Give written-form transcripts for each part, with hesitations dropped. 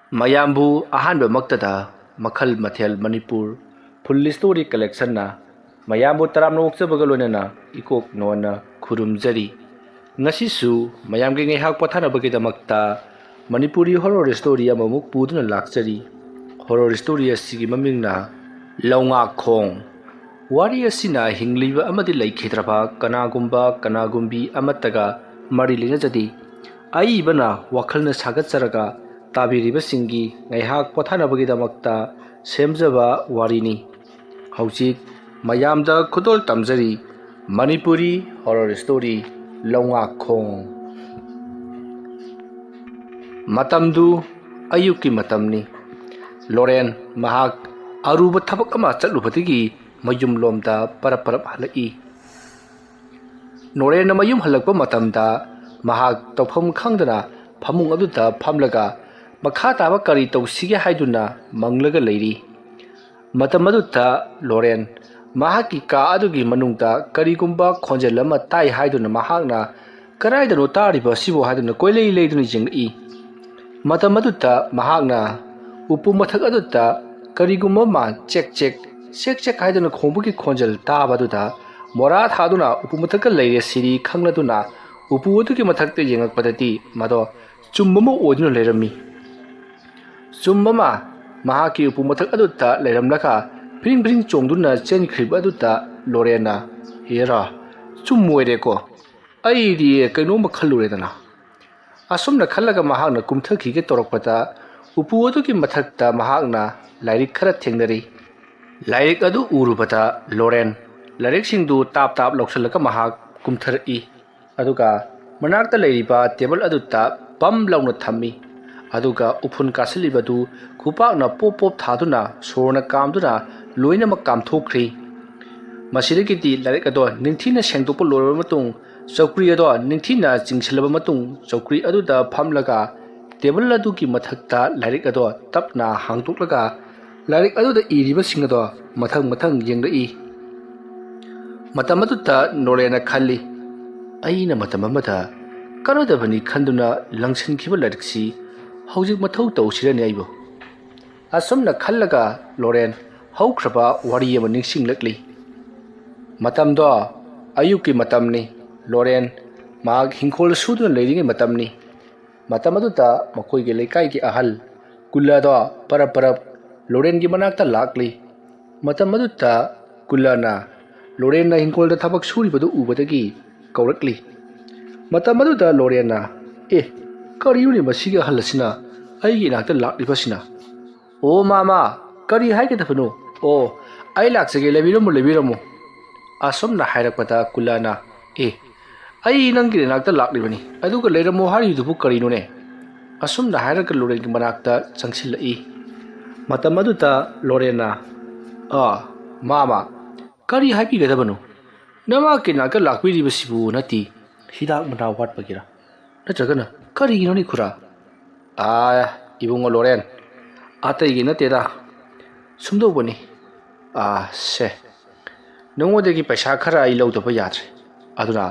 ꯃꯌꯥꯝꯕꯨ ꯑꯍꯥꯟꯕꯃꯛꯇꯗ ꯃꯈꯜ ꯃꯊꯦꯜ ꯃꯅꯤꯄꯨꯔ ꯐꯨꯜ ꯁ꯭ꯇꯣꯔꯤ ꯀꯂꯦꯛꯁꯟꯅ ꯃꯌꯥꯝꯕꯨ ꯇꯔꯥꯝꯅ ꯑꯣꯛꯆꯕꯒ ꯂꯣꯏꯅꯅ ꯏꯀꯣꯛ ꯅꯣꯟꯅ ꯈꯨꯔꯨꯝꯖꯔꯤ. ꯉꯁꯤꯁꯨ ꯃꯌꯥꯝꯒꯤ ꯉꯥꯏꯍꯥꯛ ꯄꯣꯊꯥꯅꯕꯒꯤꯗꯃꯛꯇ ꯃꯅꯤꯄꯨꯔꯤ ꯍꯣꯔꯣꯔ ꯁ꯭ꯇꯣꯔꯤ ꯑꯃꯃꯨꯛ ꯄꯨꯗꯨꯅ ꯂꯥꯛꯆꯔꯤ. ꯍꯣꯔꯣꯔ ꯁ꯭ꯇꯣꯔꯤ ꯑꯁꯤꯒꯤ ꯃꯃꯤꯡꯅ ꯂꯧꯉꯥꯛꯈꯣꯡ. ꯋꯥꯔꯤ ꯑꯁꯤꯅ ꯍꯤꯡꯂꯤꯕ ꯑꯃꯗꯤ ꯂꯩꯈꯤꯗ꯭ꯔꯕ ꯀꯅꯥꯒꯨꯝꯕꯤ ꯑꯃꯠꯇꯒ ꯃꯔꯤ ꯂꯩꯅꯖꯗꯦ. ꯑꯏꯕꯅ ꯋꯥꯈꯜꯅ ꯁꯥꯒꯠꯆꯔꯒ ꯇꯥꯕꯤꯔꯤꯕꯁꯤꯡꯒꯤ ꯉꯥꯏꯍꯥꯛ ꯄꯣꯊꯥꯅꯕꯒꯤꯗꯃꯛꯇ ꯁꯦꯝꯖꯕ ꯋꯥꯔꯤꯅꯤ. ꯍꯧꯖꯤꯛ ꯃꯌꯥꯝꯗ ꯈꯨꯗꯣꯜ ꯇꯝꯖꯔꯤ ꯃꯅꯤꯄꯨꯔꯤ ꯍꯣꯔꯣꯔ ꯁ꯭ꯇꯣꯔꯤ ꯂꯧꯉꯥꯛꯈꯣꯡ. ꯃꯇꯝꯗꯨ ꯑꯌꯨꯛꯀꯤ ꯃꯇꯝꯅꯤ. ꯂꯣꯔꯦꯟ ꯃꯍꯥꯛ ꯑꯔꯨꯕ ꯊꯕꯛ ꯑꯃ ꯆꯠꯂꯨꯕꯗꯒꯤ ꯃꯌꯨꯝꯂꯣꯝꯗ ꯄꯔꯞ ꯍꯜꯂꯛꯏ. ꯂꯣꯔꯦꯟꯅ ꯃꯌꯨꯝ ꯍꯜꯂꯛꯄ ꯃꯇꯝꯗ ꯃꯍꯥꯛ ꯇꯧꯐꯝ ꯈꯪꯗꯅ ꯐꯃꯨꯡ ꯑꯗꯨꯗ ꯐꯝꯂꯒ ꯃꯈꯥ ꯇꯥꯕ ꯀꯔꯤ ꯇꯧꯁꯤꯒꯦ ꯍꯥꯏꯗꯨꯅ ꯃꯪꯂꯒ ꯂꯩꯔꯤ. ꯃꯇꯝ ꯑꯗꯨꯗ ꯂꯣꯔꯦꯟ ꯃꯍꯥꯛꯀꯤ ꯀꯥ ꯑꯗꯨꯒꯤ ꯃꯅꯨꯡꯗ ꯀꯔꯤꯒꯨꯝꯕ ꯈꯣꯟꯖꯦꯜ ꯑꯃ ꯇꯥꯏ ꯍꯥꯏꯗꯨꯅ ꯃꯍꯥꯛꯅ ꯀꯗꯥꯏꯗꯅꯣ ꯇꯥꯔꯤꯕ ꯑꯁꯤꯕꯨ ꯍꯥꯏꯗꯨꯅ ꯀꯣꯏꯂꯩ ꯂꯩꯗꯨꯅ ꯌꯦꯡꯂꯛꯏ. ꯃꯇꯝ ꯑꯗꯨꯗ ꯃꯍꯥꯛꯅ ꯎꯄꯨ ꯃꯊꯛ ꯑꯗꯨꯗ ꯀꯔꯤꯒꯨꯝꯕ ꯑꯃ ꯆꯦꯛ ꯍꯥꯏꯗꯨꯅ ꯈꯣꯡꯕꯒꯤ ꯈꯣꯟꯖꯦꯜ ꯇꯥꯕ ꯑꯗꯨꯗ ꯃꯣꯔꯥ ꯊꯥꯗꯨꯅ ꯎꯄꯨ ꯃꯊꯛꯇ ꯂꯩꯔꯦ ꯁꯤꯔꯤ ꯈꯪꯂꯗꯨꯅ ꯎꯄꯨ ꯑꯗꯨꯒꯤ ꯃꯊꯛꯇ ꯌꯦꯡꯂꯛꯄꯗꯗꯤ ꯃꯗꯣ ꯆꯨꯝ ꯑꯃ ꯑꯣꯏꯗꯨꯅ ꯂꯩꯔꯝꯃꯤ. ꯆꯨꯝ ꯑꯃ ꯃꯍꯥꯛꯀꯤ ꯎꯄꯨ ꯃꯊꯛ ꯑꯗꯨꯗ ꯂꯩꯔꯝꯂꯒ ꯐꯤꯔꯤꯡ ꯆꯣꯡꯗꯨꯅ ꯆꯦꯟꯈ꯭ꯔꯤꯕ ꯑꯗꯨꯗ ꯂꯣꯔꯦꯟꯅ ꯍꯦꯔꯥ ꯆꯨꯝ ꯑꯣꯏꯔꯦꯀꯣ, ꯑꯩꯗꯤ ꯀꯩꯅꯣꯝꯃ ꯈꯜꯂꯨꯔꯦꯗꯅ. ꯑꯁꯨꯝꯅ ꯈꯜꯂꯒ ꯃꯍꯥꯛꯅ ꯀꯨꯝꯊꯈꯤꯒꯦ ꯇꯧꯔꯛꯄꯗ ꯎꯄꯨ ꯑꯗꯨꯒꯤ ꯃꯊꯛꯇ ꯃꯍꯥꯛꯅ ꯂꯥꯏꯔꯤꯛ ꯈꯔ ꯊꯦꯡꯅꯔꯤ. ꯂꯥꯏꯔꯤꯛ ꯑꯗꯨ ꯎꯔꯨꯕꯗ ꯂꯣꯔꯦꯟ ꯂꯥꯏꯔꯤꯛꯁꯤꯡꯗꯨ ꯇꯥꯞ ꯂꯧꯁꯤꯜꯂꯒ ꯃꯍꯥꯛ ꯀꯨꯝꯊꯔꯛꯏ. ꯑꯗꯨꯒ ꯃꯅꯥꯛꯇ ꯂꯩꯔꯤꯕ ꯇꯦꯕꯜ ꯑꯗꯨꯗ ꯕꯝ ꯂꯥꯎꯅ ꯊꯝꯃꯤ. ꯑꯗꯨꯒ ꯎꯐꯨꯟ ꯀꯥꯁꯤꯜꯂꯤꯕꯗꯨ ꯈꯨꯄꯥꯛꯅ ꯄꯣꯞ ꯊꯥꯗꯨꯅ ꯁꯣꯔꯅ ꯀꯥꯝꯗꯨꯅ ꯂꯣꯏꯅꯃꯛ ꯀꯥꯝꯊꯣꯛꯈ꯭ꯔꯤ. ꯃꯁꯤꯗꯒꯤꯗꯤ ꯂꯥꯏꯔꯤꯛ ꯑꯗꯣ ꯅꯤꯡꯊꯤꯅ ꯁꯦꯡꯗꯣꯛꯄ ꯂꯣꯏꯔꯕ ꯃꯇꯨꯡ ꯆꯧꯀ꯭ꯔꯤ ꯑꯗꯣ ꯅꯤꯡꯊꯤꯅ ꯆꯤꯡꯁꯤꯜꯂꯕ ꯃꯇꯨꯡ ꯆꯧꯀ꯭ꯔꯤ ꯑꯗꯨꯗ ꯐꯝꯂꯒ ꯇꯦꯕꯜ ꯑꯗꯨꯒꯤ ꯃꯊꯛꯇ ꯂꯥꯏꯔꯤꯛ ꯑꯗꯣ ꯇꯞꯅ ꯍꯥꯡꯗꯣꯛꯂꯒ ꯂꯥꯏꯔꯤꯛ ꯑꯗꯨꯗ ꯏꯔꯤꯕꯁꯤꯡ ꯑꯗꯣ ꯃꯊꯪ ꯌꯦꯡꯂꯛꯏ. ꯃꯇꯝ ꯑꯗꯨꯗ ꯂꯣꯔꯦꯟꯅ ꯈꯜꯂꯤ, ꯑꯩꯅ ꯃꯇꯝ ꯑꯃꯗ ꯀꯥꯟꯅꯗꯕꯅꯤ ꯈꯟꯗꯨꯅ ꯂꯪꯁꯤꯟꯈꯤꯕ ꯂꯥꯏꯔꯤꯛꯁꯤ ꯍꯧꯖꯤꯛ ꯃꯊꯧ ꯇꯧꯁꯤꯔꯅꯤ ꯑꯩꯕꯨ. ꯑꯁꯨꯝꯅ ꯈꯜꯂꯒ ꯂꯣꯔꯦꯟ ꯍꯧꯈ꯭ꯔꯕ ꯋꯥꯔꯤ ꯑꯃ ꯅꯤꯡꯁꯤꯡꯂꯛꯂꯤ. ꯃꯇꯝꯗꯣ ꯑꯌꯨꯛꯀꯤ ꯃꯇꯝꯅꯤ. ꯂꯣꯔꯦꯟ ꯃꯍꯥꯛ ꯍꯤꯡꯈꯣꯜ ꯁꯨꯗꯨꯅ ꯂꯩꯔꯤꯉꯩ ꯃꯇꯝꯅꯤ. ꯃꯇꯝ ꯑꯗꯨꯗ ꯃꯈꯣꯏꯒꯤ ꯂꯩꯀꯥꯏꯒꯤ ꯑꯍꯜ ꯀꯨꯜꯂꯥꯗꯣ ꯄꯔꯞ ꯂꯣꯔꯦꯟꯒꯤ ꯃꯅꯥꯛꯇ ꯂꯥꯛꯂꯤ. ꯃꯇꯝ ꯑꯗꯨꯗ ꯀꯨꯜꯂꯥꯅ ꯂꯣꯔꯦꯟꯅ ꯍꯤꯡꯈꯣꯜꯗ ꯊꯕꯛ ꯁꯨꯔꯤꯕꯗꯨ ꯎꯕꯗꯒꯤ ꯀꯧꯔꯛꯂꯤ. ꯃꯇꯝ ꯑꯗꯨꯗ ꯂꯣꯔꯦꯟꯅ ꯀꯔꯤꯅꯣꯅꯦ ꯃꯁꯤꯒꯤ ꯑꯍꯜ ꯑꯁꯤꯅ ꯑꯩꯒꯤ ꯏꯅꯥꯛꯇ ꯂꯥꯛꯂꯤꯕꯁꯤꯅ? ꯑꯣ ꯃꯥꯃꯥ, ꯀꯔꯤ ꯍꯥꯏꯒꯗꯕꯅꯣ? ꯑꯣ, ꯑꯩ ꯂꯥꯛꯆꯒꯦ, ꯂꯩꯕꯤꯔꯝꯃꯨ. ꯑꯁꯨꯝꯅ ꯍꯥꯏꯔꯛꯄꯗ ꯀꯨꯜꯂꯥꯅ ꯑꯩ ꯅꯪꯒꯤ ꯏꯅꯥꯛꯇ ꯂꯥꯛꯂꯤꯕꯅꯤ, ꯑꯗꯨꯒ ꯂꯩꯔꯝꯃꯣ ꯍꯥꯏꯔꯤꯗꯨꯕꯨ ꯀꯔꯤꯅꯣꯅꯦ? ꯑꯁꯨꯝꯅ ꯍꯥꯏꯔꯒ ꯂꯣꯔꯦꯟꯒꯤ ꯃꯅꯥꯛꯇ ꯆꯪꯁꯤꯜꯂꯛꯏ. ꯃꯇꯝ ꯑꯗꯨꯗ ꯂꯣꯔꯦꯟꯅ ꯃꯥꯃꯥ, ꯀꯔꯤ ꯍꯥꯏꯕꯤꯒꯗꯕꯅꯣ? ꯅꯃꯥꯒꯤ ꯏꯅꯥꯛꯇ ꯂꯥꯛꯄꯤꯔꯤꯕꯁꯤꯕꯨ ꯅꯠꯇꯦ ꯍꯤꯗꯥꯛ ꯃꯅꯥ ꯋꯥꯠꯄꯒꯤꯔ ꯅꯠꯇ꯭ꯔꯒꯅ ꯀꯔꯤꯒꯤꯅꯣꯅꯤ ꯈꯨꯔꯥ? ꯏꯕꯨꯡꯉꯣ ꯂꯣꯔꯦꯟ, ꯑꯇꯩꯒꯤ ꯅꯠꯇꯦꯗ, ꯁꯨꯝꯗꯧꯕꯅꯤ. ꯅꯉꯣꯟꯗꯒꯤ ꯄꯩꯁꯥ ꯈꯔ ꯑꯩ ꯂꯧꯗꯕ ꯌꯥꯗ꯭ꯔꯦ. ꯑꯗꯨꯅ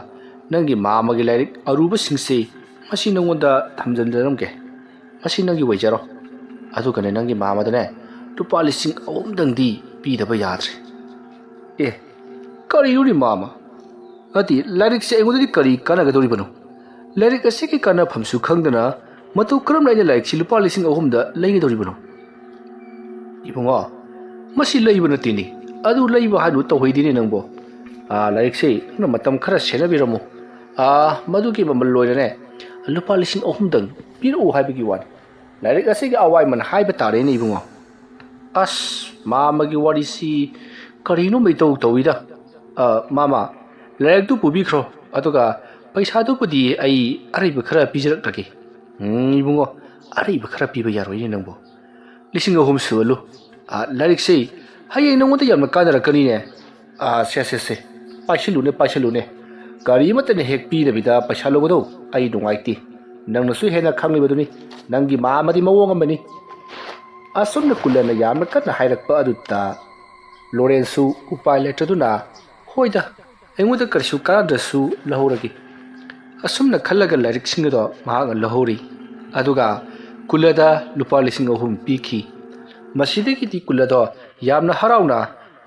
ꯅꯪꯒꯤ ꯃꯥꯃꯒꯤ ꯂꯥꯏꯔꯤꯛ ꯑꯔꯨꯕꯁꯤꯡꯁꯤ ꯃꯁꯤ ꯅꯉꯣꯟꯗ ꯊꯝꯖꯤꯟꯖꯔꯝꯒꯦ. ꯃꯁꯤ ꯅꯪꯒꯤ ꯑꯣꯏꯖꯔꯣ. ꯑꯗꯨꯒꯅꯦ ꯅꯪꯒꯤ ꯃꯥꯃꯗꯅꯦ ꯂꯨꯄꯥ 3,000ꯗꯪꯗꯤ ꯄꯤꯗꯕ ꯌꯥꯗ꯭ꯔꯦ. ꯀꯔꯤꯅꯣꯅꯦ ꯃꯥꯃ? ꯅꯠꯇꯦ, ꯂꯥꯏꯔꯤꯛꯁꯦ ꯑꯩꯉꯣꯟꯗꯗꯤ ꯀꯔꯤ ꯀꯥꯟꯅꯒꯗꯧꯔꯤꯕꯅꯣ? ꯂꯥꯏꯔꯤꯛ ꯑꯁꯤꯒꯤ ꯀꯥꯟꯅꯐꯝꯁꯨ ꯈꯪꯗꯅ ꯃꯇꯧ ꯀꯔꯝꯅ ꯑꯩꯅ ꯂꯥꯏꯔꯤꯛꯁꯤ ꯂꯨꯄꯥ 3,000ꯗ ꯂꯩꯒꯗꯧꯔꯤꯕꯅꯣ? ꯏꯕꯨꯡꯉꯣ, ꯃꯁꯤ ꯂꯩꯕ ꯅꯠꯇꯦꯅꯦ, ꯑꯗꯨ ꯂꯩꯕ ꯍꯥꯏꯅ ꯇꯧꯍꯩꯗꯦꯅꯦ ꯅꯪꯕꯣ. ꯂꯥꯏꯔꯤꯛꯁꯦ ꯅꯪꯅ ꯃꯇꯝ ꯈꯔ ꯁꯦꯟꯅꯕꯤꯔꯝꯃꯨ. ꯃꯗꯨꯒꯤ ꯃꯃꯜ ꯂꯣꯏꯅꯅꯦ ꯂꯨꯄꯥ 3,000ꯗꯪ ꯄꯤꯔꯛꯎ ꯍꯥꯏꯕꯒꯤ ꯋꯥꯅꯤ. ꯂꯥꯏꯔꯤꯛ ꯑꯁꯤꯒꯤ ꯑꯋꯥꯏꯃꯟ ꯍꯥꯏꯕ ꯇꯥꯔꯦꯅꯦ ꯏꯕꯨꯡꯉꯣ. ꯃꯥꯃꯒꯤ ꯋꯥꯔꯤꯁꯤ ꯀꯔꯤꯅꯣ ꯏꯇꯧ ꯇꯧꯏꯗ. ꯃꯥꯃꯥ, ꯂꯥꯏꯔꯤꯛꯇꯨ ꯄꯨꯕꯤꯈ꯭ꯔꯣ, ꯑꯗꯨꯒ ꯄꯩꯁꯥꯗꯨꯕꯨꯗꯤ ꯑꯩ ꯑꯔꯩꯕ ꯈꯔ ꯄꯤꯖꯔꯛꯂꯒꯦ. ꯏꯕꯨꯡꯉꯣ, ꯑꯔꯩꯕ ꯈꯔ ꯄꯤꯕ ꯌꯥꯔꯣꯏꯅꯦ ꯅꯪꯕꯣ. 3,000 ꯁꯨꯍꯜꯂꯨ. ꯂꯥꯏꯔꯤꯛꯁꯦ ꯍꯌꯦꯡ ꯅꯉꯣꯟꯗ ꯌꯥꯝꯅ ꯀꯥꯟꯅꯔꯛꯀꯅꯤꯅꯦ. ꯁꯦ, ꯄꯥꯏꯁꯤꯜꯂꯨꯅꯦ. ꯀꯔꯤ ꯑꯃꯠꯇꯅ ꯍꯦꯛ ꯄꯤꯗꯕꯤꯗ ꯄꯩꯁꯥ ꯂꯧꯒꯗꯧ ꯑꯩ ꯅꯨꯡꯉꯥꯏꯇꯦ. ꯅꯪꯅꯁꯨ ꯍꯦꯟꯅ ꯈꯪꯂꯤꯕꯗꯨꯅꯤ. ꯅꯪꯒꯤ ꯃꯥꯃꯗꯤ ꯃꯑꯣꯡ ꯑꯃꯅꯤ. ꯑꯁꯨꯝꯅ ꯀꯨꯜꯂꯥꯅ ꯌꯥꯝꯅ ꯀꯟꯅ ꯍꯥꯏꯔꯛꯄ ꯑꯗꯨꯗ ꯂꯣꯔꯦꯟꯁꯨ ꯎꯄꯥꯏ ꯂꯩꯇꯗꯨꯅ ꯍꯣꯏꯗ, ꯑꯩꯉꯣꯟꯗ ꯀꯔꯤꯁꯨ ꯀꯥꯟꯅꯗ꯭ꯔꯁꯨ ꯂꯧꯍꯧꯔꯒꯦ. ꯑꯁꯨꯝꯅ ꯈꯜꯂꯒ ꯂꯥꯏꯔꯤꯛꯁꯤꯡ ꯑꯗꯣ ꯃꯍꯥꯛꯅ ꯂꯧꯍꯧꯔꯤ. ꯑꯗꯨꯒ ꯀꯨꯜꯂꯗ ꯂꯨꯄꯥ 3,000 ꯄꯤꯈꯤ꯫ ꯃꯁꯤꯗꯒꯤꯗꯤ ꯀꯨꯜꯂꯗꯣ ꯌꯥꯝꯅ ꯍꯔꯥꯎꯅ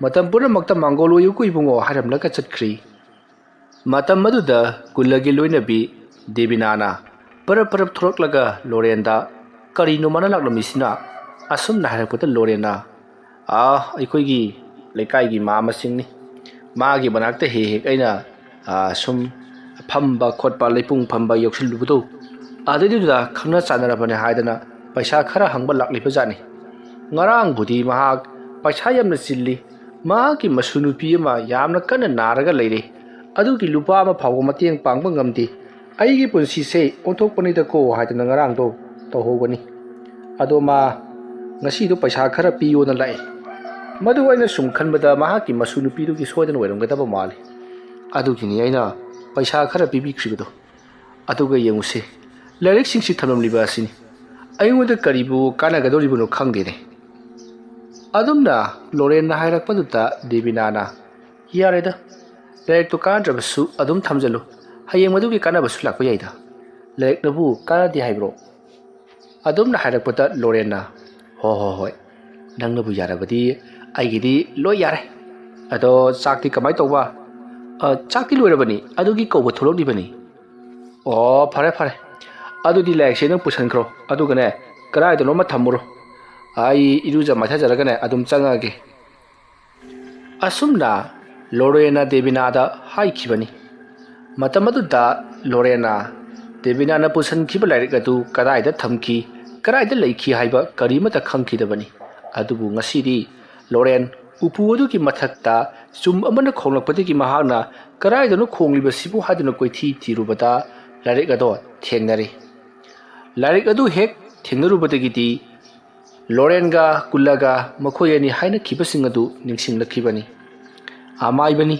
ꯃꯇꯝ ꯄꯨꯝꯅꯃꯛꯇ ꯃꯥꯡꯒꯣꯜ ꯑꯣꯏꯌꯨꯀꯣ ꯏꯕꯨꯡꯉꯣ ꯍꯥꯏꯔꯝꯂꯒ ꯆꯠꯈ꯭ꯔꯤ꯫ ꯃꯇꯝ ꯑꯗꯨꯗ ꯀꯨꯜꯂꯒꯤ ꯂꯣꯏꯅꯕꯤ ꯗꯦꯕꯤꯅꯥꯅ ꯄꯔꯞ ꯊꯣꯔꯛꯂꯒ ꯂꯣꯔꯦꯟꯗ ꯀꯔꯤꯅꯣ ꯃꯥꯅ ꯂꯥꯛꯂꯝꯃꯤꯁꯤꯅ ꯑꯁꯨꯝꯅ ꯍꯥꯏꯔꯛꯄꯗ ꯂꯣꯔꯦꯟꯅ ꯑꯩꯈꯣꯏꯒꯤ ꯂꯩꯀꯥꯏꯒꯤ ꯃꯥꯃꯁꯤꯡꯅꯤ, ꯃꯥꯒꯤ ꯃꯅꯥꯛꯇ ꯍꯦꯛ ꯑꯩꯅ ꯁꯨꯝ ꯐꯝꯕ ꯈꯣꯠꯄ ꯂꯩꯄꯨꯡ ꯐꯝꯕ ꯌꯧꯁꯤꯜꯂꯨꯕꯗꯣ ꯑꯗꯨꯏꯗꯨꯗ ꯈꯪꯅ ꯆꯥꯟꯅꯔꯕꯅꯦ ꯍꯥꯏꯗꯅ ꯄꯩꯁꯥ ꯈꯔ ꯍꯪꯕ ꯂꯥꯛꯂꯤꯕꯖꯥꯠꯅꯤ꯫ ꯉꯔꯥꯡꯕꯨꯗꯤ ꯃꯍꯥꯛ ꯄꯩꯁꯥ ꯌꯥꯝꯅ ꯆꯤꯜꯂꯤ, ꯃꯍꯥꯛꯀꯤ ꯃꯁꯨ ꯅꯨꯄꯤ ꯑꯃ ꯌꯥꯝꯅ ꯀꯟꯅ ꯅꯥꯔꯒ ꯂꯩꯔꯦ, ꯑꯗꯨꯒꯤ ꯂꯨꯄꯥ ꯑꯃ ꯐꯥꯎꯕ ꯃꯇꯦꯡ ꯄꯥꯡꯕ ꯉꯝꯗꯦ, ꯑꯩꯒꯤ ꯄꯨꯟꯁꯤꯁꯦ ꯑꯣꯟꯊꯣꯛꯄꯅꯤꯗꯀꯣ ꯍꯥꯏꯗꯅ ꯉꯔꯥꯡꯗꯣ ꯇꯧꯍꯧꯕꯅꯤ꯫ ꯑꯗꯣ ꯃꯥ ꯉꯁꯤꯗꯣ ꯄꯩꯁꯥ ꯈꯔ ꯄꯤꯌꯣꯅ ꯂꯥꯛꯑꯦ, ꯃꯗꯨ ꯑꯩꯅ ꯁꯨꯝ ꯈꯟꯕꯗ ꯃꯍꯥꯛꯀꯤ ꯃꯁꯨ ꯅꯨꯄꯤꯗꯨꯒꯤ ꯁꯣꯏꯗꯅ ꯑꯣꯏꯔꯝꯒꯗꯕ ꯃꯥꯜꯂꯤ, ꯑꯗꯨꯒꯤꯅꯤ ꯑꯩꯅ ꯄꯩꯁꯥ ꯈꯔ ꯄꯤꯕꯤꯈ꯭ꯔꯤꯕꯗꯣ꯫ ꯑꯗꯨꯒ ꯌꯦꯡꯉꯨꯁꯦ ꯂꯥꯏꯔꯤꯛꯁꯤꯡꯁꯤ ꯊꯝꯂꯝꯂꯤꯕ ꯑꯁꯤꯅꯤ, ꯑꯩꯉꯣꯟꯗ ꯀꯔꯤꯕꯨ ꯀꯥꯟꯅꯒꯗꯧꯔꯤꯕꯅꯣ ꯈꯪꯗꯦꯅꯦ꯫ ꯑꯗꯨꯝꯅ ꯂꯣꯔꯦꯟꯅ ꯍꯥꯏꯔꯛꯄꯗꯨꯗ ꯗꯦꯕꯤꯅꯥꯅ ꯌꯥꯔꯦꯗ, ꯂꯥꯏꯔꯤꯛꯇꯣ ꯀꯥꯟꯅꯗ꯭ꯔꯕꯁꯨ ꯑꯗꯨꯝ ꯊꯝꯖꯜꯂꯨ, ꯍꯌꯦꯡ ꯃꯗꯨꯒꯤ ꯀꯥꯟꯅꯕꯁꯨ ꯂꯥꯛꯄ ꯌꯥꯏꯗ, ꯂꯥꯏꯔꯤꯛꯅꯕꯨ ꯀꯥꯟꯅꯗꯦ ꯍꯥꯏꯕ꯭ꯔꯣ? ꯑꯗꯨꯝꯅ ꯍꯥꯏꯔꯛꯄꯗ ꯂꯣꯔꯦꯟꯅ ꯍꯣꯏ ꯅꯪꯅꯕꯨ ꯌꯥꯔꯕꯗꯤ ꯑꯩꯒꯤꯗꯤ ꯂꯣꯏ ꯌꯥꯔꯦ, ꯑꯗꯣ ꯆꯥꯛꯇꯤ ꯀꯃꯥꯏ ꯇꯧꯕ? ꯆꯥꯛꯇꯤ ꯂꯣꯏꯔꯕꯅꯤ, ꯑꯗꯨꯒꯤ ꯀꯧꯕ ꯊꯣꯛꯂꯛꯂꯤꯕꯅꯤ꯫ ꯑꯣ ꯐꯔꯦ, ꯑꯗꯨꯗꯤ ꯂꯥꯏꯔꯤꯛꯁꯦ ꯅꯪ ꯄꯨꯁꯟꯈ꯭ꯔꯣ, ꯑꯗꯨꯒꯅꯦ ꯀꯗꯥꯏꯗꯅꯣꯃ ꯊꯝꯃꯨꯔꯣ, ꯑꯩ ꯏꯔꯨꯖ ꯃꯥꯏꯊꯖꯔꯒꯅꯦ ꯑꯗꯨꯝ ꯆꯪꯉꯛꯑꯒꯦ꯫ ꯑꯁꯨꯝꯅ ꯂꯣꯔꯦꯟꯅ ꯗꯦꯕꯤꯅꯥꯗ ꯍꯥꯏꯈꯤꯕꯅꯤ꯫ ꯃꯇꯝ ꯑꯗꯨꯗ ꯂꯣꯔꯦꯟꯅ ꯗꯦꯕꯤꯅꯥꯅ ꯄꯨꯁꯟꯈꯤꯕ ꯂꯥꯏꯔꯤꯛ ꯑꯗꯨ ꯀꯗꯥꯏꯗ ꯊꯝꯈꯤ, ꯀꯗꯥꯏꯗ ꯂꯩꯈꯤ ꯍꯥꯏꯕ ꯀꯔꯤꯃꯠꯇ ꯈꯪꯈꯤꯗꯕꯅꯤ꯫ ꯑꯗꯨꯕꯨ ꯉꯁꯤꯗꯤ ꯂꯣꯔꯦꯟ ꯎꯄꯨ ꯑꯗꯨꯒꯤ ꯃꯊꯛꯇ ꯆꯨꯝ ꯑꯃꯅ ꯈꯣꯡꯂꯛꯄꯗꯒꯤ ꯃꯍꯥꯛꯅ ꯀꯗꯥꯏꯗꯅꯣ ꯈꯣꯡꯂꯤꯕꯁꯤꯕꯨ ꯍꯥꯏꯗꯨꯅ ꯀꯣꯏꯊꯤ ꯊꯤꯔꯨꯕꯗ ꯂꯥꯏꯔꯤꯛ ꯑꯗꯣ ꯊꯦꯡꯅꯔꯦ꯫ ꯂꯥꯏꯔꯤꯛ ꯑꯗꯨ ꯍꯦꯛ ꯊꯦꯡꯅꯔꯨꯕꯗꯒꯤꯗꯤ ꯂꯣꯔꯦꯟꯒ ꯀꯨꯜꯂꯒ ꯃꯈꯣꯏ ꯑꯅꯤ ꯍꯥꯏꯅꯈꯤꯕꯁꯤꯡ ꯑꯗꯨ ꯅꯤꯡꯁꯤꯡꯂꯛꯈꯤꯕꯅꯤ꯫ ꯑꯃꯥꯏꯕꯅꯤ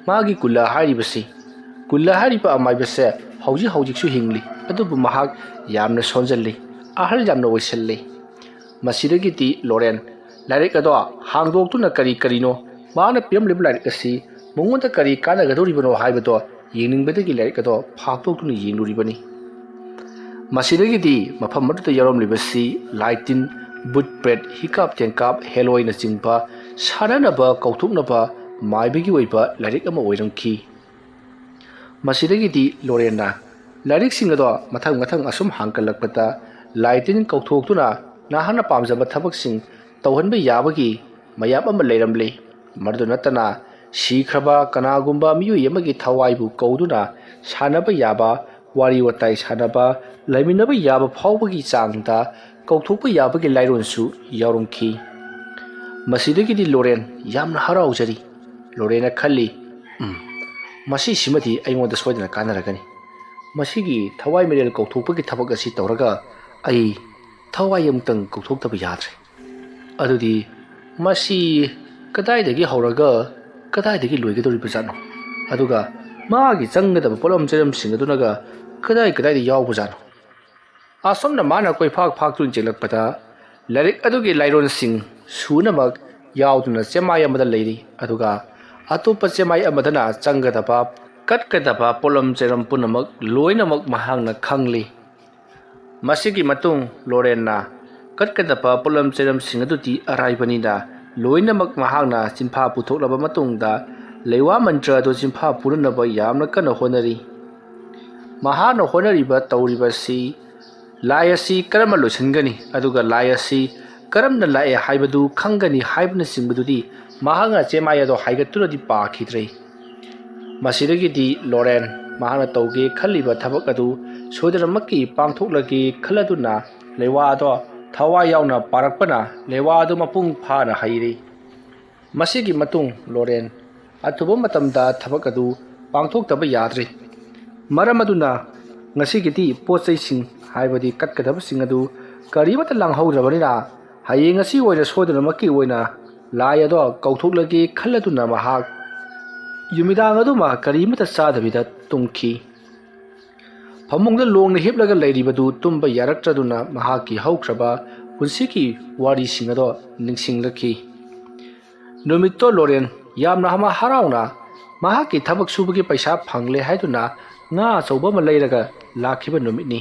ꯃꯥꯒꯤ ꯀꯨꯜꯂ ꯍꯥꯏꯔꯤꯕꯁꯤ꯫ ꯀꯨꯜꯂ ꯍꯥꯏꯔꯤꯕ ꯑꯃꯥꯏꯕꯁꯦ ꯍꯧꯖꯤꯛꯁꯨ ꯍꯤꯡꯂꯤ, ꯑꯗꯨꯕꯨ ꯃꯍꯥꯛ ꯌꯥꯝꯅ ꯁꯣꯟꯖꯜꯂꯤ, ꯑꯍꯜ ꯌꯥꯝꯅ ꯑꯣꯏꯁꯜꯂꯤ꯫ ꯃꯁꯤꯗꯒꯤꯗꯤ ꯂꯣꯔꯦꯟ ꯂꯥꯏꯔꯤꯛ ꯑꯗꯣ ꯍꯥꯡꯗꯣꯛꯇꯨꯅ ꯀꯔꯤꯅꯣ ꯃꯥꯅ ꯄꯤꯔꯝꯂꯤꯕ ꯂꯥꯏꯔꯤꯛ ꯑꯁꯤ ꯃꯉꯣꯟꯗ ꯀꯔꯤ ꯀꯥꯟꯅꯒꯗꯧꯔꯤꯕꯅꯣ ꯍꯥꯏꯕꯗꯣ ꯌꯦꯡꯅꯤꯡꯕꯗꯒꯤ ꯂꯥꯏꯔꯤꯛ ꯑꯗꯣ ꯐꯥꯛꯇꯣꯛꯇꯨꯅ ꯌꯦꯡꯂꯨꯔꯤꯕꯅꯤ꯫ ꯃꯁꯤꯗꯒꯤꯗꯤ ꯃꯐꯝ ꯑꯗꯨꯗ ꯌꯥꯎꯔꯝꯂꯤꯕꯁꯤ ꯂꯥꯏ-ꯇꯤꯟ, ꯕꯨꯠ-ꯄ꯭ꯔꯦꯠ, ꯍꯤꯀꯥꯞ-ꯇꯦꯡꯀꯥꯞ, ꯍꯦꯂꯣꯏꯅꯆꯤꯡꯕ ꯁꯥꯟꯅꯅꯕ ꯀꯧꯊꯣꯛꯅꯕ ꯃꯥꯏꯕꯒꯤ ꯑꯣꯏꯕ ꯂꯥꯏꯔꯤꯛ ꯑꯃ ꯑꯣꯏꯔꯝꯈꯤ꯫ ꯃꯁꯤꯗꯒꯤꯗꯤ ꯂꯣꯔꯦꯟꯅ ꯂꯥꯏꯔꯤꯛꯁꯤꯡ ꯑꯗꯣ ꯃꯊꯪ ꯑꯁꯨꯝ ꯍꯥꯡꯀꯠꯂꯛꯄꯗ ꯂꯥꯏ-ꯇꯤꯟ ꯀꯧꯊꯣꯛꯇꯨꯅ ꯅꯍꯥꯛꯅ ꯄꯥꯝꯖꯕ ꯊꯕꯛꯁꯤꯡ ꯇꯧꯍꯟꯕ ꯌꯥꯕꯒꯤ ꯃꯌꯥꯝ ꯑꯃ ꯂꯩꯔꯝꯂꯦ꯫ ꯃꯗꯨ ꯅꯠꯇꯅ ꯁꯤꯈ꯭ꯔꯕ ꯀꯅꯥꯒꯨꯝꯕ ꯃꯤꯑꯣꯏ ꯑꯃꯒꯤ ꯊꯋꯥꯏꯕꯨ ꯀꯧꯗꯨꯅ ꯁꯥꯟꯅꯕ ꯌꯥꯕ, ꯋꯥꯔꯤ ꯋꯥꯇꯥꯏ ꯁꯥꯟꯅꯕ, ꯂꯩꯃꯤꯟꯅꯕ ꯌꯥꯕ ꯐꯥꯎꯕꯒꯤ ꯆꯥꯡꯗ ꯀꯧꯊꯣꯛꯄ ꯌꯥꯕꯒꯤ ꯂꯥꯏꯔꯣꯟꯁꯨ ꯌꯥꯎꯔꯝꯈꯤ꯫ ꯃꯁꯤꯗꯒꯤꯗꯤ ꯂꯣꯔꯦꯟ ꯌꯥꯝꯅ ꯍꯔꯥꯎꯖꯔꯤ꯫ ꯂꯣꯔꯦꯟꯅ ꯈꯜꯂꯤ, ꯃꯁꯤꯁꯤꯃꯗꯤ ꯑꯩꯉꯣꯟꯗ ꯁꯣꯏꯗꯅ ꯀꯥꯟꯅꯔꯒꯅꯤ, ꯃꯁꯤꯒꯤ ꯊꯋꯥꯏ ꯃꯔꯦꯜ ꯀꯧꯊꯣꯛꯄꯒꯤ ꯊꯕꯛ ꯑꯁꯤ ꯇꯧꯔꯒ ꯑꯩ ꯊꯋꯥꯏ ꯑꯃꯨꯛꯇꯪ ꯀꯧꯊꯣꯛꯇꯕ ꯌꯥꯗ꯭ꯔꯦ꯫ ꯑꯗꯨꯗꯤ ꯃꯁꯤ ꯀꯗꯥꯏꯗꯒꯤ ꯍꯧꯔꯒ ꯀꯗꯥꯏꯗꯒꯤ ꯂꯣꯏꯒꯗꯧꯔꯤꯕꯖꯥꯠꯅꯣ, ꯑꯗꯨꯒ ꯃꯥꯒꯤ ꯆꯪꯒꯗꯕ ꯄꯣꯠꯂꯝ ꯆꯩꯔꯝꯁꯤꯡ ꯑꯗꯨꯅꯒ ꯀꯗꯥꯏꯗ ꯌꯥꯎꯕꯖꯥꯠꯅꯣ? ꯑꯁꯣꯝꯅ ꯃꯥꯅ ꯀꯣꯏꯐꯥꯛꯇꯨꯅ ꯆꯦꯜꯂꯛꯄꯗ ꯂꯥꯏꯔꯤꯛ ꯑꯗꯨꯒꯤ ꯂꯥꯏꯔꯣꯟꯁꯤꯡ ꯁꯨꯅꯃꯛ ꯌꯥꯎꯗꯨꯅ ꯆꯦꯃꯥꯏ ꯑꯃꯗ ꯂꯩꯔꯤ, ꯑꯗꯨꯒ ꯑꯇꯣꯞꯄ ꯆꯦꯃꯥꯏ ꯑꯃꯗꯅ ꯆꯪꯒꯗꯕ ꯀꯠꯀꯗꯕ ꯄꯣꯠꯂꯝ ꯆꯩꯔꯝ ꯄꯨꯝꯅꯃꯛ ꯂꯣꯏꯅꯃꯛ ꯃꯍꯥꯛꯅ ꯈꯪꯂꯤ꯫ ꯃꯁꯤꯒꯤ ꯃꯇꯨꯡ ꯂꯣꯔꯦꯟꯅ ꯀꯠꯀꯗꯕ ꯄꯣꯠꯂꯝ ꯆꯩꯔꯝꯁꯤꯡ ꯑꯗꯨꯗꯤ ꯑꯔꯥꯏꯕꯅꯤꯅ ꯂꯣꯏꯅꯃꯛ ꯃꯍꯥꯛꯅ ꯆꯤꯟꯐꯥ ꯄꯨꯊꯣꯛꯂꯕ ꯃꯇꯨꯡꯗ ꯂꯩꯋꯥ ꯃꯟꯇ꯭ꯔ ꯑꯗꯨ ꯆꯤꯟꯐꯥ ꯄꯨꯅꯅꯕ ꯌꯥꯝꯅ ꯀꯟꯅ ꯍꯣꯠꯅꯔꯤ꯫ ꯃꯍꯥꯛꯅ ꯇꯧꯔꯤꯕꯁꯤ ꯂꯥꯏ ꯑꯁꯤ ꯀꯔꯝꯅ ꯂꯣꯏꯁꯤꯟꯒꯅꯤ, ꯑꯗꯨꯒ ꯂꯥꯏ ꯑꯁꯤ ꯀꯔꯝꯅ ꯂꯥꯛꯑꯦ ꯍꯥꯏꯕꯗꯨ ꯈꯪꯒꯅꯤ ꯍꯥꯏꯕꯅꯆꯤꯡꯕꯗꯨꯗꯤ ꯃꯍꯥꯛꯅ ꯆꯦꯃꯥꯏ ꯑꯗꯣ ꯍꯥꯏꯒꯠꯇꯨꯅꯗꯤ ꯄꯥꯈꯤꯗ꯭ꯔꯦ꯫ ꯃꯁꯤꯗꯒꯤꯗꯤ ꯂꯣꯔꯦꯟ ꯃꯍꯥꯛꯅ ꯇꯧꯒꯦ ꯈꯜꯂꯤꯕ ꯊꯕꯛ ꯑꯗꯨ ꯁꯣꯏꯗꯅꯃꯛꯀꯤ ꯄꯥꯡꯊꯣꯛꯂꯒꯦ ꯈꯜꯂꯗꯨꯅ ꯂꯩꯋꯥ ꯑꯗꯣ ꯊꯋꯥꯏ ꯌꯥꯎꯅ ꯄꯥꯔꯛꯄꯅ ꯂꯩꯋꯥ ꯑꯗꯨ ꯃꯄꯨꯡ ꯐꯥꯅ ꯍꯩꯔꯤ꯫ ꯃꯁꯤꯒꯤ ꯃꯇꯨꯡ ꯂꯣꯔꯦꯟ ꯑꯊꯨꯕ ꯃꯇꯝꯗ ꯊꯕꯛ ꯑꯗꯨ ꯄꯥꯡꯊꯣꯛꯇꯕ ꯌꯥꯗ꯭ꯔꯦ꯫ ꯃꯔꯝ ꯑꯗꯨꯅ ꯉꯁꯤꯒꯤꯗꯤ ꯄꯣꯠ ꯆꯩꯁꯤꯡ ꯍꯥꯏꯕꯗꯤ ꯀꯠꯀꯗꯕꯁꯤꯡ ꯑꯗꯨ ꯀꯔꯤꯃꯠꯇ ꯂꯥꯡꯍꯧꯗ꯭ꯔꯕꯅꯤꯅ ꯍꯌꯦꯡ ꯉꯁꯤ ꯑꯣꯏꯅ ꯁꯣꯏꯗꯅꯃꯛꯀꯤ ꯑꯣꯏꯅ ꯂꯥꯏ ꯑꯗꯣ ꯀꯧꯊꯣꯛꯂꯒꯦ ꯈꯜꯂꯗꯨꯅ ꯃꯍꯥꯛ ꯅꯨꯃꯤꯗꯥꯡ ꯑꯗꯨꯃ ꯀꯔꯤꯃꯠꯇ ꯆꯥꯗꯕꯤꯗ ꯇꯨꯝꯈꯤ꯫ ꯐꯃꯨꯡꯗ ꯂꯣꯡꯅ ꯍꯤꯞꯂꯒ ꯂꯩꯔꯤꯕꯗꯨ ꯇꯨꯝꯕ ꯌꯥꯔꯛꯇ꯭ꯔꯗꯨꯅ ꯃꯍꯥꯛꯀꯤ ꯍꯧꯈ꯭ꯔꯕ ꯄꯨꯟꯁꯤꯒꯤ ꯋꯥꯔꯤꯁꯤꯡ ꯑꯗꯣ ꯅꯤꯡꯁꯤꯡꯂꯛꯈꯤ꯫ ꯅꯨꯃꯤꯠꯇꯣ ꯂꯣꯔꯦꯟ ꯌꯥꯝꯅ ꯍꯔꯥꯎꯅ ꯃꯍꯥꯛꯀꯤ ꯊꯕꯛ ꯁꯨꯕꯒꯤ ꯄꯩꯁꯥ ꯐꯪꯂꯦ ꯍꯥꯏꯗꯨꯅ ꯉꯥ ꯑꯆꯧꯕ ꯑꯃ ꯂꯩꯔꯒ ꯂꯥꯛꯈꯤꯕ ꯅꯨꯃꯤꯠꯅꯤ꯫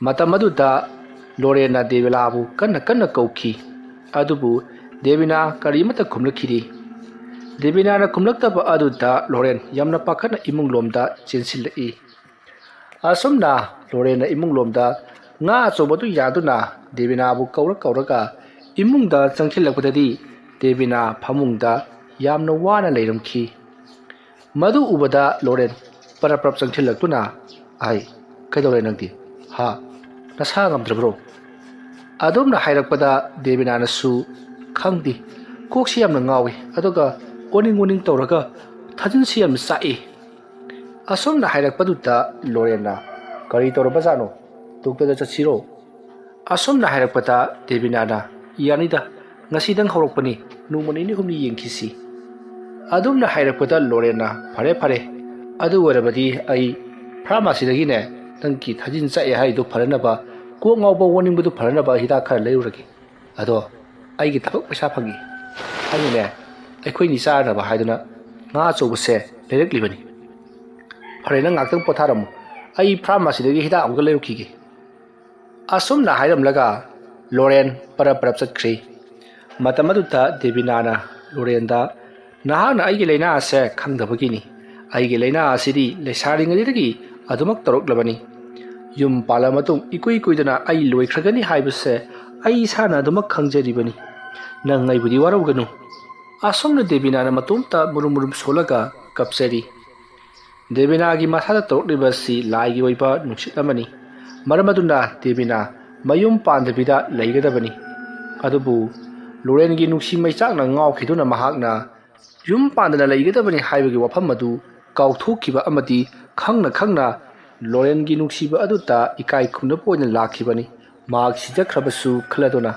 ꯃꯇꯝ ꯑꯗꯨꯗ Lorena Devilabu kana kauki adubu Devina karimata kumlakiri Devina na kumlaktaba aduda Loren yamna pakana imung lomda chensilai Asomna Lorena imung lomda nga achobatu yaduna Devina bu kauraga imungda changthilakpadadi Devina phamungda yamna wana leiramki Madu ubada Loren paraprap changthilakuna ai kaidore nangdi ha nasa ngamdrabro adumna hairakpada Devina nasu khangdi koksi yamna ngawi aduga oning tawraga thajin si yam sai asomna hairakpaduta Lorena kari tawrabajano tukta chachiro asomna hairakpada Devina na yanida ngasidang horokpani numani ni humni yengkisi adumna hairakpada Lorena phare adu warabadi ai pharmacy dagi ne tangki thajin sai hai do pharanaba ko ngawba warning bu pharanaba hida khar leuragi ado ai gi thak paisa phangi ai ne akhoi ni sa raba haiduna nga chobuse direct libani pharena ngakang potharam ai pharmacy dagi hida amga leukigi asomna hairam laga Loren parap chakri matamaduta Devina na Loren da nahana ai gi leina ase khangdabagini ai gi leina asidi lesaringadagi adumak toroklabani yum palamatung ikuidana ai loikragani haibase ai sana adumak khangjaribani nangai budi warawganu asomna Devina na matumta murum solaga kapseri Devina gi masada toroklibasi lai gi oiba nukshitlamani maramaduna Devina mayum pandabida leigadabani adubu Loren gi nuksi maichakna ngawkhiduna mahakna yum pandana leigadabani haibagi wafam madu kauthokiba amati khangna Loren gi nuksiba aduta ikai khumna poina lakhibani mahak sijakhrabasu khladona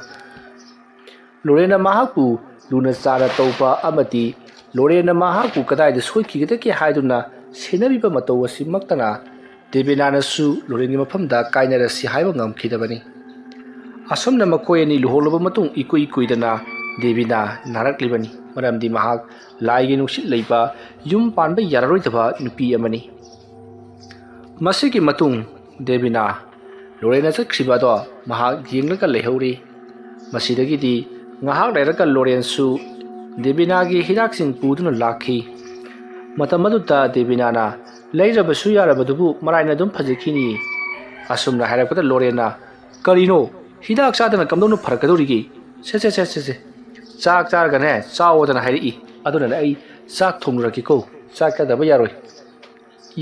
Lorena mahakpu luna sara taupa amati Lorena mahakpu kadaida soikigedaki haiduna senabiba mataw asimaktana Devina nasu Loren gi mafamda kainarasi haiba ngamkhidabani asomna makoyani luholaba matung ikuidana Devina naraklibani maramdi mahak laigi nuksit leiba yum panba yararoidaba nupi amani masigi matung Devina Lorena chakhribado mahak yenglaga leihori masidagidi ngahak leiraga Loren su Devina gi hiraksing puduna lakhi matamaduta Devina na leirabasu yarabadubu maraina dum phajikini asumna hairakpada Lorena karino hidak sadana kamdonu pharakadorigi se chak chargane chawodana hairi aduna ai chak thumraki ko chak kadaba yaroi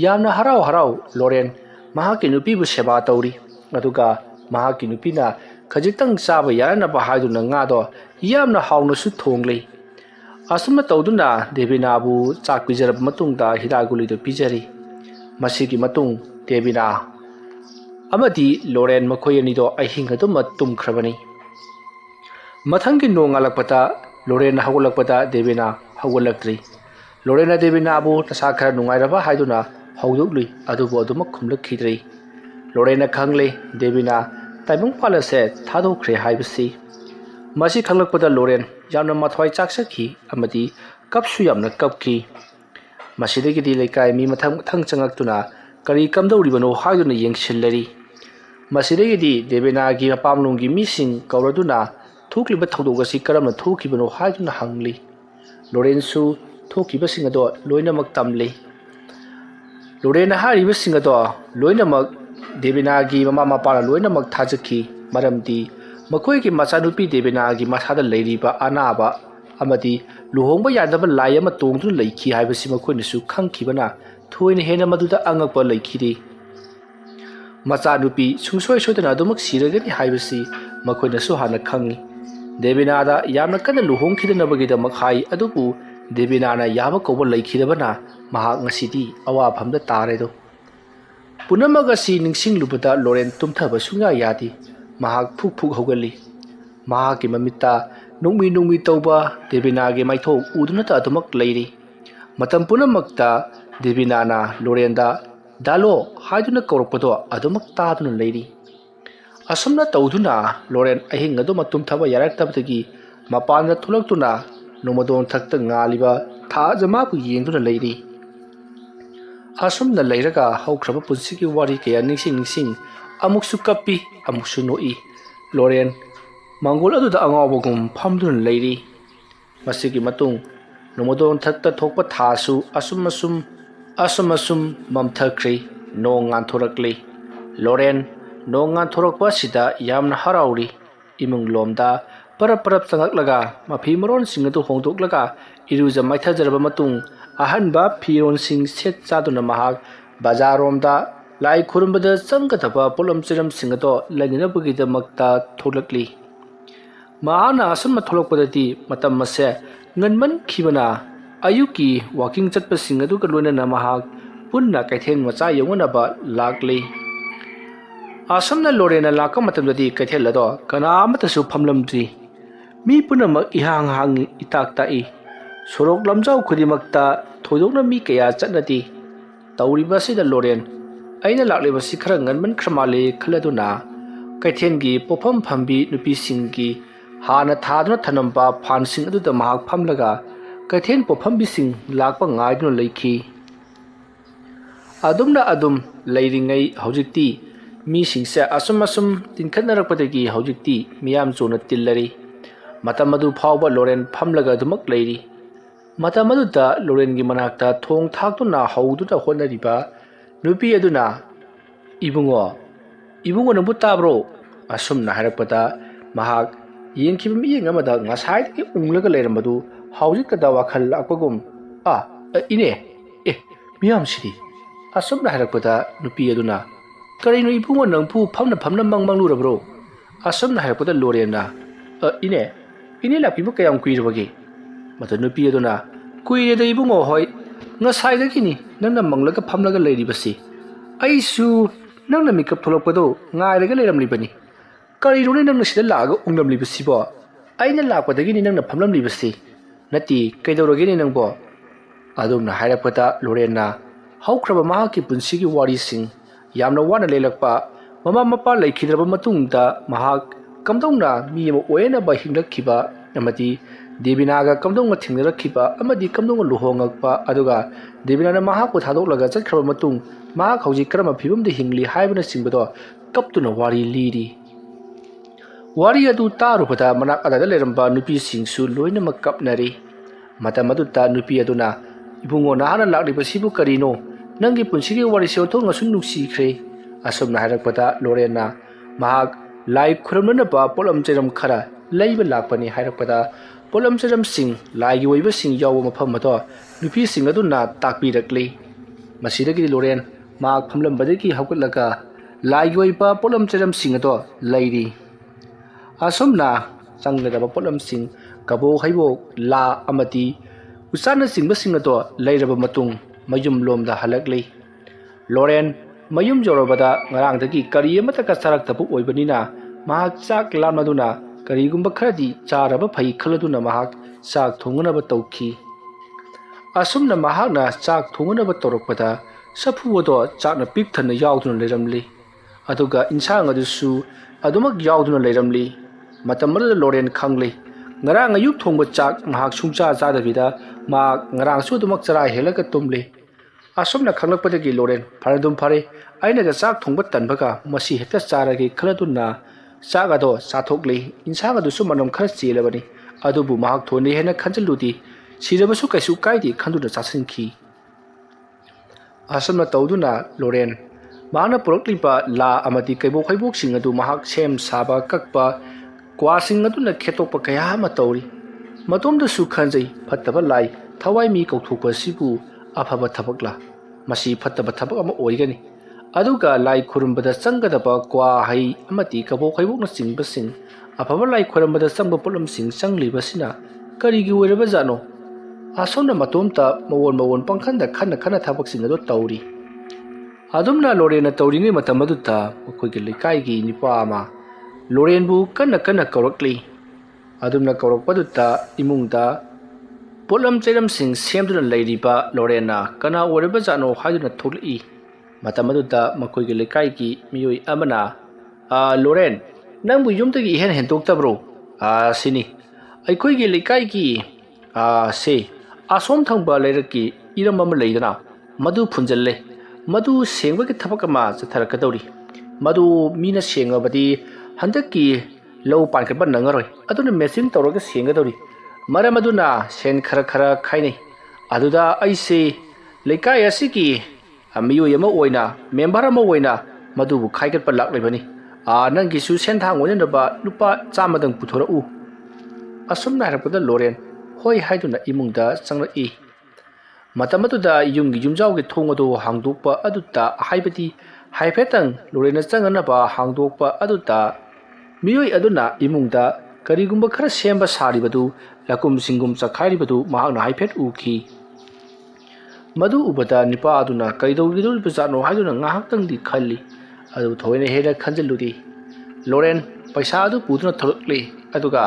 yamna harau Loren mahaki nupi bu seba tauri aduga mahaki nupi na khajitang chaba yarana ba haiduna nga do yamna hauna su thonglei asumna tawduna Devina bu chak pijarab matungda hidaguli do pijari masigi matung Devina amadi Loren makoyani do ahinga do matum khrabani mathangi nongalakpata Loren hagolakpata Devina hagolaktri Lorena Devina abu tasakha nungairaba haiduna hawdukli adubu adumak khumlakhidri Lorena khangle Devina taibung palase thadokre haibasi masi khanglakpada Loren yamna mathwai chaksakhi amadi kapsu yamna kapki masidagi lekai mi mathang changaktuna kari kamdauribano haiduna yengshillari masidagi Devina gi apamlunggi mising kauraduna thukliba thodogasi karamna thukibano haiduna hangli Loren su thukibasing ado loinamak tamli Lorena haribasing ado loinamak Devina gi mama mapara loinamak thajaki maramdi makoi gi machanupi Devina gi masada leiriba anaba amadi luhongba yadaba layama tongdu leikhi haibasi makoi nasu khangkhibana thoina hena maduda angakpa leikhidi machanupi sungsoi sodana adumak siragani haibasi makoi nasu hana khangi Devina da yamna kana luhongkhidana makhai adubu Devina na yaba koba leikhidabana mahak ngasidi awa phamda taredo punamagasi ningsing lubada Loren tumthaba sunga yadi mahak phuk hogali mahak ki mamita nungmi tauba Devina ge maithok uduna ta adumak leiri matam punamakta Devina na Loren da dalo haiduna korokpado adumak taduna leiri asomna tawduna Loren ahinga do matum thaba yaraktabdagi mapana thulaktuna nomadon thakta ngaliba tha jama pu yengduna leiri asomna leiraga haukraba punsigi wari kaya ningsing amuksu kapi amuksu noi Loren Mangol aduda angawbagum phamdun leiri masigi matung nomodon thatta thokpa thasu asum mamthakri nongan thorakli Loren nongan thorakpa sida yamna harauri imung lomda parap sangaklaga mafi maron singatu hongdoklaga iruja maithajaraba matung ahanba phiron sing set chaduna mahak bazaromda lai khurumbada changkataba polam chiram singato laginabugidmakta tholakli Mahana asam tholokpadati matam mase nganman khibana ayuki walking chatpasing adu kalona mahak punna kaitheng macha yonganaba lakli asamna lorena lakam matamdadi kaithelado kana amatasu phamlamdri mi punamak ihang itak tai sorok lamjau khudimakta thodokna mi kaya chatnati tawriba sida loren aina lakliba sikhara nganman khramale khaladuna kaithengi popham phambi nupi singgi Hana thadna thanamba phansing aduda mahak phamlaga kaithen popham bising lakpa ngaidno leikhi adumna adum leiringai haujikti mi singse asum tinkhannarakpadagi haujikti miyam chona tillari matamadu phawba Loren phamlaga dumak leiri matamadu da Loren gi manakta thong thaktuna haududa honariba nupi aduna ibungo nabu tabro asumna harapada mahak yengkhiba miyeng amada ngasai ki unglaga leirambadu haujikada wakhal akpagum ine miyam sidi asumna harakpada nupi aduna karino ibungo nangpu phamna mangmanglurabro asumna harakpada Lorenna ine lapibu kayam kuirabagi mata nupi aduna kuireda ibungo hoi ngasai dagini nangna manglaga phamlaga leiribasi aisu nangna mikap tholokpado ngairaga leiramlibani Karirone nang sida laga unglam libasibo aina lakpadagini nang phamlam libasi nati kaidorogeni nang bo adumna hairapata Lorenna haukraba mahaki punsigi warising yamna wana lelakpa mama mapa laikhidraba matungda mahak kamdongna mi ama oena ba hinglakhiba amati Devinaga kamdongna thingnarakhiba amadi kamdongna luhongakpa aduga Devinana mahakku thadolaga chatkraba matung mahak hauji krama phibamde hingli haibana singbado kaptuna wari liri Wari adu tarubada manak adada leramba nupi singsu loina makapnari mata maduta nupi aduna ibungo nahana laklibasibu karino nangi punsigi wari sewthong ngasun nuksikhre asomna hairakpada Lorenna mahak lai khuramnaba polam cheram khara leiba lakpani hairakpada polam cheram sing lai gi oiba sing yawa mafam mato nupi sing aduna takpirakli masidagi Loren mahak phamlambadagi haugatlaga lai gi oiba polam cheram sing ado leiri Asomna changadaba polam sing kabo haibo la amati usana sing ado leiraba matung mayum lomda halakli Loren mayum jorobada ngarangdagi kari amata ka saraktabu oibanina mahak chak lamnaduna karigumba kharadi charaba phai khaladuna mahak chak thongunaba tawki asumna mahakna chak thongunaba torokpada safuodo chakna pik thana yauduna leiramli aduga insang adusu adumak yauduna leiramli matamada Loren khangli ngarang ayuk thongba chak mahak sungcha chadabida mahak ngarang su adumak chara helaga tumli asomna khanglakpadagi Loren pharadum phare aina ga chak thongba tanbaga masi hekta charagi khaladuna chak ado chathokli insang adu su manam khara chelabani adubu mahak thoni hena khanjaludi sirabasu kaisu kaidi khanduna chasinki asomna tawduna Loren mahana poroklipa la amati kaibo khaibok sing adu mahak sem saba kakpa kwasing aduna khetokpa kaya ma tawri matomda su khanjai phattaba lai thawai mi kauthokpa sibu afaba thabakla masi phattaba thabak ama oigani aduga lai khurumbada changadaba kwa hai amati kabo khaibok na singbasing afaba lai khurumbada changba polam sing changlibasina karigi oiraba jano asomna matomta mawon pangkhanda khana thabak sing ado tawri adumna Lorenna tawringai matamadutta makoigi lekai nipa ama Lorenbu kana kaurakli adumna kaurakpadutta imungda polam cheram sing semduna leiriba Lorenna kana oreba jano haiduna tholi matamadutta makoigi lekai gi miyoi amana Loren nangbu yumtagi hen hendoktabro sini aikoigi lekai gi se asom thangba leiraki iramama leidana madu phunjalle madu sengba ki thabak ama chatharakadori madu mina sengabadi handaki ꯂꯧ ꯄꯥꯟꯈꯠꯄ ꯅꯪꯉꯔꯣꯏ ꯑꯗꯨꯅ machine ꯇꯧꯔꯒ ꯁꯦꯡꯒꯗꯧꯔꯤ ꯃꯔꯝ ꯑꯗꯨꯅ ꯁꯦꯟ ꯈꯔ ꯈꯔ ꯈꯥꯏꯅꯩ ꯑꯗꯨꯗ ꯑꯩꯁꯦ ꯂꯩꯀꯥꯏ ꯑꯁꯤꯒꯤ ꯃꯤꯑꯣꯏ ꯑꯃ ꯑꯣꯏꯅ ꯃꯦꯝꯕꯔ ꯑꯃ ꯑꯣꯏꯅ ꯃꯗꯨꯕꯨ ꯈꯥꯏꯒꯠꯄ ꯂꯥꯛꯂꯤꯕꯅꯤ ꯅꯪꯒꯤꯁꯨ ꯁꯦꯟꯊꯥꯡ ꯑꯣꯏꯅꯅꯕ ꯂꯨꯄꯥ 100ꯗꯪ ꯄꯨꯊꯣꯔꯛꯎ ꯑꯁꯨꯝꯅ ꯍꯥꯏꯔꯛꯄꯗ ꯂꯣꯔꯦꯟ ꯍꯣꯏ ꯍꯥꯏꯗꯨꯅ ꯏꯃꯨꯡꯗ ꯆꯪꯂꯛꯏ ꯃꯇꯝ ꯑꯗꯨꯗ ꯌꯨꯝꯒꯤ ꯌꯨꯝꯖꯥꯎꯒꯤ ꯊꯣꯡ ꯑꯗꯨ ꯍꯥꯡꯗꯣꯛꯄ ꯑꯗꯨꯗ ꯍꯥꯏꯕꯗꯤ ꯍꯥꯏꯐꯦꯠꯇꯪ ꯂꯣꯔꯦꯟꯅ ꯆꯪꯅꯅꯕ ꯍꯥꯡꯗꯣꯛꯄ ꯑꯗꯨꯗ ꯃꯤꯑꯣꯏ ꯑꯗꯨꯅ ꯏꯃꯨꯡꯗ ꯀꯔꯤꯒꯨꯝꯕ ꯈꯔ ꯁꯦꯝꯕ ꯁꯥꯔꯤꯕꯗꯨ ꯂꯀꯨꯝ ꯁꯤꯡꯒꯨꯝ ꯆꯈꯥꯏꯔꯤꯕꯗꯨ ꯃꯍꯥꯛꯅ ꯍꯥꯏꯐꯦꯠ ꯎꯈꯤ ꯃꯗꯨ ꯎꯕꯗ ꯅꯤꯄꯥ ꯑꯗꯨꯅ ꯀꯩꯗꯧꯒꯗꯧꯔꯤꯕꯖꯥꯠꯅꯣ ꯍꯥꯏꯗꯨꯅ ꯉꯥꯏꯍꯥꯛꯇꯪꯗꯤ ꯈꯜꯂꯤ ꯑꯗꯨ ꯊꯑꯣꯏꯅ ꯍꯦꯟꯅ ꯈꯟꯖꯤꯜꯂꯨꯔꯤ ꯂꯣꯔꯦꯟ ꯄꯩꯁꯥ ꯑꯗꯨ ꯄꯨꯗꯨꯅ ꯊꯣꯛꯂꯛꯂꯤ ꯑꯗꯨꯒ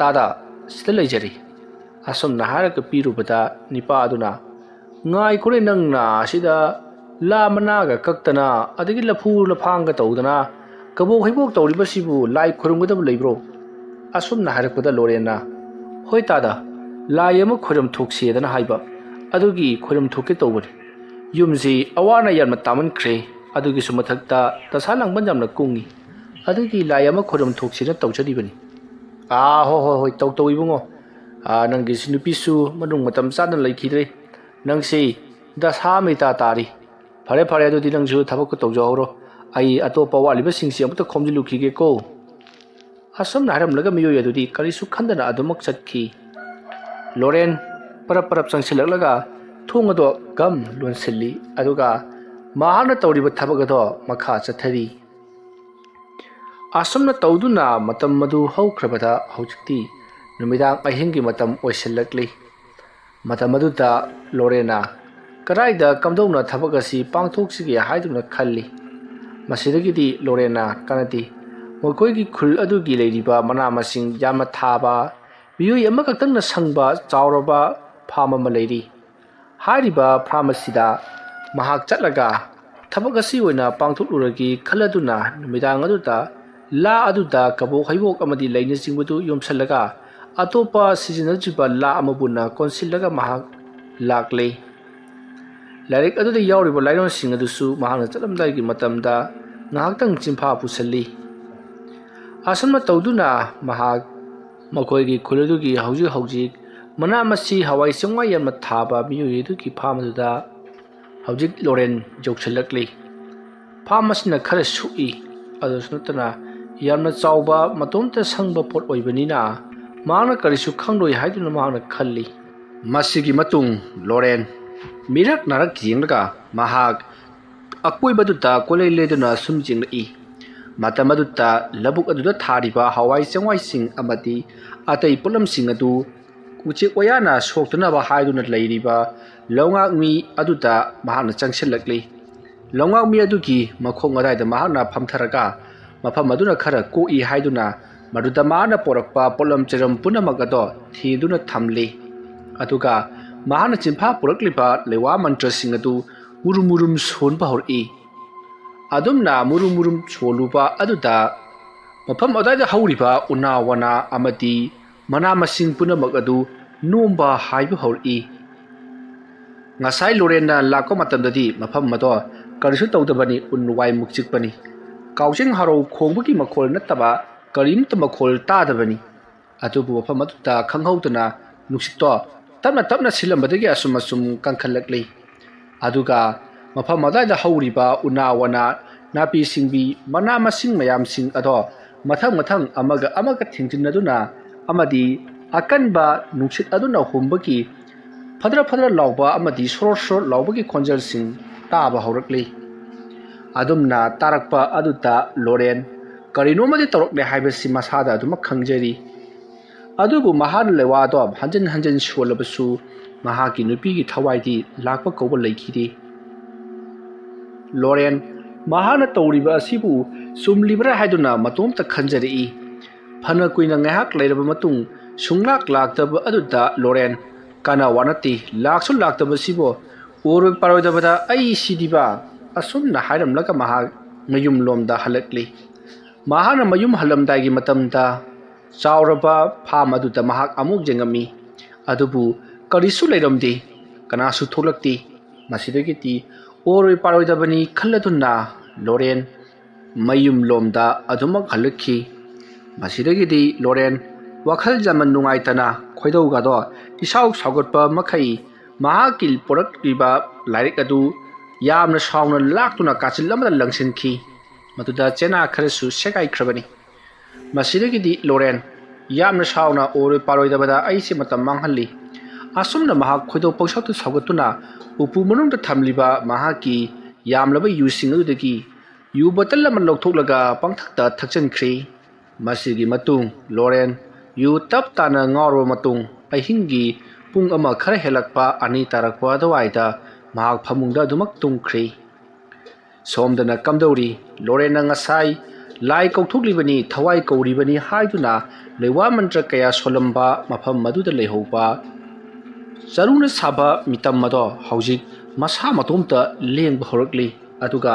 ꯇꯥꯗ ꯁꯤꯗ ꯂꯩꯖꯔꯤ ꯑꯁꯨꯝꯅ ꯍꯥꯏꯔꯒ ꯄꯤꯔꯨꯕꯗ ꯅꯤꯄꯥ ꯑꯗꯨꯅ ꯉꯥꯏꯈꯣꯅꯦ ꯅꯪꯅ ꯑꯁꯤꯗ ꯂꯥ ꯃꯅꯥꯒ ꯀꯛꯇꯅ ꯑꯗꯒꯤ ꯂꯐꯨ ꯂꯐꯥꯡꯒ ꯇꯧꯗꯅ ꯀꯕꯣꯛ ꯍꯩꯕꯣꯛ ꯇꯧꯔꯤꯕꯁꯤꯕꯨ ꯂꯥꯏ ꯈꯨꯔꯨꯝꯒꯗꯕ ꯂꯩꯕ꯭ꯔꯣ ꯑꯁꯨꯝꯅ ꯍꯥꯏꯔꯛꯄꯗ ꯂꯣꯔꯦꯟꯅ ꯍꯣꯏ ꯇꯥꯗ ꯂꯥꯏ ꯑꯃ ꯈꯣꯏꯔꯝ ꯊꯣꯛꯁꯦꯗꯅ ꯍꯥꯏꯕ ꯑꯗꯨꯒꯤ ꯈꯣꯏꯔꯝ ꯊꯣꯛꯀꯦ ꯇꯧꯕꯅꯤ ꯌꯨꯝꯁꯤ ꯑꯋꯥꯅ ꯌꯥꯝꯅ ꯇꯥꯃꯟꯈ꯭ꯔꯦ ꯑꯗꯨꯒꯤꯁꯨ ꯃꯊꯛꯇ ꯗꯁꯥ ꯂꯥꯡꯕꯟ ꯌꯥꯝꯅ ꯀꯨꯡꯉꯤ ꯑꯗꯨꯒꯤ ꯂꯥꯏ ꯑꯃ ꯈꯣꯏꯔꯝ ꯊꯣꯛꯁꯦꯅ ꯇꯧꯖꯔꯤꯕꯅꯤ ꯍꯣꯏ ꯇꯧ ꯏꯕꯨꯡꯉꯣ ꯅꯪꯒꯤꯁꯤ ꯅꯨꯄꯤꯁꯨ ꯃꯅꯨꯡ ꯃꯇꯝ ꯆꯥꯗꯅ ꯂꯩꯈꯤꯗ꯭ꯔꯦ ꯅꯪꯁꯤ ꯗꯁꯥ ꯃꯩꯇꯥ ꯇꯥꯔꯤ ꯐꯔꯦ ꯑꯗꯨꯗꯤ ꯅꯪꯁꯨ ꯊꯕꯛꯀ ꯇꯧꯖꯍꯧꯔꯣ ꯑꯩ ꯑꯇꯣꯞꯄ ꯋꯥꯠꯂꯤꯕꯁꯤꯡꯁꯤ ꯑꯃꯨꯛꯇ ꯈꯣꯝꯖꯤꯜꯂꯨꯈꯤꯒꯦꯀꯣ ꯑꯁꯨꯝꯅ ꯍꯥꯏꯔꯝꯂꯒ ꯃꯤꯑꯣꯏ ꯑꯗꯨꯗꯤ ꯀꯔꯤꯁꯨ ꯈꯟꯗꯅ ꯑꯗꯨꯃꯛ ꯆꯠꯈꯤ ꯂꯣꯔꯦꯟ ꯄꯔꯞ ꯆꯪꯁꯤꯜꯂꯛꯂꯒ ꯊꯣꯡ ꯑꯗꯣ ꯒꯝ ꯂꯣꯟꯁꯤꯜꯂꯤ ꯑꯗꯨꯒ ꯃꯍꯥꯛꯅ ꯇꯧꯔꯤꯕ ꯊꯕꯛ ꯑꯗꯣ ꯃꯈꯥ ꯆꯠꯊꯔꯤ ꯑꯁꯨꯝꯅ ꯇꯧꯗꯨꯅ ꯃꯇꯝ ꯑꯗꯨ ꯍꯧꯈ꯭ꯔꯕꯗ ꯍꯧꯖꯤꯛꯇꯤ ꯅꯨꯃꯤꯗꯥꯡ ꯑꯍꯤꯡꯒꯤ ꯃꯇꯝ ꯑꯣꯏꯁꯤꯜꯂꯛꯂꯤ ꯃꯇꯝ ꯑꯗꯨꯗ ꯂꯣꯔꯦꯟꯅ ꯀꯗꯥꯏꯗ ꯀꯝꯗꯧꯅ ꯊꯕꯛ ꯑꯁꯤ ꯄꯥꯡꯊꯣꯛꯁꯤꯒꯦ ꯍꯥꯏꯗꯨꯅ ꯈꯜꯂꯤ ꯃꯁꯤꯗꯒꯤꯗꯤ ꯂꯣꯔꯦꯟꯅ ꯀꯥꯟꯅꯗꯦ ꯃꯈꯣꯏꯒꯤ ꯈꯨꯜ ꯑꯗꯨꯒꯤ ꯂꯩꯔꯤꯕ ꯃꯅꯥ ꯃꯁꯤꯡ ꯌꯥꯝꯅ ꯊꯥꯕ ꯃꯤꯑꯣꯏ ꯑꯃꯈꯛꯇꯪꯅ ꯁꯪꯕ ꯆꯥꯎꯔꯕ ꯐꯥꯝ ꯑꯃ ꯂꯩꯔꯤ ꯍꯥꯏꯔꯤꯕ ꯐꯥꯝ ꯑꯁꯤꯗ ꯃꯍꯥꯛ ꯆꯠꯂꯒ ꯊꯕꯛ ꯑꯁꯤ ꯑꯣꯏꯅ ꯄꯥꯡꯊꯣꯛꯂꯨꯔꯒꯤ ꯈꯜꯂꯗꯨꯅ ꯅꯨꯃꯤꯗꯥꯡ ꯑꯗꯨꯗ ꯂꯥ ꯑꯗꯨꯗ ꯀꯕꯣꯛ ꯍꯩꯕꯣꯛ ꯑꯃꯗꯤ ꯂꯩꯅꯆꯤꯡꯕꯗꯨ ꯌꯣꯝꯁꯤꯜꯂꯒ ꯑꯇꯣꯞꯄ ꯁꯤꯖꯤꯟꯅꯗ꯭ꯔꯤꯕ ꯂꯥ ꯑꯃꯕꯨꯅ ꯀꯣꯟꯁꯤꯜꯂꯒ ꯃꯍꯥꯛ ꯂꯥꯛꯂꯤ ꯂꯥꯏꯔꯤꯛ ꯑꯗꯨꯗ ꯌꯥꯎꯔꯤꯕ ꯂꯥꯏꯔꯣꯟꯁꯤꯡ ꯑꯗꯨꯁꯨ ꯃꯍꯥꯛꯅ ꯆꯠꯂꯝꯗꯥꯏꯒꯤ ꯃꯇꯝꯗ ꯉꯥꯏꯍꯥꯛꯇꯪ ꯆꯤꯟꯐꯥ ꯄꯨꯁꯜꯂꯤ ꯑꯁꯨꯝꯅ ꯇꯧꯗꯨꯅ ꯃꯍꯥꯛ ꯃꯈꯣꯏꯒꯤ ꯈꯨꯜ ꯑꯗꯨꯒꯤ ꯍꯧꯖꯤꯛ ꯃꯅꯥ ꯃꯁꯤꯡ ꯍꯋꯥꯏ ꯆꯦꯡꯋꯥꯏ ꯌꯥꯝꯅ ꯊꯥꯕ ꯃꯤꯑꯣꯏ ꯑꯗꯨꯒꯤ ꯐꯥꯝ ꯑꯗꯨꯗ ꯍꯧꯖꯤꯛ ꯂꯣꯔꯦꯟ ꯌꯧꯁꯤꯜꯂꯛꯂꯤ ꯐꯥꯝ ꯑꯁꯤꯅ ꯈꯔ ꯁꯨꯛꯏ ꯑꯗꯨꯁꯨ ꯅꯠꯇꯅ ꯌꯥꯝꯅ ꯆꯥꯎꯕ ꯃꯇꯣꯝꯇ ꯁꯪꯕ ꯄꯣꯠ ꯑꯣꯏꯕꯅꯤꯅ ꯃꯍꯥꯛꯅ ꯀꯔꯤꯁꯨ ꯈꯪꯂꯣꯏ ꯍꯥꯏꯗꯨꯅ ꯃꯍꯥꯛꯅ ꯈꯜꯂꯤ ꯃꯁꯤꯒꯤ ꯃꯇꯨꯡ ꯂꯣꯔꯦꯟ ꯃꯤꯔꯛ ꯅꯥꯔꯛ ꯌꯦꯡꯂꯒ ꯃꯍꯥꯛ ꯑꯀꯣꯏꯕꯗꯨꯗ ꯀꯣꯏꯂꯩ ꯂꯩꯗꯨꯅ ꯁꯨꯝ ꯌꯦꯡꯂꯛꯏ ꯃꯇꯝ ꯑꯗꯨꯗ ꯂꯧꯕꯨꯛ ꯑꯗꯨꯗ ꯊꯥꯔꯤꯕ ꯍꯋꯥꯏ ꯆꯦꯡꯋꯥꯏꯁꯤꯡ ꯑꯃꯗꯤ ꯑꯇꯩ ꯄꯣꯠꯂꯝꯁꯤꯡ ꯑꯗꯨ ꯎꯆꯦꯛ ꯋꯥꯌꯥꯅ ꯁꯣꯛꯇꯅꯕ ꯍꯥꯏꯗꯨꯅ ꯂꯩꯔꯤꯕ ꯂꯧꯉꯥꯛꯃꯤ ꯑꯗꯨꯗ ꯃꯍꯥꯛꯅ ꯆꯪꯁꯤꯜꯂꯛꯂꯤ ꯂꯧꯉꯥꯛꯃꯤ ꯑꯗꯨꯒꯤ ꯃꯈꯣꯡ ꯑꯗꯥꯏꯗ ꯃꯍꯥꯛꯅ ꯐꯝꯊꯔꯒ ꯃꯐꯝ ꯑꯗꯨꯅ ꯈꯔ ꯀꯣꯛꯏ ꯍꯥꯏꯗꯨꯅ ꯃꯗꯨꯗ ꯃꯍꯥꯛꯅ ꯄꯣꯔꯛꯄ ꯄꯣꯠꯂꯝ ꯆꯩꯔꯝ ꯄꯨꯝꯅꯃꯛ ꯑꯗꯣ ꯊꯤꯗꯨꯅ ꯊꯝꯂꯤ ꯑꯗꯨꯒ ꯃꯍꯥꯛꯅ ꯆꯤꯟꯐꯥ ꯄꯨꯔꯛꯂꯤꯕ ꯂꯩꯋꯥ ꯃꯟꯇ꯭ꯔꯁꯤꯡ ꯑꯗꯨ ꯃꯨꯔꯨꯝ ꯁꯣꯟꯕ ꯍꯧꯔꯛꯏ ꯑꯗꯨꯝꯅ ꯃꯨꯔꯨꯝ ꯁꯣꯜꯂꯨꯕ ꯑꯗꯨꯗ ꯃꯐꯝ ꯑꯗꯨꯋꯥꯏꯗ ꯍꯧꯔꯤꯕ ꯎꯅꯥ ꯋꯥꯅꯥ ꯑꯃꯗꯤ ꯃꯅꯥ ꯃꯁꯤꯡ ꯄꯨꯝꯅꯃꯛ ꯑꯗꯨ ꯅꯣꯝꯕ ꯍꯥꯏꯕ ꯍꯧꯔꯛꯏ ꯉꯁꯥꯏ ꯂꯣꯔꯦꯟꯅ ꯂꯥꯛꯄ ꯃꯇꯝꯗꯗꯤ ꯃꯐꯝ ꯑꯗꯣ ꯀꯔꯤꯁꯨ ꯇꯧꯗꯕꯅꯤ ꯎꯟ ꯋꯥꯏꯃꯨꯛ ꯆꯤꯛꯄꯅꯤ ꯀꯥꯎꯖꯦꯡ ꯍꯔꯧ ꯈꯣꯡꯕꯒꯤ ꯃꯈꯣꯜ ꯅꯠꯇꯕ ꯀꯔꯤꯝꯇ ꯃꯈꯣꯜ ꯇꯥꯗꯕꯅꯤ ꯑꯗꯨꯕꯨ ꯃꯐꯝ ꯑꯗꯨꯗ ꯈꯪꯍꯧꯗꯅ ꯅꯨꯡꯁꯤꯠꯇꯣ ꯇꯞꯅ ꯁꯤꯜꯂꯝꯕꯗꯒꯤ ꯑꯁꯨꯝ ꯀꯟꯈꯠꯂꯛꯂꯤ ꯑꯗꯨꯒ ꯃꯐꯝ ꯑꯗꯨꯋꯥꯏꯗ ꯍꯧꯔꯤꯕ ꯎꯅꯥ ꯋꯥꯅꯥ ꯅꯥꯄꯤ ꯁꯤꯡꯕꯤ ꯃꯅꯥ ꯃꯁꯤꯡ ꯃꯌꯥꯝꯁꯤꯡ ꯑꯗꯣ ꯃꯊꯪ ꯑꯃꯒ ꯊꯦꯡꯖꯤꯟꯅꯗꯨꯅ ꯑꯃꯗꯤ ꯑꯀꯟꯕ ꯅꯨꯡꯁꯤꯠ ꯑꯗꯨꯅ ꯍꯨꯝꯕꯒꯤ ꯐꯗ꯭ꯔ ꯂꯥꯎꯕ ꯑꯃꯗꯤ ꯁꯣꯔ ꯂꯥꯎꯕꯒꯤ ꯈꯣꯟꯖꯦꯜꯁꯤꯡ ꯇꯥꯕ ꯍꯧꯔꯛꯂꯤ ꯑꯗꯨꯝꯅ ꯇꯥꯔꯛꯄ ꯑꯗꯨꯗ ꯂꯣꯔꯦꯟ ꯀꯔꯤꯅꯣꯃꯗꯤ ꯇꯧꯔꯛꯂꯦ ꯍꯥꯏꯕꯁꯤ ꯃꯁꯥꯗ ꯑꯗꯨꯃꯛ ꯈꯪꯖꯔꯤ ꯑꯗꯨꯕꯨ ꯃꯍꯥꯛꯅ ꯂꯩꯋꯥꯗꯣ ꯍꯟꯖꯤꯟ ꯁꯣꯜꯂꯕꯁꯨ ꯃꯍꯥꯛꯀꯤ ꯅꯨꯄꯤꯒꯤ ꯊꯋꯥꯏꯗꯤ ꯂꯥꯛꯄ ꯀꯧꯕ ꯂꯩꯈꯤꯗꯦ ꯂꯣꯔꯦꯟ ꯃꯍꯥꯛꯅ ꯇꯧꯔꯤꯕ ꯑꯁꯤꯕꯨ ꯆꯨꯝꯂꯤꯕ꯭ꯔꯥ ꯍꯥꯏꯗꯨꯅ ꯃꯇꯣꯝꯇ ꯈꯟꯖꯔꯛꯏ ꯐꯅ ꯀꯨꯏꯅ ꯉꯥꯏꯍꯥꯛ ꯂꯩꯔꯕ ꯃꯇꯨꯡ ꯂꯥꯛꯇꯕ ꯑꯗꯨꯗ ꯂꯣꯔꯦꯟ ꯀꯅꯥꯋꯥ ꯅꯠꯇꯦ ꯂꯥꯛꯇꯕꯁꯤꯕꯨ ꯑꯣꯏꯔꯣꯏ ꯄꯥꯔꯣꯏꯗꯕꯗ ꯑꯩ ꯁꯤꯗꯤꯕ ꯑꯁꯨꯝꯅ ꯍꯥꯏꯔꯝꯂꯒ ꯃꯍꯥꯛ ꯃꯌꯨꯝ ꯂꯣꯝꯗ ꯍꯜꯂꯛꯂꯤ ꯃꯍꯥꯛꯅ ꯃꯌꯨꯝ ꯍꯜꯂꯝꯗꯥꯏꯒꯤ ꯃꯇꯝꯗ ꯆꯥꯎꯔꯕ ꯐꯥꯝ ꯑꯗꯨꯗ ꯃꯍꯥꯛ ꯑꯃꯨꯛ ꯌꯦꯡꯉꯝꯃꯤ ꯑꯗꯨꯕꯨ ꯀꯔꯤꯁꯨ ꯂꯩꯔꯝꯗꯦ ꯀꯅꯥꯁꯨ ꯊꯣꯛꯂꯛꯇꯦ ꯃꯁꯤꯗꯒꯤꯗꯤ ꯑꯣꯏꯔꯣꯏ ꯄꯥꯔꯣꯏꯗꯕꯅꯤ ꯈꯜꯂꯗꯨꯅ ꯂꯣꯔꯦꯟ ꯃꯌꯨꯝ ꯂꯣꯝꯗ ꯑꯗꯨꯃꯛ ꯍꯜꯂꯛꯈꯤ ꯃꯁꯤꯗꯒꯤꯗꯤ ꯂꯣꯔꯦꯟ ꯋꯥꯈꯜ ꯖꯃꯟ ꯅꯨꯡꯉꯥꯏꯇꯅ ꯈꯣꯏꯗꯧꯒꯗꯣ ꯏꯁꯥꯎ ꯁꯥꯎꯒꯠꯄ ꯃꯈꯩ ꯃꯍꯥꯛꯀꯤ ꯄꯣꯔꯛꯂꯤꯕ ꯂꯥꯏꯔꯤꯛ ꯑꯗꯨ ꯌꯥꯝꯅ ꯁꯥꯎꯅ ꯂꯥꯛꯇꯨꯅ ꯀꯥꯆꯤꯜ ꯑꯃꯗ ꯂꯪꯁꯤꯟꯈꯤ ꯃꯗꯨꯗ ꯆꯦꯅꯥ ꯈꯔꯁꯨ ꯁꯦꯒꯥꯏꯈ꯭ꯔꯕꯅꯤ ꯃꯁꯤꯗꯒꯤꯗꯤ ꯂꯣꯔꯦꯟ ꯌꯥꯝꯅ ꯁꯥꯎꯅ ꯑꯣꯏꯔꯣꯏ ꯄꯥꯔꯣꯏꯗꯕꯗ ꯑꯩꯁꯦ ꯃꯇꯝ ꯃꯥꯡꯍꯜꯂꯤ ꯑꯁꯨꯝꯅ ꯃꯍꯥꯛ ꯈꯣꯏꯗꯧ ꯄꯪꯁꯥꯎꯇ ꯁꯥꯎꯒꯠꯇꯨꯅ ꯎꯄꯨ ꯃꯅꯨꯡꯗ ꯊꯝꯂꯤꯕ ꯃꯍꯥꯛꯀꯤ ꯌꯥꯝꯂꯕ ꯌꯨꯁꯤꯡ ꯑꯗꯨꯗꯒꯤ ꯌꯨ ꯕꯣꯇꯜ ꯑꯃ ꯂꯧꯊꯣꯛꯂꯒ ꯄꯪꯊꯛꯇ ꯊꯛꯆꯤꯟꯈ꯭ꯔꯤ ꯃꯁꯤꯒꯤ ꯃꯇꯨꯡ ꯂꯣꯔꯦꯟ ꯌꯨ ꯇꯞ ꯇꯥꯅ ꯉꯥꯎꯔꯕ ꯃꯇꯨꯡ ꯑꯍꯤꯡꯒꯤ ꯄꯨꯡ ꯑꯃ ꯈꯔ ꯍꯦꯜꯂꯛꯄ ꯑꯅꯤ ꯇꯥꯔꯛꯄ ꯑꯗꯨꯋꯥꯏꯗ ꯃꯍꯥꯛ ꯐꯃꯨꯡꯗ ꯑꯗꯨꯃꯛ ꯇꯨꯝꯈ꯭ꯔꯤ ꯁꯣꯝꯗꯅ ꯀꯝꯗꯧꯔꯤ ꯂꯣꯔꯦꯟꯅ ꯉꯁꯥꯏ ꯂꯥꯏ ꯀꯧꯊꯣꯛꯂꯤꯕꯅꯤ ꯊꯋꯥꯏ ꯀꯧꯔꯤꯕꯅꯤ ꯍꯥꯏꯗꯨꯅ ꯂꯩꯋꯥ ꯃꯟꯇ꯭ꯔ ꯀꯌꯥ ꯁꯣꯜꯂꯝꯕ ꯃꯐꯝ ꯑꯗꯨꯗ ꯂꯩꯍꯧꯕ ꯆꯔꯨꯅ ꯁꯥꯕ ꯃꯤꯇꯝ ꯑꯗꯣ ꯍꯧꯖꯤꯛ ꯃꯁꯥ ꯃꯇꯣꯝꯇ ꯂꯦꯡꯕ ꯍꯧꯔꯛꯂꯤ ꯑꯗꯨꯒ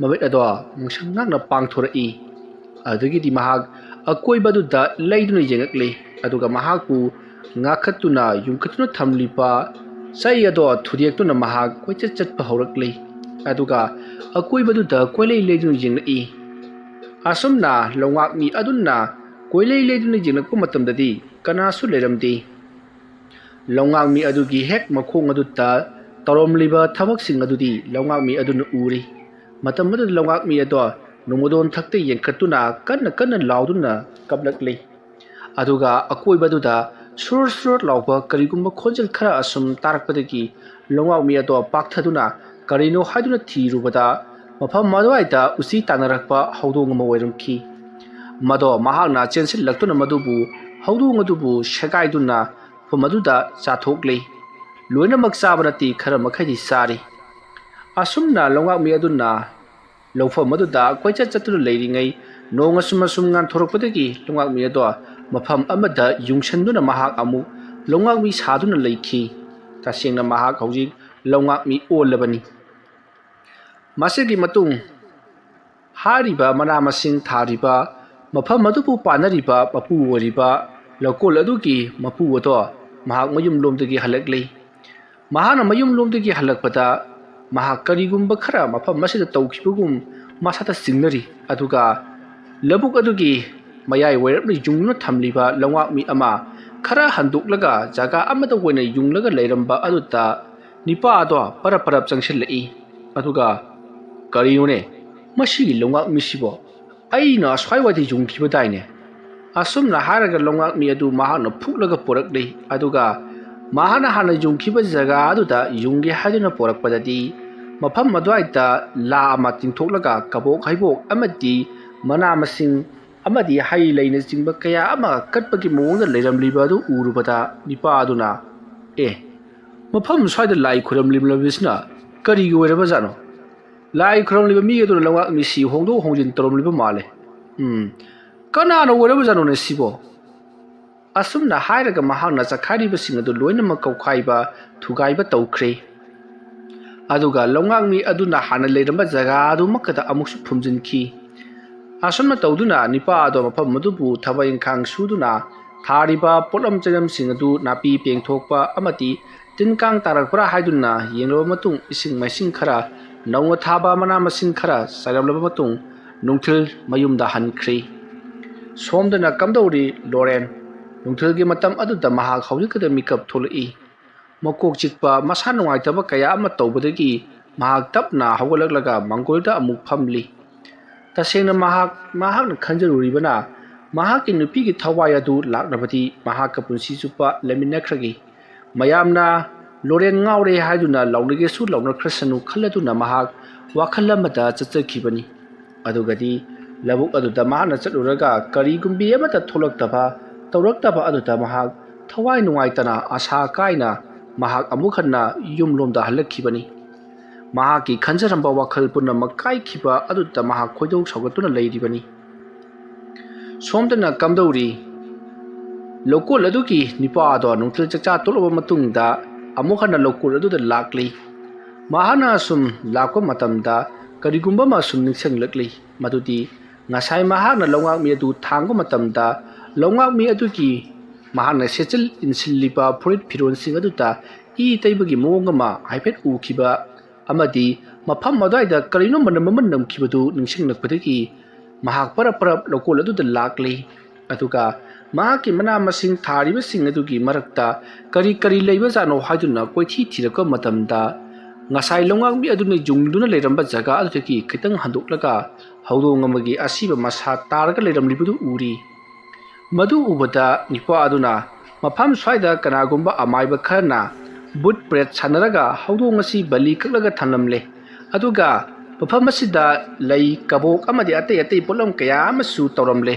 ꯃꯃꯤꯠ ꯑꯗꯣ ꯉꯡꯁꯪ ꯉꯥꯛꯅ ꯄꯥꯡꯊꯣꯔꯛꯏ ꯑꯗꯨꯗꯒꯤꯗꯤ ꯃꯍꯥꯛ ꯑꯀꯣꯏꯕꯗꯨꯗ ꯂꯩꯗꯨꯅ ꯌꯦꯡꯉꯛꯂꯤ ꯑꯗꯨꯒ ꯃꯍꯥꯛꯄꯨ ꯉꯥꯈꯠꯇꯨꯅ ꯌꯨꯡꯈꯠꯇꯨꯅ ꯊꯝꯂꯤꯕ ꯆꯩ ꯑꯗꯣ ꯊꯨꯗꯦꯛꯇꯨꯅ ꯃꯍꯥꯛ ꯀꯣꯏꯆꯠ ꯆꯠꯄ ꯍꯧꯔꯛꯂꯤ ꯑꯗꯨꯒ ꯑꯀꯣꯏꯕꯗꯨꯗ ꯀꯣꯏꯂꯩ ꯂꯩꯗꯨꯅ ꯌꯦꯡꯂꯛꯏ ꯑꯁꯨꯝꯅ ꯂꯧꯉꯥꯛꯃꯤ ꯑꯗꯨꯅ ꯀꯣꯏꯂꯩ ꯂꯩꯗꯨꯅ ꯌꯦꯡꯂꯛꯄ ꯃꯇꯝꯗꯗꯤ ꯀꯅꯥꯁꯨ ꯂꯩꯔꯝꯗꯦ ꯂꯧꯉꯥꯛꯃꯤ ꯑꯗꯨꯒꯤ ꯍꯦꯛ ꯃꯈꯣꯡ ꯑꯗꯨꯗ ꯇꯧꯔꯝꯂꯤꯕ ꯊꯕꯛꯁꯤꯡ ꯑꯗꯨꯗꯤ ꯂꯧꯉꯥꯛꯃꯤ ꯑꯗꯨꯅ ꯎꯔꯤ ꯃꯇꯝ ꯑꯗꯨꯗ ꯂꯧꯉꯥꯛꯃꯤ ꯑꯗꯣ ꯅꯣꯡꯃꯗꯣꯟ ꯊꯛꯇ ꯌꯦꯡꯈꯠꯇꯨꯅ ꯀꯟꯅ ꯀꯟꯅ ꯂꯥꯎꯗꯨꯅ ꯀꯞꯂꯛꯂꯤ ꯑꯗꯨꯒ ꯑꯀꯣꯏꯕꯗꯨꯗ ꯁꯨꯔ ꯁꯨꯔ ꯂꯥꯎꯕ ꯀꯔꯤꯒꯨꯝꯕ ꯈꯣꯟꯖꯦꯜ ꯈꯔ ꯑꯁꯨꯝ ꯇꯥꯔꯛꯄꯗꯒꯤ ꯂꯧꯉꯥꯛꯃꯤ ꯑꯗꯣ ꯄꯥꯛꯊꯗꯨꯅ ꯀꯔꯤꯅꯣ ꯍꯥꯏꯗꯨꯅ ꯊꯤꯔꯨꯕꯗ ꯃꯐꯝ ꯑꯗꯨꯋꯥꯏꯗ ꯎꯆꯤ ꯇꯥꯟꯅꯔꯛꯄ ꯍꯧꯗꯣꯡ ꯑꯃ ꯑꯣꯏꯔꯝꯈꯤ ꯃꯗꯣ ꯃꯍꯥꯛꯅ ꯆꯦꯟꯁꯤꯜꯂꯛꯇꯨꯅ ꯃꯗꯨꯕꯨ ꯍꯧꯗꯣꯡ ꯑꯗꯨꯕꯨ ꯁꯦꯒꯥꯏꯗꯨꯅ ꯃꯐꯝ ꯑꯗꯨꯗ ꯆꯥꯊꯣꯛꯂꯤ ꯂꯣꯏꯅꯃꯛ ꯆꯥꯕ ꯅꯠꯇꯦ ꯈꯔ ꯃꯈꯩꯗꯤ ꯆꯥꯔꯤ ꯑꯁꯨꯝꯅ ꯂꯧꯉꯥꯛꯃꯤ ꯑꯗꯨꯅ ꯂꯧꯐꯝ ꯑꯗꯨꯗ ꯀꯣꯏꯆꯠ ꯆꯠꯇꯨꯅ ꯂꯩꯔꯤꯉꯩ ꯅꯣꯡ ꯑꯁꯨꯝ ꯉꯥꯟꯊꯣꯔꯛꯄꯗꯒꯤ ꯂꯧꯉꯥꯛꯃꯤ ꯑꯗꯣ ꯃꯐꯝ ꯑꯃꯗ ꯌꯨꯡꯁꯟꯗꯨꯅ ꯃꯍꯥꯛ ꯑꯃꯨꯛ ꯂꯧꯉꯥꯛꯃꯤ ꯁꯥꯗꯨꯅ ꯂꯩꯈꯤ ꯇꯁꯦꯡꯅ ꯃꯍꯥꯛ ꯍꯧꯖꯤꯛ ꯂꯧꯉꯥꯛꯃꯤ ꯑꯣꯜꯂꯕꯅꯤ ꯃꯁꯤꯒꯤ ꯃꯇꯨꯡ ꯍꯥꯏꯔꯤꯕ ꯃꯅꯥ ꯃꯁꯤꯡ ꯊꯥꯔꯤꯕ ꯃꯐꯝ ꯑꯗꯨꯕꯨ ꯄꯥꯟꯅꯔꯤꯕ ꯃꯄꯨ ꯑꯣꯏꯔꯤꯕ ꯂꯧꯀꯣꯜ ꯑꯗꯨꯒꯤ ꯃꯄꯨ ꯑꯗꯣ ꯃꯍꯥꯛ ꯃꯌꯨꯝꯂꯣꯝꯗꯒꯤ ꯍꯜꯂꯛꯂꯤ ꯃꯍꯥꯛꯅ ꯃꯌꯨꯝꯂꯣꯝꯗꯒꯤ ꯍꯜꯂꯛꯄꯗ ꯃꯍꯥꯛ ꯀꯔꯤꯒꯨꯝꯕ ꯈꯔ ꯃꯐꯝ ꯑꯁꯤꯗ ꯇꯧꯈꯤꯕꯒꯨꯝ ꯃꯁꯥꯗ ꯆꯤꯡꯅꯔꯤ ꯑꯗꯨꯒ ꯂꯧꯕꯨꯛ ꯑꯗꯨꯒꯤ ꯃꯌꯥꯏ ꯋꯥꯏꯔꯞꯅ ꯌꯨꯡꯗꯨꯅ ꯊꯝꯂꯤꯕ ꯂꯧꯉꯥꯛꯃꯤ ꯑꯃ ꯈꯔ ꯍꯟꯗꯣꯛꯂꯒ ꯖꯒꯥ ꯑꯃꯗ ꯑꯣꯏꯅ ꯌꯨꯡꯂꯒ ꯂꯩꯔꯝꯕ ꯑꯗꯨꯗ ꯅꯤꯄꯥ ꯑꯗꯣ ꯄꯔꯞ ꯄꯔꯞ ꯆꯪꯁꯤꯜꯂꯛꯏ ꯑꯗꯨꯒ ꯀꯔꯤꯅꯣꯅꯦ ꯃꯁꯤꯒꯤ ꯂꯧꯉꯥꯛꯃꯤꯁꯤꯕꯣ ꯑꯩꯅ ꯑꯁ꯭ꯋꯥꯏꯋꯥꯏꯗ ꯌꯨꯡꯈꯤꯕꯗꯥꯏꯅꯦ ꯑꯁꯨꯝꯅ ꯍꯥꯏꯔꯒ ꯂꯧꯉꯥꯛꯃꯤ ꯑꯗꯨ ꯃꯍꯥꯛꯅ ꯐꯨꯛꯂꯒ ꯄꯣꯔꯛꯂꯤ ꯑꯗꯨꯒ ꯃꯍꯥꯛꯅ ꯍꯥꯟꯅ ꯌꯨꯡꯈꯤꯕ ꯖꯒꯥ ꯑꯗꯨꯗ ꯌꯨꯡꯒꯦ ꯍꯥꯏꯗꯨꯅ ꯄꯣꯔꯛꯄꯗꯗꯤ ꯃꯐꯝ ꯑꯗꯨꯋꯥꯏꯗ ꯂꯥ ꯑꯃ ꯇꯤꯡꯊꯣꯛꯂꯒ ꯀꯕꯣꯛ ꯍꯩꯕꯣꯛ ꯑꯃꯗꯤ ꯃꯅꯥ ꯃꯁꯤꯡ ꯑꯃꯗꯤ ꯍꯩ ꯂꯩꯅꯆꯤꯡꯕ ꯀꯌꯥ ꯑꯃ ꯀꯠꯄꯒꯤ ꯃꯑꯣꯡꯗ ꯂꯩꯔꯝꯂꯤꯕ ꯑꯗꯨ ꯎꯔꯨꯕꯗ ꯅꯤꯄꯥ ꯑꯗꯨꯅ ꯃꯐꯝ ꯁ꯭ꯋꯥꯏꯗ ꯂꯥꯏ ꯈꯨꯔꯝꯂꯤꯕꯁꯤꯅ ꯀꯔꯤꯒꯤ ꯑꯣꯏꯔꯕꯖꯥꯠꯅꯣ ꯂꯥꯏ ꯈꯨꯔꯝꯂꯤꯕ ꯃꯤ ꯑꯗꯨꯅ ꯂꯧꯉꯥꯛꯃꯤꯁꯤ ꯍꯣꯡꯗꯣꯛ ꯍꯣꯡꯖꯤꯟ ꯇꯧꯔꯝꯂꯤꯕ ꯃꯥꯜꯂꯦ ꯀꯅꯥꯅ ꯑꯣꯏꯔꯕꯖꯥꯠꯅꯣꯅꯦ ꯁꯤꯕꯣ ꯑꯁꯨꯝꯅ ꯍꯥꯏꯔꯒ ꯃꯍꯥꯛꯅ ꯆꯈꯥꯏꯔꯤꯕꯁꯤꯡ ꯑꯗꯨ ꯂꯣꯏꯅꯃꯛ ꯀꯧꯈꯥꯏꯕ ꯊꯨꯒꯥꯏꯕ ꯇꯧꯈ꯭ꯔꯦ ꯑꯗꯨꯒ ꯂꯧꯉꯥꯛꯃꯤ ꯑꯗꯨꯅ ꯍꯥꯟꯅ ꯂꯩꯔꯝꯕ ꯖꯒꯥ ꯑꯗꯨꯃꯛꯇ ꯑꯃꯨꯛꯁꯨ ꯐꯨꯝꯖꯤꯟꯈꯤ ꯑꯁꯨꯝꯅ ꯇꯧꯗꯨꯅ ꯅꯤꯄꯥ ꯑꯗꯣ ꯃꯐꯝ ꯑꯗꯨꯕꯨ ꯊꯕꯛ ꯏꯪꯈꯥꯡ ꯁꯨꯗꯨꯅ ꯊꯥꯔꯤꯕ ꯄꯣꯠꯂꯝ ꯆꯩꯔꯝꯁꯤꯡ ꯑꯗꯨ ꯅꯥꯄꯤ ꯄꯦꯡꯊꯣꯛꯄ ꯑꯃꯗꯤ ꯇꯤꯟ ꯀꯥꯡ ꯇꯥꯔꯛꯄ꯭ꯔꯥ ꯍꯥꯏꯗꯨꯅ ꯌꯦꯡꯂꯕ ꯃꯇꯨꯡ ꯏꯁꯤꯡ ꯃꯥꯏꯁꯤꯡ ꯈꯔ ꯅꯧꯅ ꯊꯥꯕ ꯃꯅꯥ ꯃꯁꯤꯡ ꯈꯔ ꯆꯥꯏꯔꯝꯂꯕ ꯃꯇꯨꯡ ꯅꯨꯡꯊꯤꯜ ꯃꯌꯨꯝꯗ ꯍꯟꯈ꯭ꯔꯤ ꯁꯣꯝꯗꯅ ꯀꯝꯗꯧꯔꯤ ꯂꯣꯔꯦꯟ ꯅꯨꯡꯊꯤꯜꯒꯤ ꯃꯇꯝ ꯑꯗꯨꯗ ꯃꯍꯥꯛ ꯍꯧꯖꯤꯛꯈꯛꯇ ꯃꯤꯀꯞ ꯊꯣꯛꯂꯛꯏ ꯃꯀꯣꯛ ꯆꯤꯛꯄ ꯃꯁꯥ ꯅꯨꯡꯉꯥꯏꯇꯕ ꯀꯌꯥ ꯑꯃ ꯇꯧꯕꯗꯒꯤ ꯃꯍꯥꯛ ꯇꯞꯅ ꯍꯧꯒꯠꯂꯛꯂꯒ ꯃꯥꯡꯒꯣꯜꯗ ꯑꯃꯨꯛ ꯐꯝꯂꯤ ꯇꯁꯦꯡꯅ ꯃꯍꯥꯛꯅ ꯈꯟꯖꯔꯨꯔꯤꯕꯅ ꯃꯍꯥꯛꯀꯤ ꯅꯨꯄꯤꯒꯤ ꯊꯋꯥꯏ ꯑꯗꯨ ꯂꯥꯛꯂꯕꯗꯤ ꯃꯍꯥꯛꯀ ꯄꯨꯟꯁꯤ ꯆꯨꯞꯄ ꯂꯩꯃꯤꯟꯅꯈ꯭ꯔꯒꯤ ꯃꯌꯥꯝꯅ ꯂꯣꯔꯦꯟ ꯉꯥꯎꯔꯦ ꯍꯥꯏꯗꯨꯅ ꯂꯥꯎꯅꯒꯦꯁꯨ ꯂꯥꯎꯅꯈ꯭ꯔꯁꯅꯨ ꯈꯜꯂꯗꯨꯅ ꯃꯍꯥꯛ ꯋꯥꯈꯜ ꯑꯃꯗ ꯆꯠꯆꯈꯤꯕꯅꯤ ꯑꯗꯨꯒꯗꯤ ꯂꯧꯕꯨꯛ ꯑꯗꯨꯗ ꯃꯍꯥꯛꯅ ꯆꯠꯂꯨꯔꯒ ꯀꯔꯤꯒꯨꯝꯕꯤ ꯑꯃꯠꯇ ꯊꯣꯛꯂꯛꯇꯕ ꯇꯧꯔꯛꯇꯕ ꯑꯗꯨꯗ ꯃꯍꯥꯛ ꯊꯋꯥꯏ ꯅꯨꯡꯉꯥꯏꯇꯅ ꯑꯁꯥ ꯀꯥꯏꯅ ꯃꯍꯥꯛ ꯑꯃꯨꯛ ꯍꯟꯅ ꯌꯨꯝꯂꯣꯝꯗ ꯍꯜꯂꯛꯈꯤꯕꯅꯤ ꯃꯍꯥꯛꯀꯤ ꯈꯟꯖꯔꯝꯕ ꯋꯥꯈꯜ ꯄꯨꯝꯅꯃꯛ ꯀꯥꯏꯈꯤꯕ ꯑꯗꯨꯗ ꯃꯍꯥꯛ ꯈꯣꯏꯗꯧ ꯁꯥꯎꯒꯠꯇꯨꯅ ꯂꯩꯔꯤꯕꯅꯤ ꯁꯣꯝꯗꯅ ꯀꯝꯗꯧꯔꯤ ꯂꯧꯀꯣꯜ ꯑꯗꯨꯒꯤ ꯅꯤꯄꯥ ꯑꯗꯣ ꯅꯨꯡꯊꯤꯜ ꯆꯥꯛꯆꯥ ꯇꯣꯛꯂꯕ ꯃꯇꯨꯡꯗ ꯑꯃꯨꯛ ꯍꯟꯅ ꯂꯧꯀꯣꯜ ꯑꯗꯨꯗ ꯂꯥꯛꯂꯤ ꯃꯍꯥꯛꯅ ꯑꯁꯨꯝ ꯂꯥꯛꯄ ꯃꯇꯝꯗ ꯀꯔꯤꯒꯨꯝꯕ ꯑꯃ ꯑꯁꯨꯝ ꯅꯤꯡꯁꯤꯡꯂꯛꯂꯤ ꯃꯗꯨꯗꯤ ꯉꯁꯥꯏ ꯃꯍꯥꯛꯅ ꯂꯧꯉꯥꯛꯃꯤ ꯑꯗꯨ ꯊꯥꯡꯕ ꯃꯇꯝꯗ ꯂꯧꯉꯥꯛꯃꯤ ꯑꯗꯨꯒꯤ ꯃꯍꯥꯛꯅ ꯁꯦꯠꯆꯤꯜ ꯏꯟꯁꯤꯜꯂꯤꯕ ꯐꯨꯔꯤꯠ ꯐꯤꯔꯣꯜꯁꯤꯡ ꯑꯗꯨꯗ ꯏ ꯇꯩꯕꯒꯤ ꯃꯑꯣꯡ ꯑꯃ ꯍꯥꯏꯐꯦꯠ ꯎꯈꯤꯕ ꯑꯃꯗꯤ ꯃꯐꯝ ꯑꯗꯨꯋꯥꯏꯗ ꯀꯔꯤꯅꯣ ꯃꯅꯝ ꯑꯃ ꯅꯝꯈꯤꯕꯗꯨ ꯅꯤꯡꯁꯤꯡꯂꯛꯄꯗꯒꯤ ꯃꯍꯥꯛ ꯄꯔꯞ ꯄꯔꯞ ꯂꯧꯀꯣꯜ ꯑꯗꯨꯗ ꯂꯥꯛꯂꯤ ꯑꯗꯨꯒ ꯃꯍꯥꯛꯀꯤ ꯃꯅꯥ ꯃꯁꯤꯡ ꯊꯥꯔꯤꯕꯁꯤꯡ ꯑꯗꯨꯒꯤ ꯃꯔꯛꯇ ꯀꯔꯤ ꯀꯔꯤ ꯂꯩꯕꯖꯥꯠꯅꯣ ꯍꯥꯏꯗꯨꯅ ꯀꯣꯏꯊꯤ ꯊꯤꯔꯛꯄ ꯃꯇꯝꯗ ꯉꯁꯥꯏ ꯂꯧꯉꯥꯛꯃꯤ ꯑꯗꯨꯅ ꯌꯨꯡꯗꯨꯅ ꯂꯩꯔꯝꯕ ꯖꯒꯥ ꯑꯗꯨꯗꯒꯤ ꯈꯤꯇꯪ ꯍꯟꯗꯣꯛꯂꯒ ꯍꯧꯗꯣꯡ ꯑꯃꯒꯤ ꯑꯁꯤꯕ ꯃꯁꯥ ꯇꯥꯔꯒ ꯂꯩꯔꯝꯂꯤꯕꯗꯨ ꯎꯔꯤ꯫ ꯃꯗꯨ ꯎꯕꯗ ꯅꯨꯄꯥ ꯑꯗꯨꯅ ꯃꯐꯝ ꯁ꯭ꯋꯥꯏꯗ ꯀꯅꯥꯒꯨꯝꯕ ꯑꯃꯥꯏꯕ ꯈꯔꯅ ꯕꯨꯠ ꯄ꯭ꯔꯦꯠ ꯁꯥꯟꯅꯔꯒ ꯍꯧꯗꯣꯡ ꯑꯁꯤ ꯕꯂꯤ ꯀꯛꯂꯒ ꯊꯝꯂꯝꯂꯦ, ꯑꯗꯨꯒ ꯃꯐꯝ ꯑꯁꯤꯗ ꯂꯩ ꯀꯕꯣꯛ ꯑꯃꯗꯤ ꯑꯇꯩ ꯑꯇꯩ ꯄꯣꯠꯂꯝ ꯀꯌꯥ ꯑꯃꯁꯨ ꯇꯧꯔꯝꯂꯦ꯫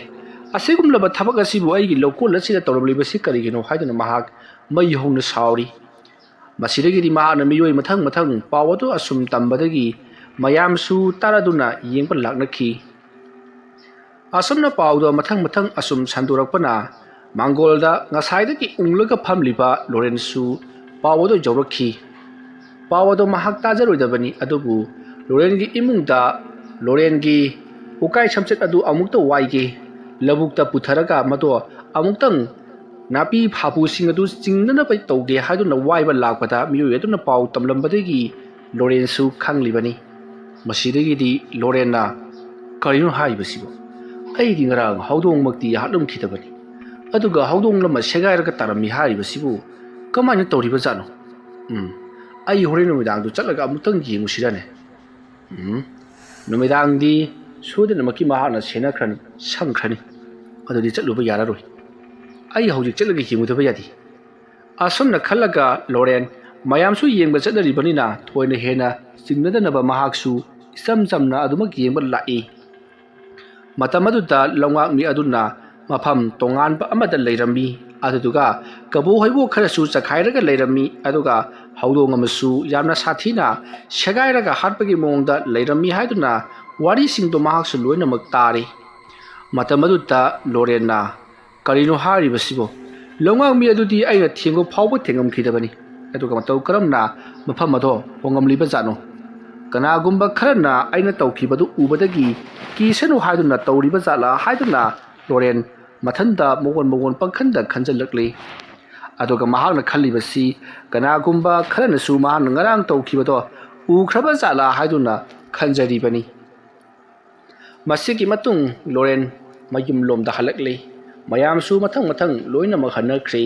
ꯑꯁꯤꯒꯨꯝꯂꯕ ꯊꯕꯛ ꯑꯁꯤꯕꯨ ꯑꯩꯒꯤ ꯂꯧꯀꯣꯜ ꯑꯁꯤꯗ ꯇꯧꯔꯝꯂꯤꯕꯁꯤ ꯀꯔꯤꯒꯤꯅꯣ ꯍꯥꯏꯗꯨꯅ ꯃꯍꯥꯛ ꯃꯩ ꯍꯧꯅ ꯁꯥꯎꯔꯤ꯫ ꯃꯁꯤꯗꯒꯤꯗꯤ ꯃꯍꯥꯛꯅ ꯃꯤꯑꯣꯏ ꯃꯊꯪ ꯃꯊꯪ ꯄꯥꯎ ꯑꯗꯨ ꯑꯁꯨꯝ ꯇꯝꯕꯗꯒꯤ ꯃꯌꯥꯝꯁꯨ ꯇꯥꯔꯗꯨꯅ ꯌꯦꯡꯕ ꯂꯥꯛꯅꯈꯤ꯫ ꯑꯁꯨꯝꯅ ꯄꯥꯎꯗ ꯃꯊꯪ ꯃꯊꯪ ꯑꯁꯨꯝ ꯁꯟꯗꯣꯔꯛꯄꯅ ꯃꯥꯡꯒꯣꯜꯗ ꯉꯁꯥꯏꯗꯒꯤ ꯎꯪꯂꯒ ꯐꯝꯂꯤꯕ ꯂꯣꯔꯦꯟꯁꯨ ꯄꯥꯎ ꯑꯗꯨ ꯌꯧꯔꯛꯈꯤ꯫ ꯄꯥꯎ ꯑꯗꯨ ꯃꯍꯥꯛ ꯇꯥꯖꯔꯣꯏꯗꯕꯅꯤ, ꯑꯗꯨꯕꯨ ꯂꯣꯔꯦꯟꯒꯤ ꯏꯃꯨꯡꯗ ꯂꯣꯔꯦꯟꯒꯤ ꯎꯀꯥꯏ ꯁꯝꯆꯦꯠ ꯑꯗꯨ ꯑꯃꯨꯛꯇ ꯋꯥꯏꯒꯦ, ꯂꯧꯕꯨꯛꯇ ꯄꯨꯊꯔꯒ ꯃꯗꯨ ꯑꯃꯨꯛꯇꯪ ꯅꯥꯄꯤ ꯐꯥꯄꯨꯁꯤꯡ ꯑꯗꯨ ꯆꯤꯡꯅꯅꯕ ꯇꯧꯒꯦ ꯍꯥꯏꯗꯨꯅ ꯋꯥꯏꯕ ꯂꯥꯛꯄꯗ ꯃꯤꯑꯣꯏ ꯑꯗꯨꯅ ꯄꯥꯎ ꯇꯝꯂꯝꯕꯗꯒꯤ ꯂꯣꯔꯦꯟꯁꯨ ꯈꯪꯂꯤꯕꯅꯤ꯫ ꯃꯁꯤꯗꯒꯤꯗꯤ ꯂꯣꯔꯦꯟꯅ ꯀꯔꯤꯅꯣ ꯍꯥꯏꯔꯤꯕꯁꯤꯕꯣ? ꯑꯩꯗꯤ ꯉꯔꯥꯡ ꯍꯧꯗꯣꯡꯃꯛꯇꯤ ꯍꯥꯠꯂꯝꯈꯤꯗꯕꯅꯤ, ꯑꯗꯨꯒ ꯍꯧꯗꯣꯡ ꯑꯃ ꯁꯦꯒꯥꯏꯔꯒ ꯇꯥꯔꯝꯃꯤ ꯍꯥꯏꯔꯤꯕꯁꯤꯕꯨ ꯀꯃꯥꯏꯅ ꯇꯧꯔꯤꯕꯖꯥꯠꯅꯣ? ꯑꯩ ꯍꯣꯔꯦꯟ ꯅꯨꯃꯤꯗꯥꯡꯗꯨ ꯆꯠꯂꯒ ꯑꯃꯨꯛꯇꯪ ꯌꯦꯡꯉꯨꯁꯤꯔꯅꯦ? ꯅꯨꯃꯤꯗꯥꯡꯗꯤ ꯁꯣꯏꯗꯅꯃꯛꯀꯤ ꯃꯍꯥꯛꯅ ꯁꯪꯈ꯭ꯔꯅꯤ, ꯑꯗꯨꯗꯤ ꯆꯠꯂꯨꯕ ꯌꯥꯔꯔꯣꯏ꯫ ꯑꯩ ꯍꯧꯖꯤꯛ ꯆꯠꯂꯒ ꯌꯦꯡꯉꯨꯗꯕ ꯌꯥꯗꯦ꯫ ꯑꯁꯨꯝꯅ ꯈꯜꯂꯒ ꯂꯣꯔꯦꯟ ꯃꯌꯥꯝꯁꯨ ꯌꯦꯡꯕ ꯆꯠꯅꯔꯤꯕꯅꯤꯅ ꯊꯣꯏꯅ ꯍꯦꯟꯅ ꯆꯤꯡꯅꯗꯅꯕ ꯃꯍꯥꯛꯁꯨ ꯏꯆꯝ ꯆꯝꯅ ꯑꯗꯨꯃꯛ ꯌꯦꯡꯕ ꯂꯥꯛꯏ꯫ ꯃꯇꯝ ꯑꯗꯨꯗ ꯂꯧꯉꯥꯛꯃꯤ ꯑꯗꯨꯅ ꯃꯐꯝ ꯇꯣꯉꯥꯟꯕ ꯑꯃꯗ ꯂꯩꯔꯝꯃꯤ, ꯑꯗꯨꯗꯨꯒ ꯀꯕꯣ ꯍꯩꯕꯣꯛ ꯈꯔꯁꯨ ꯆꯈꯥꯏꯔꯒ ꯂꯩꯔꯝꯃꯤ, ꯑꯗꯨꯒ ꯍꯧꯗꯣꯡ ꯑꯃꯁꯨ ꯌꯥꯝꯅ ꯁꯥꯊꯤꯅ ꯁꯦꯒꯥꯏꯔꯒ ꯍꯥꯠꯄꯒꯤ ꯃꯑꯣꯡꯗ ꯂꯩꯔꯝꯃꯤ ꯍꯥꯏꯗꯨꯅ ꯋꯥꯔꯤꯁꯤꯡꯗꯣ ꯃꯍꯥꯛꯁꯨ ꯂꯣꯏꯅꯃꯛ ꯇꯥꯔꯤ꯫ ꯃꯇꯝ ꯑꯗꯨꯗ ꯂꯣꯔꯦꯟꯅ ꯀꯔꯤꯅꯣ ꯍꯥꯏꯔꯤꯕꯁꯤꯕꯣ? ꯂꯧꯉꯥꯛꯃꯤ ꯑꯗꯨꯗꯤ ꯑꯩꯅ ꯊꯦꯡꯕ ꯐꯥꯎꯕ ꯊꯦꯡꯉꯝꯈꯤꯗꯕꯅꯤ, ꯑꯗꯨꯒ ꯃꯇꯧ ꯀꯔꯝꯅ ꯃꯐꯝ ꯑꯗꯣ ꯍꯣꯡꯉꯝꯂꯤꯕꯖꯥꯠꯅꯣ? ꯀꯅꯥꯒꯨꯝꯕ ꯈꯔꯅ ꯑꯩꯅ ꯇꯧꯈꯤꯕꯗꯨ ꯎꯕꯗꯒꯤ ꯀꯤꯁꯅꯨ ꯍꯥꯏꯗꯨꯅ ꯇꯧꯔꯤꯕ ꯖꯥꯠꯂꯥ ꯍꯥꯏꯗꯨꯅ ꯂꯣꯔꯦꯟ ꯃꯊꯟꯇ ꯃꯑꯣꯟ ꯄꯪꯈꯟꯗ ꯈꯟꯖꯜꯂꯛꯂꯤ꯫ ꯑꯗꯨꯒ ꯃꯍꯥꯛꯅ ꯈꯜꯂꯤꯕꯁꯤ ꯀꯅꯥꯒꯨꯝꯕ ꯈꯔꯅꯁꯨ ꯃꯍꯥꯛꯅ ꯉꯔꯥꯡ ꯇꯧꯈꯤꯕꯗꯣ ꯎꯈ꯭ꯔꯕ ꯖꯥꯠꯂꯥ ꯍꯥꯏꯗꯨꯅ ꯈꯟꯖꯔꯤꯕꯅꯤ꯫ ꯃꯁꯤꯒꯤ ꯃꯇꯨꯡ ꯂꯣꯔꯦꯟ ꯃꯌꯨꯝꯂꯣꯝꯗ ꯍꯜꯂꯛꯂꯤ꯫ ꯃꯌꯥꯝꯁꯨ ꯃꯊꯪ ꯃꯊꯪ ꯂꯣꯏꯅꯃꯛ ꯍꯟꯅꯈ꯭ꯔꯤ꯫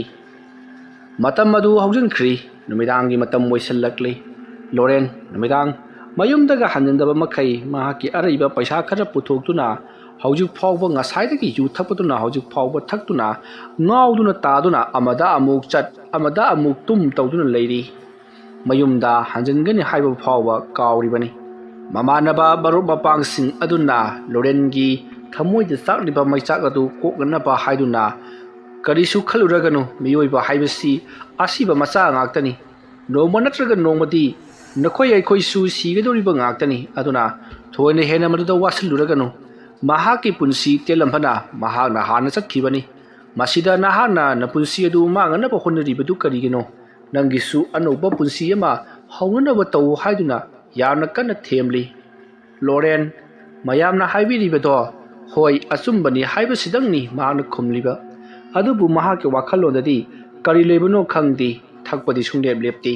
ꯃꯇꯝ ꯑꯗꯨ ꯍꯧꯖꯤꯟꯈ꯭ꯔꯤ꯫ ꯅꯨꯃꯤꯗꯥꯡꯒꯤ ꯃꯇꯝ ꯑꯣꯏꯁꯜꯂꯛꯂꯤ꯫ ꯂꯣꯔꯦꯟ ꯅꯨꯃꯤꯗꯥꯡ ꯃꯌꯨꯝꯗꯒ ꯍꯟꯖꯤꯟꯗꯕ ꯃꯈꯩ ꯃꯍꯥꯛꯀꯤ ꯑꯔꯩꯕ ꯄꯩꯁꯥ ꯈꯔ ꯄꯨꯊꯣꯛꯇꯨꯅ ꯍꯧꯖꯤꯛ ꯐꯥꯎꯕ ꯉꯁꯥꯏꯗꯒꯤ ꯌꯨ ꯊꯛꯄꯗꯨꯅ ꯍꯧꯖꯤꯛ ꯐꯥꯎꯕ ꯊꯛꯇꯨꯅ ꯉꯥꯎꯗꯨꯅ ꯇꯥꯗꯨꯅ ꯑꯃꯗ ꯑꯃꯨꯛ ꯆꯠ ꯑꯃꯗ ꯑꯃꯨꯛ ꯇꯨꯝ ꯇꯧꯗꯨꯅ ꯂꯩꯔꯤ꯫ ꯃꯌꯨꯝꯗ ꯍꯟꯖꯤꯟꯒꯅꯤ ꯍꯥꯏꯕ ꯐꯥꯎꯕ ꯀꯥꯎꯔꯤꯕꯅꯤ꯫ ꯃꯃꯥꯟꯅꯕ ꯃꯔꯨꯞ ꯃꯄꯥꯡꯁꯤꯡ ꯑꯗꯨꯅ ꯂꯣꯔꯦꯟꯒꯤ ꯊꯃꯣꯏꯗ ꯆꯥꯛꯂꯤꯕ ꯃꯩꯆꯥꯛ ꯑꯗꯨ ꯀꯣꯛꯅꯅꯕ ꯍꯥꯏꯗꯨꯅ ꯀꯔꯤꯁꯨ ꯈꯜꯂꯨꯔꯒꯅꯨ, ꯃꯤꯑꯣꯏꯕ ꯍꯥꯏꯕꯁꯤ ꯑꯁꯤꯕ ꯃꯆꯥ ꯉꯥꯛꯇꯅꯤ, ꯅꯣꯡꯃ ꯅꯠꯇ꯭ꯔꯒ ꯅꯣꯡꯃꯗꯤ ꯅꯈꯣꯏ ꯑꯩꯈꯣꯏꯁꯨ ꯁꯤꯒꯗꯧꯔꯤꯕ ꯉꯥꯛꯇꯅꯤ, ꯑꯗꯨꯅ ꯊꯣꯏꯅ ꯍꯦꯟꯅ ꯃꯗꯨꯗ ꯋꯥꯁꯤꯜꯂꯨꯔꯒꯅꯨ꯫ ꯃꯍꯥꯛꯀꯤ ꯄꯨꯟꯁꯤ ꯇꯦꯜꯂꯝꯕꯅ ꯃꯍꯥꯛꯅ ꯍꯥꯟꯅ ꯆꯠꯈꯤꯕꯅꯤ, ꯃꯁꯤꯗ ꯅꯍꯥꯛꯅ ꯅꯄꯨꯟꯁꯤ ꯑꯗꯨ ꯃꯥꯡꯅꯅꯕ ꯍꯣꯠꯅꯔꯤꯕꯗꯨ ꯀꯔꯤꯒꯤꯅꯣ? ꯅꯪꯒꯤꯁꯨ ꯑꯅꯧꯕ ꯄꯨꯟꯁꯤ ꯑꯃ ꯍꯧꯅꯅꯕ ꯇꯧ ꯍꯥꯏꯗꯨꯅ ꯌꯥꯝꯅ ꯀꯟꯅ ꯊꯦꯝꯂꯤ꯫ ꯂꯣꯔꯦꯟ ꯃꯌꯥꯝꯅ ꯍꯥꯏꯕꯤꯔꯤꯕꯗꯣ ꯍꯣꯏ ꯑꯆꯨꯝꯕꯅꯤ ꯍꯥꯏꯕꯁꯤꯗꯪꯅꯤ ꯃꯍꯥꯛꯅ ꯈꯨꯝꯂꯤꯕ, ꯑꯗꯨꯕꯨ ꯃꯍꯥꯛꯀꯤ ꯋꯥꯈꯜꯂꯣꯟꯗꯗꯤ ꯀꯔꯤ ꯂꯩꯕꯅꯣ ꯈꯪꯗꯦ, ꯊꯛꯄꯗꯤ ꯁꯨꯡꯂꯦꯞ ꯂꯦꯞꯇꯦ꯫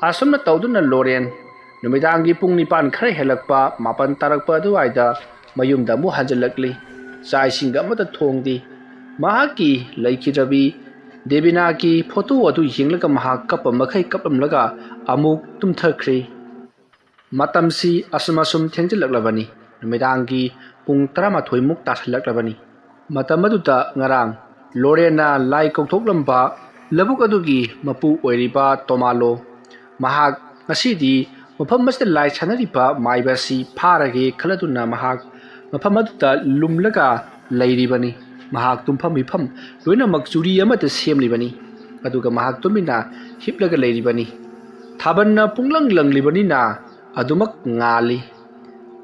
ꯑꯁꯨꯝꯅ ꯇꯧꯗꯨꯅ ꯂꯣꯔꯦꯟ ꯅꯨꯃꯤꯗꯥꯡꯒꯤ ꯄꯨꯡ 9 ꯈꯔ ꯍꯦꯜꯂꯛꯄ 9 ꯇꯥꯔꯛꯄ ꯑꯗꯨꯋꯥꯏꯗ ꯃꯌꯨꯝꯗ ꯑꯃꯨꯛ ꯍꯟꯖꯤꯜꯂꯛꯂꯤ꯫ ꯆꯥꯛ ꯏꯁꯤꯡꯒ ꯑꯃꯠꯇ ꯊꯣꯡꯗꯦ꯫ ꯃꯍꯥꯛꯀꯤ ꯂꯩꯈꯤꯗ꯭ꯔꯕꯤ ꯗꯦꯕꯤꯅꯥꯒꯤ ꯐꯣꯇꯣ ꯑꯗꯨ ꯌꯦꯡꯂꯒ ꯃꯍꯥꯛ ꯀꯞꯄ ꯃꯈꯩ ꯀꯞꯂꯝꯂꯒ ꯑꯃꯨꯛ ꯇꯨꯝꯊꯈ꯭ꯔꯤ꯫ ꯃꯇꯝꯁꯤ ꯑꯁꯨꯝ ꯊꯦꯡꯖꯤꯜꯂꯛꯂꯕꯅꯤ꯫ ꯅꯨꯃꯤꯗꯥꯡꯒꯤ ꯄꯨꯡ 11 ꯇꯥꯁꯜꯂꯛꯂꯕꯅꯤ꯫ ꯃꯇꯝ ꯑꯗꯨꯗ ꯉꯔꯥꯡ ꯂꯣꯔꯦꯟꯅ ꯂꯥꯏ ꯀꯧꯊꯣꯛꯂꯝꯕ ꯂꯧꯕꯨꯛ ꯑꯗꯨꯒꯤ ꯃꯄꯨ ꯑꯣꯏꯔꯤꯕ ꯇꯣꯃꯥꯂꯣ, ꯃꯍꯥꯛ ꯉꯁꯤꯗꯤ ꯃꯐꯝ ꯑꯁꯤꯗ ꯂꯥꯏ ꯁꯥꯟꯅꯔꯤꯕ ꯃꯥꯏꯕ ꯑꯁꯤ ꯐꯥꯔꯒꯦ ꯈꯜꯂꯗꯨꯅ ꯃꯍꯥꯛ ꯃꯐꯝ ꯑꯗꯨꯗ ꯂꯨꯝꯂꯒ ꯂꯩꯔꯤꯕꯅꯤ꯫ ꯃꯍꯥꯛ ꯇꯨꯝꯐꯝ ꯃꯤꯐꯝ ꯂꯣꯏꯅꯃꯛ ꯆꯨꯔꯤ ꯑꯃꯗ ꯁꯦꯝꯂꯤꯕꯅꯤ, ꯑꯗꯨꯒ ꯃꯍꯥꯛ ꯇꯨꯃꯤꯟꯅ ꯍꯤꯞꯂꯒ ꯂꯩꯔꯤꯕꯅꯤ꯫ ꯊꯥꯕꯜꯅ ꯄꯨꯡꯂꯪ ꯂꯪꯂꯤꯕꯅꯤꯅ ꯑꯗꯨꯃꯛ ꯉꯥꯜꯂꯤ꯫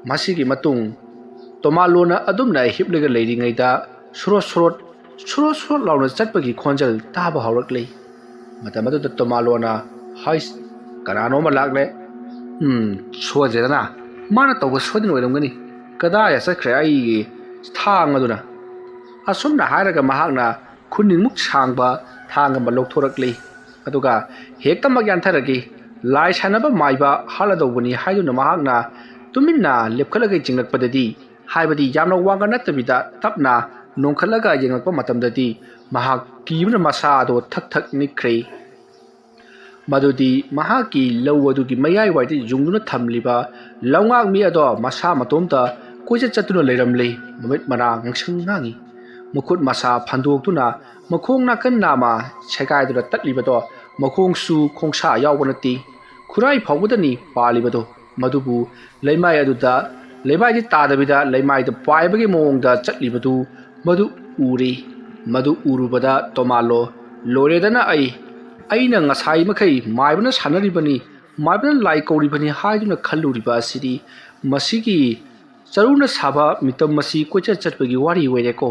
ꯃꯁꯤꯒꯤ ꯃꯇꯨꯡ ꯇꯣꯃꯥꯂꯣꯅ ꯑꯗꯨꯝꯅ ꯍꯤꯞꯂꯒ ꯂꯩꯔꯤꯉꯩꯗ ꯁꯣꯔꯣꯠ ꯂꯥꯎꯅ ꯆꯠꯄꯒꯤ ꯈꯣꯟꯖꯦꯜ ꯇꯥꯕ ꯍꯧꯔꯛꯂꯤ꯫ ꯃꯇꯝ ꯑꯗꯨꯗ ꯇꯣꯃꯥꯂꯣꯅ ꯍꯩꯁ, ꯀꯅꯥꯅꯣꯃ ꯂꯥꯛꯂꯦ, ꯁꯣꯏꯗ꯭ꯔꯦꯗꯅ, ꯃꯥꯅ ꯇꯧꯕ ꯁꯣꯏꯗꯅ ꯑꯣꯏꯔꯝꯒꯅꯤ, ꯀꯗꯥꯏꯗ ꯆꯠꯈ꯭ꯔꯦ ꯑꯩꯒꯤ ꯊꯥꯡ ꯑꯗꯨꯅ? ꯑꯁꯨꯝꯅ ꯍꯥꯏꯔꯒ ꯃꯍꯥꯛꯅ ꯈꯨꯅꯤꯡꯃꯨꯛ ꯁꯥꯡꯕ ꯊꯥꯡ ꯑꯃ ꯂꯧꯊꯣꯔꯛꯂꯤ, ꯑꯗꯨꯒ ꯍꯦꯛꯇꯃꯛ ꯌꯥꯟꯊꯔꯒꯦ, ꯂꯥꯏ ꯁꯥꯟꯅꯕ ꯃꯥꯏꯕ ꯍꯥꯠꯂꯗꯧꯕꯅꯤ ꯍꯥꯏꯗꯨꯅ ꯃꯍꯥꯛꯅ ꯇꯨꯃꯤꯟꯅ ꯂꯦꯞꯈꯠꯂꯒ ꯆꯤꯡꯂꯛꯄꯗꯗꯤ, ꯍꯥꯏꯕꯗꯤ ꯌꯥꯝꯅ ꯋꯥꯡꯅ ꯅꯠꯇꯕꯤꯗ ꯇꯞꯅ ꯅꯣꯡꯈꯠꯂꯒ ꯌꯦꯡꯂꯛꯄ ꯃꯇꯝꯗꯗꯤ ꯃꯍꯥꯛ ꯀꯤꯕꯅ ꯃꯁꯥ ꯑꯗꯨ ꯊꯛ ꯊꯛ ꯅꯤꯛꯈ꯭ꯔꯦ꯫ ꯃꯗꯨꯗꯤ ꯃꯍꯥꯛꯀꯤ ꯂꯧ ꯑꯗꯨꯒꯤ ꯃꯌꯥꯏꯋꯥꯏꯗ ꯌꯨꯡꯗꯨꯅ ꯊꯝꯂꯤꯕ ꯂꯧꯉꯥꯛꯃꯤ ꯑꯗꯣ ꯃꯁꯥ ꯃꯇꯣꯝꯇ ꯀꯣꯏꯆꯠ ꯆꯠꯇꯨꯅ ꯂꯩꯔꯝꯂꯦ꯫ ꯃꯃꯤꯠ ꯃꯅꯥ ꯉꯥꯡꯁꯪ ꯉꯥꯡꯏ, ꯃꯈꯨꯠ ꯃꯁꯥ ꯐꯟꯗꯣꯛꯇꯨꯅ ꯃꯈꯣꯡ ꯅꯥꯀꯟ ꯅꯥꯝꯃ ꯁꯦꯒꯥꯏꯗꯨꯅ ꯇꯠꯂꯤꯕꯗꯣ ꯃꯈꯣꯡꯁꯨ ꯈꯣꯡꯁꯥ ꯌꯥꯎꯕ ꯅꯠꯇꯦ, ꯈꯨꯔꯥꯏ ꯐꯥꯎꯕꯗꯅꯤ ꯄꯥꯜꯂꯤꯕꯗꯣ꯫ ꯃꯗꯨꯕꯨ ꯂꯩꯃꯥꯏ ꯑꯗꯨꯗ ꯂꯩꯃꯥꯏꯗꯤ ꯇꯥꯗꯕꯤꯗ ꯂꯩꯃꯥꯏꯗ ꯄꯥꯏꯕꯒꯤ ꯃꯑꯣꯡꯗ ꯆꯠꯂꯤꯕꯗꯨ ꯃꯗꯨ ꯎꯔꯦ꯫ ꯃꯗꯨ ꯎꯔꯨꯕꯗ ꯇꯣꯃꯥꯂꯣ, ꯂꯣꯏꯔꯦꯗꯅ ꯑꯩꯅ ꯉꯁꯥꯏ ꯃꯈꯩ ꯃꯥꯏꯕꯅ ꯁꯥꯟꯅꯔꯤꯕꯅꯤ, ꯃꯥꯏꯕꯅ ꯂꯥꯏ ꯀꯧꯔꯤꯕꯅꯤ ꯍꯥꯏꯗꯨꯅ ꯈꯜꯂꯨꯔꯤꯕ ꯑꯁꯤꯗꯤ ꯃꯁꯤꯒꯤ ꯆꯔꯨꯅ ꯁꯥꯕ ꯃꯤꯇꯝ ꯑꯁꯤ ꯀꯣꯏꯆꯠ ꯆꯠꯄꯒꯤ ꯋꯥꯔꯤ ꯑꯣꯏꯔꯦꯀꯣ꯫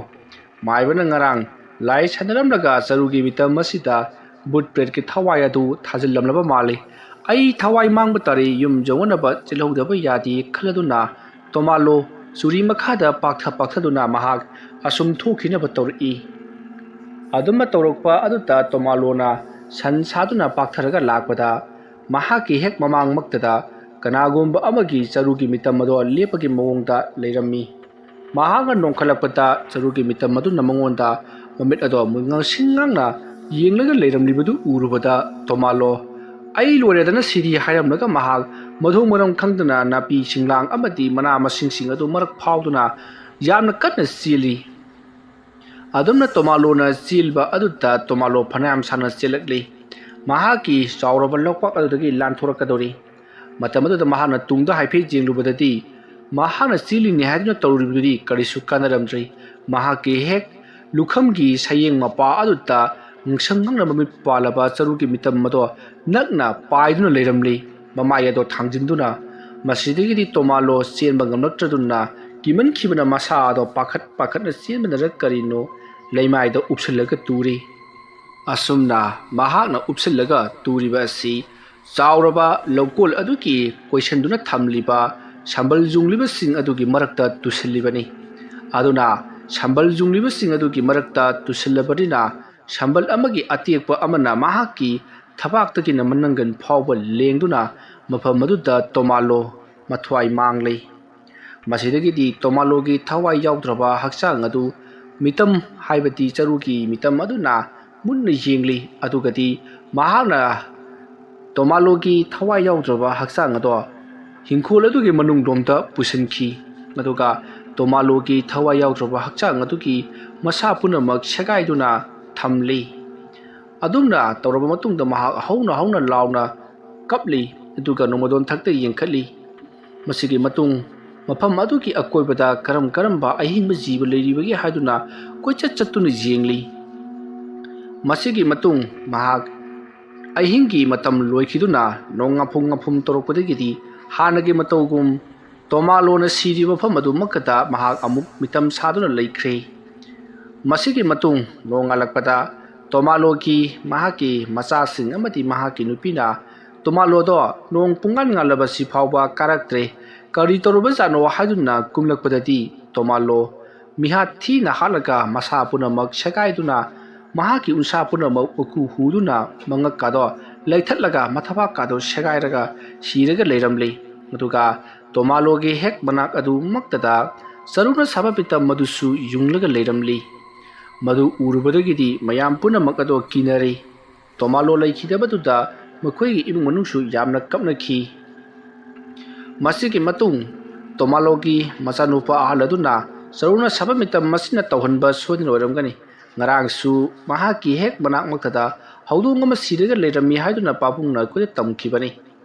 ꯃꯥꯏꯕꯅ ꯉꯔꯥꯡ ꯂꯥꯏ ꯁꯥꯟꯅꯔꯝꯂꯒ ꯆꯔꯨꯒꯤ ꯃꯤꯇꯝ ꯑꯁꯤꯗ ꯕꯨꯠ ꯄ꯭ꯔꯦꯠꯀꯤ ꯊꯋꯥꯏ ꯑꯗꯨ ꯊꯥꯖꯤꯜꯂꯝꯂꯕ ꯃꯥꯜꯂꯤ꯫ ꯑꯩ ꯊꯋꯥꯏ ꯃꯥꯡꯕ ꯇꯥꯔꯦ, ꯌꯨꯝ ꯌꯧꯅꯅꯕ ꯆꯦꯜꯍꯧꯗꯕ ꯌꯥꯗꯦ ꯈꯜꯂꯗꯨꯅ ꯇꯣꯃꯥꯂꯣ ꯆꯨꯔꯤ ꯃꯈꯥꯗ ꯄꯥꯛꯊꯗꯨꯅ ꯃꯍꯥꯛ ꯑꯁꯨꯝ ꯊꯣꯛꯈꯤꯅꯕ ꯇꯧꯔꯛꯏ꯫ ꯑꯗꯨꯝꯅ ꯇꯧꯔꯛꯄ ꯑꯗꯨꯗ ꯇꯣꯃꯥꯂꯣꯅ ꯁꯟ ꯁꯥꯗꯨꯅ ꯄꯥꯛꯊꯔꯒ ꯂꯥꯛꯄꯗ ꯃꯍꯥꯛꯀꯤ ꯍꯦꯛ ꯃꯃꯥꯡꯃꯛꯇꯗ ꯀꯅꯥꯒꯨꯝꯕ ꯑꯃꯒꯤ ꯆꯔꯨꯒꯤ ꯃꯤꯇꯝ ꯑꯗꯣ ꯂꯦꯞꯄꯒꯤ ꯃꯑꯣꯡꯗ ꯂꯩꯔꯝꯃꯤ꯫ ꯃꯍꯥꯛꯅ ꯅꯣꯡꯈꯠꯂꯛꯄꯗ ꯆꯔꯨꯒꯤ ꯃꯤꯇꯝ ꯑꯗꯨꯅ ꯃꯉꯣꯟꯗ ꯃꯃꯤꯠ ꯑꯗꯣ ꯉꯥꯡꯁꯤꯡ ꯉꯥꯡꯅ ꯌꯦꯡꯂꯒ ꯂꯩꯔꯝꯂꯤꯕꯗꯨ ꯎꯔꯨꯕꯗ ꯇꯣꯃꯥꯂꯣ, ꯑꯩ ꯂꯣꯏꯔꯦꯗꯅ ꯁꯤꯗꯤ ꯍꯥꯏꯔꯝꯂꯒ ꯃꯍꯥꯛ ꯃꯊꯣꯡ ꯃꯔꯝ ꯈꯪꯗꯅ ꯅꯥꯄꯤ ꯁꯤꯡꯂꯥꯡ ꯑꯃꯗꯤ ꯃꯅꯥ ꯃꯁꯤꯡꯁꯤꯡ ꯑꯗꯨ ꯃꯔꯛ ꯐꯥꯎꯗꯨꯅ ꯌꯥꯝꯅ ꯀꯟꯅ ꯆꯦꯜꯂꯤ꯫ ꯑꯗꯨꯝꯅ ꯇꯣꯃꯥꯂꯣꯅ ꯆꯦꯜꯕ ꯑꯗꯨꯗ ꯇꯣꯃꯥꯂꯣ ꯐꯅꯌꯥꯝ ꯁꯥꯡꯅ ꯆꯦꯜꯂꯛꯂꯤ꯫ ꯃꯍꯥꯛꯀꯤ ꯆꯥꯎꯔꯕ ꯂꯧꯄꯥꯛ ꯑꯗꯨꯗꯒꯤ ꯂꯥꯟꯊꯣꯔꯛꯀꯗꯧꯔꯤ꯫ ꯃꯇꯝ ꯑꯗꯨꯗ ꯃꯍꯥꯛꯅ ꯇꯨꯡꯗ ꯍꯥꯏꯐꯦꯠ ꯌꯦꯡꯂꯨꯕꯗꯗꯤ ꯃꯍꯥꯛꯅ ꯆꯦꯜꯂꯤꯅꯤ ꯍꯥꯏꯗꯨꯅ ꯇꯧꯔꯤꯕꯗꯨꯗꯤ ꯀꯔꯤꯁꯨ ꯀꯥꯟꯅꯔꯝꯗ꯭ꯔꯦ꯫ ꯃꯍꯥꯛꯀꯤ ꯍꯦꯛ ꯂꯨꯈꯝꯒꯤ ꯁꯌꯦꯡ ꯃꯄꯥ ꯑꯗꯨꯗ ꯉꯪꯁꯪ ꯉꯪꯅ ꯃꯃꯤꯠ ꯄꯥꯜꯂꯕ ꯆꯔꯨꯒꯤ ꯃꯤꯇꯝ ꯑꯗꯣ ꯅꯛꯅ ꯄꯥꯏꯗꯨꯅ ꯂꯩꯔꯝꯂꯤ, ꯃꯃꯥꯏ ꯑꯗꯣ ꯊꯥꯡꯖꯤꯟꯗꯨꯅ꯫ ꯃꯁꯤꯗꯒꯤꯗꯤ ꯇꯣꯃꯥꯂꯣ ꯆꯦꯟꯕ ꯉꯝꯂꯛꯇ꯭ꯔꯗꯨꯅ ꯀꯤꯃꯟꯈꯤꯕꯅ ꯃꯁꯥ ꯑꯗꯣ ꯄꯥꯈꯠꯅ ꯆꯦꯟꯕꯅꯔ ꯀꯔꯤꯅꯣ ꯂꯩꯃꯥꯏꯗ ꯎꯞꯁꯤꯜꯂꯒ ꯇꯨꯔꯤ꯫ ꯑꯁꯨꯝꯅ ꯃꯍꯥꯛꯅ ꯎꯞꯁꯤꯜꯂꯒ ꯇꯨꯔꯤꯕ ꯑꯁꯤ ꯆꯥꯎꯔꯕ ꯂꯧꯀꯣꯜ ꯑꯗꯨꯒꯤ ꯀꯣꯏꯁꯟꯗꯨꯅ ꯊꯝꯂꯤꯕ ꯁꯝꯕꯜ ꯌꯨꯡꯂꯤꯕꯁꯤꯡ ꯑꯗꯨꯒꯤ ꯃꯔꯛꯇ ꯇꯨꯁꯤꯜꯂꯤꯕꯅꯤ꯫ ꯑꯗꯨꯅ ꯁꯝꯕꯜ ꯌꯨꯡꯂꯤꯕꯁꯤꯡ ꯑꯗꯨꯒꯤ ꯃꯔꯛꯇ ꯇꯨꯁꯤꯜꯂꯕꯅꯤꯅ ꯁꯝꯕꯜ ꯑꯃꯒꯤ ꯑꯇꯦꯛꯄ ꯑꯃꯅ ꯃꯍꯥꯛꯀꯤ ꯊꯕꯥꯛꯇꯒꯤꯅ ꯃꯅꯪꯒꯟ ꯐꯥꯎꯕ ꯂꯦꯡꯗꯨꯅ ꯃꯐꯝ ꯑꯗꯨꯗ ꯇꯣꯃꯥꯂꯣ ꯃꯊ꯭ꯋꯥꯏ ꯃꯥꯡꯂꯦ꯫ ꯃꯁꯤꯗꯒꯤꯗꯤ ꯇꯣꯃꯥꯂꯣꯒꯤ ꯊꯋꯥꯏ ꯌꯥꯎꯗ꯭ꯔꯕ ꯍꯛꯆꯥꯡ ꯑꯗꯨ ꯃꯤꯇꯝ ꯍꯥꯏꯕꯗꯤ ꯆꯔꯨꯒꯤ ꯃꯤꯇꯝ ꯑꯗꯨꯅ ꯃꯨꯟꯅ ꯌꯦꯡꯂꯤ꯫ ꯑꯗꯨꯒꯗꯤ ꯃꯍꯥꯛꯅ ꯇꯣꯃꯥꯂꯣꯒꯤ ꯊꯋꯥꯏ ꯌꯥꯎꯗ꯭ꯔꯕ ꯍꯛꯆꯥꯡ ꯑꯗꯣ ꯍꯤꯡꯈꯣꯜ ꯑꯗꯨꯒꯤ ꯃꯅꯨꯡꯂꯣꯝꯗ ꯄꯨꯁꯤꯟꯈꯤ꯫ ꯑꯗꯨꯒ ꯇꯣꯃꯥꯂꯣꯒꯤ ꯊꯋꯥꯏ ꯌꯥꯎꯗ꯭ꯔꯕ ꯍꯛꯆꯥꯡ ꯑꯗꯨꯒꯤ ꯃꯁꯥ ꯄꯨꯝꯅꯃꯛ ꯁꯦꯒꯥꯏꯗꯨꯅ ꯊꯝꯂꯤ꯫ ꯑꯗꯨꯝꯅ ꯇꯧꯔꯕ ꯃꯇꯨꯡꯗ ꯃꯍꯥꯛ ꯍꯧꯅ ꯂꯥꯎꯅ ꯀꯞꯂꯤ, ꯑꯗꯨꯒ ꯅꯣꯡꯃꯗꯣꯟꯊꯛꯇ ꯌꯦꯡꯈꯠꯂꯤ꯫ ꯃꯁꯤꯒꯤ ꯃꯇꯨꯡ ꯃꯐꯝ ꯑꯗꯨꯒꯤ ꯑꯀꯣꯏꯕꯗ ꯀꯔꯝꯕ ꯑꯍꯤꯡꯕ ꯖꯤꯕ ꯂꯩꯔꯤꯕꯒꯦ ꯍꯥꯏꯗꯨꯅ ꯀꯣꯏꯆꯠ ꯆꯠꯇꯨꯅ ꯌꯦꯡꯂꯤ꯫ ꯃꯁꯤꯒꯤ ꯃꯇꯨꯡ ꯃꯍꯥꯛ ꯑꯍꯤꯡꯒꯤ ꯃꯇꯝ ꯂꯣꯏꯈꯤꯗꯨꯅ ꯉꯥꯐꯨꯝ ꯇꯧꯔꯛꯄꯗꯒꯤꯗꯤ ꯍꯥꯟꯅꯒꯤ ꯃꯇꯧꯒꯨꯝ ꯇꯣꯃꯥꯂꯣꯅ ꯁꯤꯔꯤꯕ ꯃꯐꯝ ꯑꯗꯨꯃꯛꯇꯗ ꯃꯍꯥꯛ ꯑꯃꯨꯛ ꯃꯤꯇꯝ ꯁꯥꯗꯨꯅ ꯂꯩꯈ꯭ꯔꯦ꯫ ꯃꯁꯤꯒꯤ ꯃꯇꯨꯡ ꯅꯣꯡꯉꯥꯜꯂꯛꯄꯗ ꯇꯣꯃꯥꯂꯣꯒꯤ ꯃꯍꯥꯛꯀꯤ ꯃꯆꯥꯁꯤꯡ ꯑꯃꯗꯤ ꯃꯍꯥꯛꯀꯤ ꯅꯨꯄꯤꯅ ꯇꯣꯃꯥꯂꯣꯗꯣ ꯅꯣꯡ ꯄꯨꯡꯉꯥꯟ ꯉꯥꯜꯂꯕꯁꯤ ꯐꯥꯎꯕ ꯀꯥꯔꯛꯇ꯭ꯔꯦ, ꯀꯔꯤ ꯇꯧꯔꯕꯖꯥꯠꯅꯣ ꯍꯥꯏꯗꯨꯅ ꯀꯨꯝꯂꯛꯄꯗꯗꯤ ꯇꯣꯃꯥꯂꯣ ꯃꯤꯍꯥꯠ ꯊꯤꯅ ꯍꯥꯠꯂꯒ ꯃꯁꯥ ꯄꯨꯝꯅꯃꯛ ꯁꯦꯒꯥꯏꯗꯨꯅ ꯃꯍꯥꯛꯀꯤ ꯎꯟꯁꯥ ꯄꯨꯝꯅꯃꯛ ꯃꯀꯨ ꯍꯨꯗꯨꯅ ꯃꯉꯛꯀꯥꯗꯣ ꯂꯩꯊꯠꯂꯒ ꯃꯊꯕꯥꯛꯀꯥꯗꯣ ꯁꯦꯒꯥꯏꯔꯒ ꯁꯤꯔꯒ ꯂꯩꯔꯝꯂꯤ꯫ ꯑꯗꯨꯒ ꯇꯣꯃꯥꯂꯣꯒꯤ ꯍꯦꯛ ꯃꯅꯥꯛ ꯑꯗꯨꯃꯛꯇꯗ ꯆꯔꯨꯅ ꯁꯥꯕ ꯃꯤꯇꯝ ꯑꯗꯨꯁꯨ ꯌꯨꯡꯂꯒ ꯂꯩꯔꯝꯂꯤ꯫ ꯃꯗꯨ ꯎꯔꯨꯕꯗꯒꯤꯗꯤ ꯃꯌꯥꯝ ꯄꯨꯝꯅꯃꯛ ꯑꯗꯣ ꯀꯤꯅꯔꯦ꯫ ꯇꯣꯃꯥꯂꯣ ꯂꯩꯈꯤꯗꯕꯗꯨꯗ ꯃꯈꯣꯏꯒꯤ ꯏꯃꯨꯡ ꯃꯅꯨꯡꯁꯨ ꯌꯥꯝꯅ ꯀꯞꯅꯈꯤ꯫ ꯃꯁꯤꯒꯤ ꯃꯇꯨꯡ ꯇꯣꯃꯥꯂꯣꯒꯤ ꯃꯆꯥꯅꯨꯄꯥ ꯑꯍꯜ ꯑꯗꯨꯅ ꯆꯔꯨꯅ ꯁꯥꯕ ꯃꯤꯇꯝ ꯃꯁꯤꯅ ꯇꯧꯍꯟꯕ ꯁꯣꯏꯗꯅ ꯑꯣꯏꯔꯝꯒꯅꯤ, ꯉꯔꯥꯡꯁꯨ ꯃꯍꯥꯛꯀꯤ ꯍꯦꯛ ꯃꯅꯥꯛꯃꯛꯇꯗ ꯍꯧꯗꯣꯡ ꯑꯃ ꯁꯤꯔꯒ ꯂꯩꯔꯝꯃꯤ ꯍꯥꯏꯗꯨꯅ ꯄꯥꯕꯨꯡꯅ ꯑꯩꯈꯣꯏꯗ ꯇꯝꯈꯤꯕꯅꯤ꯫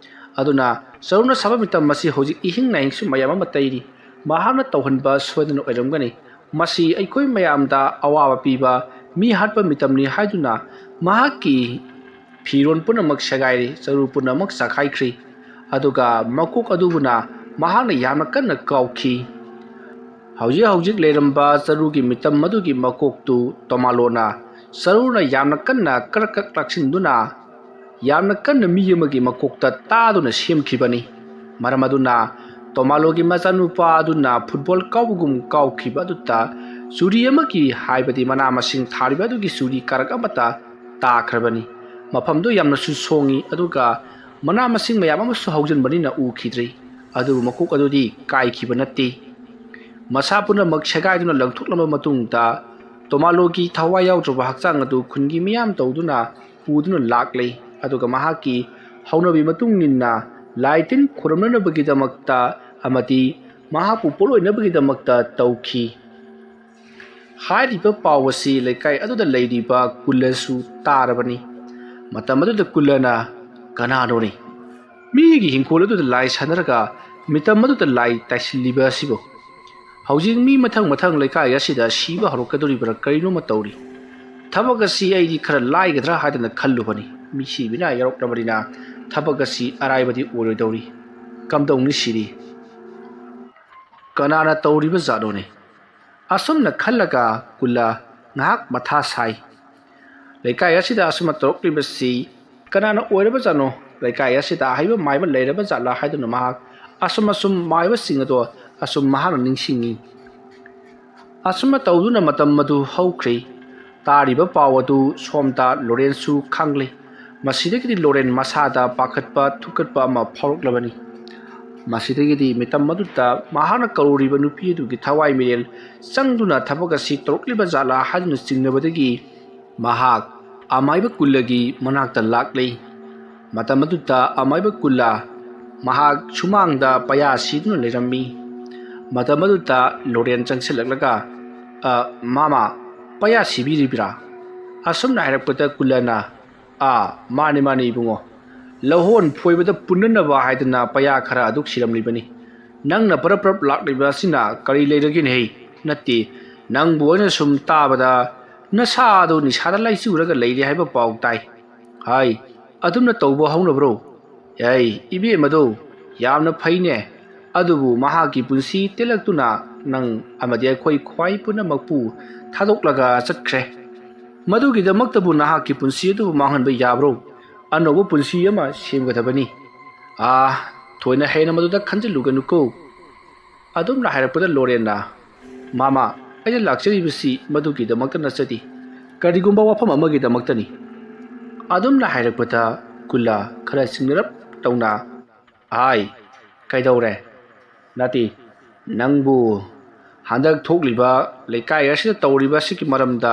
ꯑꯗꯨꯅ ꯆꯔꯨꯅ ꯁꯥꯕ ꯃꯤꯇꯝ ꯑꯁꯤ ꯍꯧꯖꯤꯛ ꯏꯍꯤꯡ ꯅꯥꯍꯤꯡꯁꯨ ꯃꯌꯥꯝ ꯑꯃ ꯇꯩꯔꯤ, ꯃꯍꯥꯛꯅ ꯇꯧꯍꯟꯕ ꯁꯣꯏꯗꯅ ꯑꯣꯏꯔꯝꯒꯅꯤ꯫ ꯃꯁꯤ ꯑꯩꯈꯣꯏ ꯃꯌꯥꯝꯗ ꯑꯋꯥꯕ ꯄꯤꯕ ꯃꯤ ꯍꯥꯠꯄ ꯃꯤꯇꯝꯅꯤ ꯍꯥꯏꯗꯨꯅ ꯃꯍꯥꯛꯀꯤ ꯐꯤꯔꯣꯜ ꯄꯨꯝꯅꯃꯛ ꯁꯦꯒꯥꯏꯔꯦ, ꯆꯔꯨ ꯄꯨꯝꯅꯃꯛ ꯆꯥꯈꯥꯏꯈ꯭ꯔꯤ꯫ ꯑꯗꯨꯒ ꯃꯀꯣꯛ ꯑꯗꯨꯕꯨꯅ ꯃꯍꯥꯛꯅ ꯌꯥꯝꯅ ꯀꯟꯅ ꯀꯥꯎꯈꯤ꯫ ꯍꯧꯖꯤꯛ ꯂꯩꯔꯝꯕ ꯆꯔꯨꯒꯤ ꯃꯤꯇꯝ ꯑꯗꯨꯒꯤ ꯃꯀꯣꯛꯇꯨ ꯇꯣꯃꯥꯂꯣꯅ ꯆꯔꯨꯅ ꯌꯥꯝꯅ ꯀꯟꯅ ꯀ꯭ꯔꯛ ꯂꯥꯛꯁꯤꯟꯗꯨꯅ ꯌꯥꯝꯅ ꯀꯟꯅ ꯃꯤ ꯑꯃꯒꯤ ꯃꯀꯣꯛꯇ ꯇꯥꯗꯨꯅ ꯁꯦꯝꯈꯤꯕꯅꯤ꯫ ꯃꯔꯝ ꯑꯗꯨꯅ ꯇꯣꯃꯥꯂꯣꯒꯤ ꯃꯆꯥꯅꯨꯄꯥ ꯑꯗꯨꯅ ꯐꯨꯠꯕꯣꯜ ꯀꯥꯎꯕꯒꯨꯝ ꯀꯥꯎꯈꯤꯕ ꯑꯗꯨꯗ ꯆꯨꯔꯤ ꯑꯃꯒꯤ ꯍꯥꯏꯕꯗꯤ ꯃꯅꯥ ꯃꯁꯤꯡ ꯊꯥꯔꯤꯕ ꯑꯗꯨꯒꯤ ꯆꯨꯔꯤ ꯀꯥꯔꯛ ꯑꯃꯠꯇ ꯇꯥꯈ꯭ꯔꯕꯅꯤ꯫ ꯃꯐꯝꯗꯨ ꯌꯥꯝꯅꯁꯨ ꯁꯣꯡꯉꯤ, ꯑꯗꯨꯒ ꯃꯅꯥ ꯃꯁꯤꯡ ꯃꯌꯥꯝ ꯑꯃꯁꯨ ꯍꯧꯖꯤꯟꯕꯅꯤꯅ ꯎꯈꯤꯗ꯭ꯔꯤ, ꯑꯗꯨꯕꯨ ꯃꯀꯣꯛ ꯑꯗꯨꯗꯤ ꯀꯥꯏꯈꯤꯕ ꯅꯠꯇꯦ꯫ ꯃꯁꯥ ꯄꯨꯝꯅꯃꯛ ꯁꯦꯒꯥꯏꯗꯨꯅ ꯂꯪꯊꯣꯛꯂꯕ ꯃꯇꯨꯡꯗ ꯇꯣꯃꯥꯂꯣꯒꯤ ꯊꯋꯥꯏ ꯌꯥꯎꯗ꯭ꯔꯕ ꯍꯛꯆꯥꯡ ꯑꯗꯨ ꯈꯨꯟꯒꯤ ꯃꯤꯌꯥꯝ ꯇꯧꯗꯨꯅ ꯄꯨꯗꯨꯅ ꯂꯥꯛꯂꯦ ꯑꯗꯨꯒ ꯃꯍꯥꯛꯀꯤ ꯍꯧꯅꯕꯤ ꯃꯇꯨꯡ ꯏꯟꯅ ꯂꯥꯏ ꯇꯤꯟ ꯈꯨꯔꯨꯝꯅꯅꯕꯒꯤꯗꯃꯛꯇ ꯑꯃꯗꯤ ꯃꯍꯥꯛꯄꯨ ꯄꯣꯠꯂꯣꯏꯅꯕꯒꯤꯗꯃꯛꯇ ꯇꯧꯈꯤ꯫ ꯍꯥꯏꯔꯤꯕ ꯄꯥꯎ ꯑꯁꯤ ꯂꯩꯀꯥꯏ ꯑꯗꯨꯗ ꯂꯩꯔꯤꯕ ꯀꯨꯜꯂꯁꯨ ꯇꯥꯔꯕꯅꯤ꯫ ꯃꯇꯝ ꯑꯗꯨꯗ ꯀꯨꯜꯂꯅ ꯀꯅꯥꯅꯣꯅꯤ ꯃꯤꯒꯤ ꯍꯤꯡꯈꯣꯜ ꯑꯗꯨꯗ ꯂꯥꯏ ꯁꯥꯟꯅꯔꯒ ꯃꯤꯇꯝ ꯑꯗꯨꯗ ꯂꯥꯏ ꯇꯥꯏꯁꯤꯜꯂꯤꯕ ꯑꯁꯤꯕꯨ? ꯍꯧꯖꯤꯛ ꯃꯤ ꯃꯊꯪ ꯃꯊꯪ ꯂꯩꯀꯥꯏ ꯑꯁꯤꯗ ꯁꯤꯕ ꯍꯧꯔꯛꯀꯗꯧꯔꯤꯕ꯭ꯔꯥ ꯀꯔꯤꯅꯣꯃ ꯇꯧꯔꯤ꯫ ꯊꯕꯛ ꯑꯁꯤ ꯑꯩꯗꯤ ꯈꯔ ꯂꯥꯏꯒꯗ꯭ꯔꯥ ꯍꯥꯏꯗꯅ ꯈꯜꯂꯨꯕꯅꯤ꯫ ꯃꯤꯁꯤꯕꯤꯅ ꯌꯥꯎꯔꯛꯂꯕꯅꯤꯅ ꯊꯕꯛ ꯑꯁꯤ ꯑꯔꯥꯏꯕꯗꯤ ꯑꯣꯏꯔꯣꯏꯗꯧꯔꯤ꯫ ꯀꯝꯗꯧꯅꯤ ꯁꯤꯔꯤ? ꯀꯅꯥꯅ ꯇꯧꯔꯤꯕ ꯖꯥꯠꯅꯣꯅꯦ? ꯑꯁꯨꯝꯅ ꯈꯜꯂꯒ ꯀꯨꯜꯂ ꯉꯥꯏꯍꯥꯛ ꯃꯊꯥ ꯁꯥꯏ꯫ ꯂꯩꯀꯥꯏ ꯑꯁꯤꯗ ꯑꯁꯨꯝꯅ ꯇꯧꯔꯛꯂꯤꯕꯁꯤ ꯀꯅꯥꯅ ꯑꯣꯏꯔꯕꯖꯥꯠꯅꯣ? ꯂꯩꯀꯥꯏ ꯑꯁꯤꯗ ꯑꯍꯩꯕ ꯃꯥꯏꯕ ꯂꯩꯔꯕ ꯖꯥꯠꯂꯥ ꯍꯥꯏꯗꯨꯅ ꯃꯍꯥꯛ ꯑꯁꯨꯝ ꯃꯥꯏꯕꯁꯤꯡ ꯑꯗꯣ ꯃꯍꯥꯛꯅ ꯅꯤꯡꯁꯤꯡꯉꯤ꯫ ꯑꯁꯨꯝꯅ ꯇꯧꯗꯨꯅ ꯃꯇꯝ ꯑꯗꯨ ꯍꯧꯈ꯭ꯔꯦ꯫ ꯇꯥꯔꯤꯕ ꯄꯥꯎ ꯑꯗꯨ ꯁꯣꯝꯗ ꯂꯣꯔꯦꯟꯁꯨ ꯈꯪꯂꯦ꯫ ꯃꯁꯤꯗꯒꯤꯗꯤ ꯂꯣꯔꯦꯟ ꯃꯁꯥꯗ ꯄꯥꯈꯠꯄ ꯊꯨꯀꯠꯄ ꯑꯃ ꯐꯥꯎꯔꯛꯂꯕꯅꯤ꯫ ꯃꯁꯤꯗꯒꯤꯗꯤ ꯃꯇꯝ ꯑꯗꯨꯗ ꯃꯍꯥꯛꯅ ꯀꯧꯔꯤꯕ ꯅꯨꯄꯤ ꯑꯗꯨꯒꯤ ꯊꯋꯥꯏ ꯃꯤꯔꯦꯜ ꯆꯪꯗꯨꯅ ꯊꯕꯛ ꯑꯁꯤ ꯇꯧꯔꯛꯂꯤꯕ ꯖꯥꯠꯂꯥ ꯍꯥꯏꯗꯨꯅ ꯆꯤꯡꯅꯕꯗꯒꯤ ꯃꯍꯥꯛ ꯑꯃꯥꯏꯕ ꯀꯨꯜꯂꯒꯤ ꯃꯅꯥꯛꯇ ꯂꯥꯛꯂꯦ꯫ ꯃꯇꯝ ꯑꯗꯨꯗ ꯑꯃꯥꯏꯕ ꯀꯨꯜꯂ ꯃꯍꯥꯛ ꯁꯨꯃꯥꯡꯗ ꯄꯌꯥ ꯁꯤꯗꯨꯅ ꯂꯩꯔꯝꯃꯤ꯫ ꯃꯇꯝ ꯑꯗꯨꯗ ꯂꯣꯔꯦꯟ ꯆꯪꯁꯤꯜꯂꯛꯂꯒ ꯃꯥꯃꯥ ꯄꯌꯥ ꯁꯤꯕꯤꯔꯤꯕ꯭ꯔꯥ? ꯑꯁꯨꯝꯅ ꯍꯥꯏꯔꯛꯄꯗ ꯀꯨꯜꯂꯅ ꯃꯥꯅꯤ ꯏꯕꯨꯡꯉꯣ, ꯂꯧꯍꯣꯟ ꯐꯣꯏꯕꯗ ꯄꯨꯟꯅꯅꯕ ꯍꯥꯏꯗꯅ ꯄꯌꯥ ꯈꯔ ꯑꯗꯨꯛ ꯁꯤꯔꯝꯂꯤꯕꯅꯤ꯫ ꯅꯪꯅ ꯄꯔꯞ ꯂꯥꯛꯂꯤꯕ ꯑꯁꯤꯅ ꯀꯔꯤ ꯂꯩꯔꯒꯦꯅꯦꯍꯦ? ꯅꯠꯇꯦ, ꯅꯪꯕꯨ ꯑꯩꯅ ꯁꯨꯝ ꯇꯥꯕꯗ ꯅꯁꯥꯗꯨ ꯅꯤꯁꯥꯗ ꯂꯥꯏꯆꯨꯔꯒ ꯂꯩꯔꯦ ꯍꯥꯏꯕ ꯄꯥꯎ ꯇꯥꯏ꯫ ꯍꯥꯏ, ꯑꯗꯨꯝꯅ ꯇꯧꯕ ꯍꯧꯅꯕ꯭ꯔꯣ? ꯏꯕꯦꯝꯃꯗꯣ ꯌꯥꯝꯅ ꯐꯩꯅꯦ, ꯑꯗꯨꯕꯨ ꯃꯍꯥꯛꯀꯤ ꯄꯨꯟꯁꯤ ꯇꯦꯜꯂꯛꯇꯨꯅ ꯅꯪ ꯑꯃꯗꯤ ꯑꯩꯈꯣꯏ ꯈ꯭ꯋꯥꯏ ꯄꯨꯝꯅꯃꯛꯄꯨ ꯊꯥꯗꯣꯛꯂꯒ ꯆꯠꯈ꯭ꯔꯦ꯫ ꯃꯗꯨꯒꯤꯗꯃꯛꯇꯕꯨ ꯅꯍꯥꯛꯀꯤ ꯄꯨꯟꯁꯤ ꯑꯗꯨꯕꯨ ꯃꯥꯡꯍꯟꯕ ꯌꯥꯕ꯭ꯔꯣ? ꯑꯅꯧꯕ ꯄꯨꯟꯁꯤ ꯑꯃ ꯁꯦꯝꯒꯗꯕꯅꯤ꯫ ꯊꯣꯏꯅ ꯍꯦꯟꯅ ꯃꯗꯨꯗ ꯈꯟꯖꯤꯜꯂꯨꯒꯅꯨꯀꯣ꯫ ꯑꯗꯨꯝꯅ ꯍꯥꯏꯔꯛꯄꯗ ꯂꯣꯔꯦꯟꯅ ꯃꯥꯃꯥ, ꯑꯩꯅ ꯂꯥꯛꯆꯔꯤꯕꯁꯤ ꯃꯗꯨꯒꯤꯗꯃꯛꯇ ꯅꯠꯆꯗꯦ, ꯀꯔꯤꯒꯨꯝꯕ ꯋꯥꯐꯝ ꯑꯃꯒꯤꯗꯃꯛꯇꯅꯤ꯫ ꯑꯗꯨꯝꯅ ꯍꯥꯏꯔꯛꯄꯗ ꯀꯨꯜꯂ ꯈꯔ ꯆꯤꯡꯅꯔꯞ ꯇꯧꯅ ꯀꯩꯗꯧꯔꯦ? ꯅꯠꯇꯦ, ꯅꯪꯕꯨ ꯍꯟꯗꯛ ꯊꯣꯛꯂꯤꯕ ꯂꯩꯀꯥꯏ ꯑꯁꯤꯗ ꯇꯧꯔꯤꯕ ꯑꯁꯤꯒꯤ ꯃꯔꯝꯗ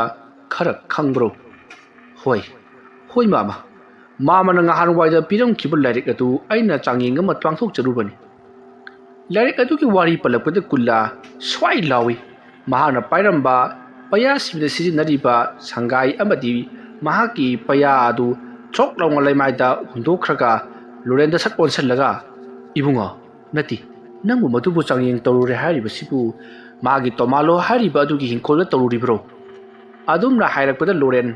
ꯈꯔ ꯈꯪꯕ꯭ꯔꯣ? ꯍꯣꯏ ꯃꯥꯃꯥ, ꯃꯥꯃꯥꯅ ꯅꯍꯥꯟꯋꯥꯏꯗ ꯄꯤꯔꯝꯈꯤꯕ ꯂꯥꯏꯔꯤꯛ ꯑꯗꯨ ꯑꯩꯅ ꯆꯥꯡꯌꯦꯡ ꯑꯃ ꯄꯥꯡꯊꯣꯛꯆꯔꯨꯕꯅꯤ꯫ ꯂꯥꯏꯔꯤꯛ ꯑꯗꯨꯒꯤ ꯋꯥꯔꯤ ꯄꯜꯂꯛꯄꯗ ꯀꯨꯜꯂ ꯁ꯭ꯋꯥꯏ ꯂꯥꯎꯏ꯫ ꯃꯍꯥꯛꯅ ꯄꯥꯏꯔꯝꯕ ꯄꯌꯥ ꯁꯤꯕꯗ ꯁꯤꯖꯤꯟꯅꯔꯤꯕ ꯁꯪꯒꯥꯏ ꯑꯃꯗꯤ ꯃꯍꯥꯛꯀꯤ ꯄꯌꯥ ꯑꯗꯨ ꯊ꯭ꯔꯣꯛ ꯂꯥꯎꯅ ꯂꯩꯃꯥꯏꯗ ꯍꯨꯟꯗꯣꯛꯈ꯭ꯔꯒ ꯂꯣꯔꯦꯟꯗ ꯁꯠ ꯑꯣꯟꯁꯤꯜꯂꯒ ꯏꯕꯨꯡꯉꯣ, ꯅꯠꯇꯦ, ꯅꯪꯕꯨ ꯃꯗꯨꯕꯨ ꯆꯥꯡꯌꯦꯡ ꯇꯧꯔꯨꯔꯦ ꯍꯥꯏꯔꯤꯕꯁꯤꯕꯨ ꯃꯥꯒꯤ ꯇꯣꯃꯥꯂꯣ ꯍꯥꯏꯔꯤꯕ ꯑꯗꯨꯒꯤ ꯍꯤꯡꯈꯣꯜꯗ ꯇꯧꯔꯨꯔꯤꯕ꯭ꯔꯣ? ꯑꯗꯨꯝꯅ ꯍꯥꯏꯔꯛꯄꯗ ꯂꯣꯔꯦꯟ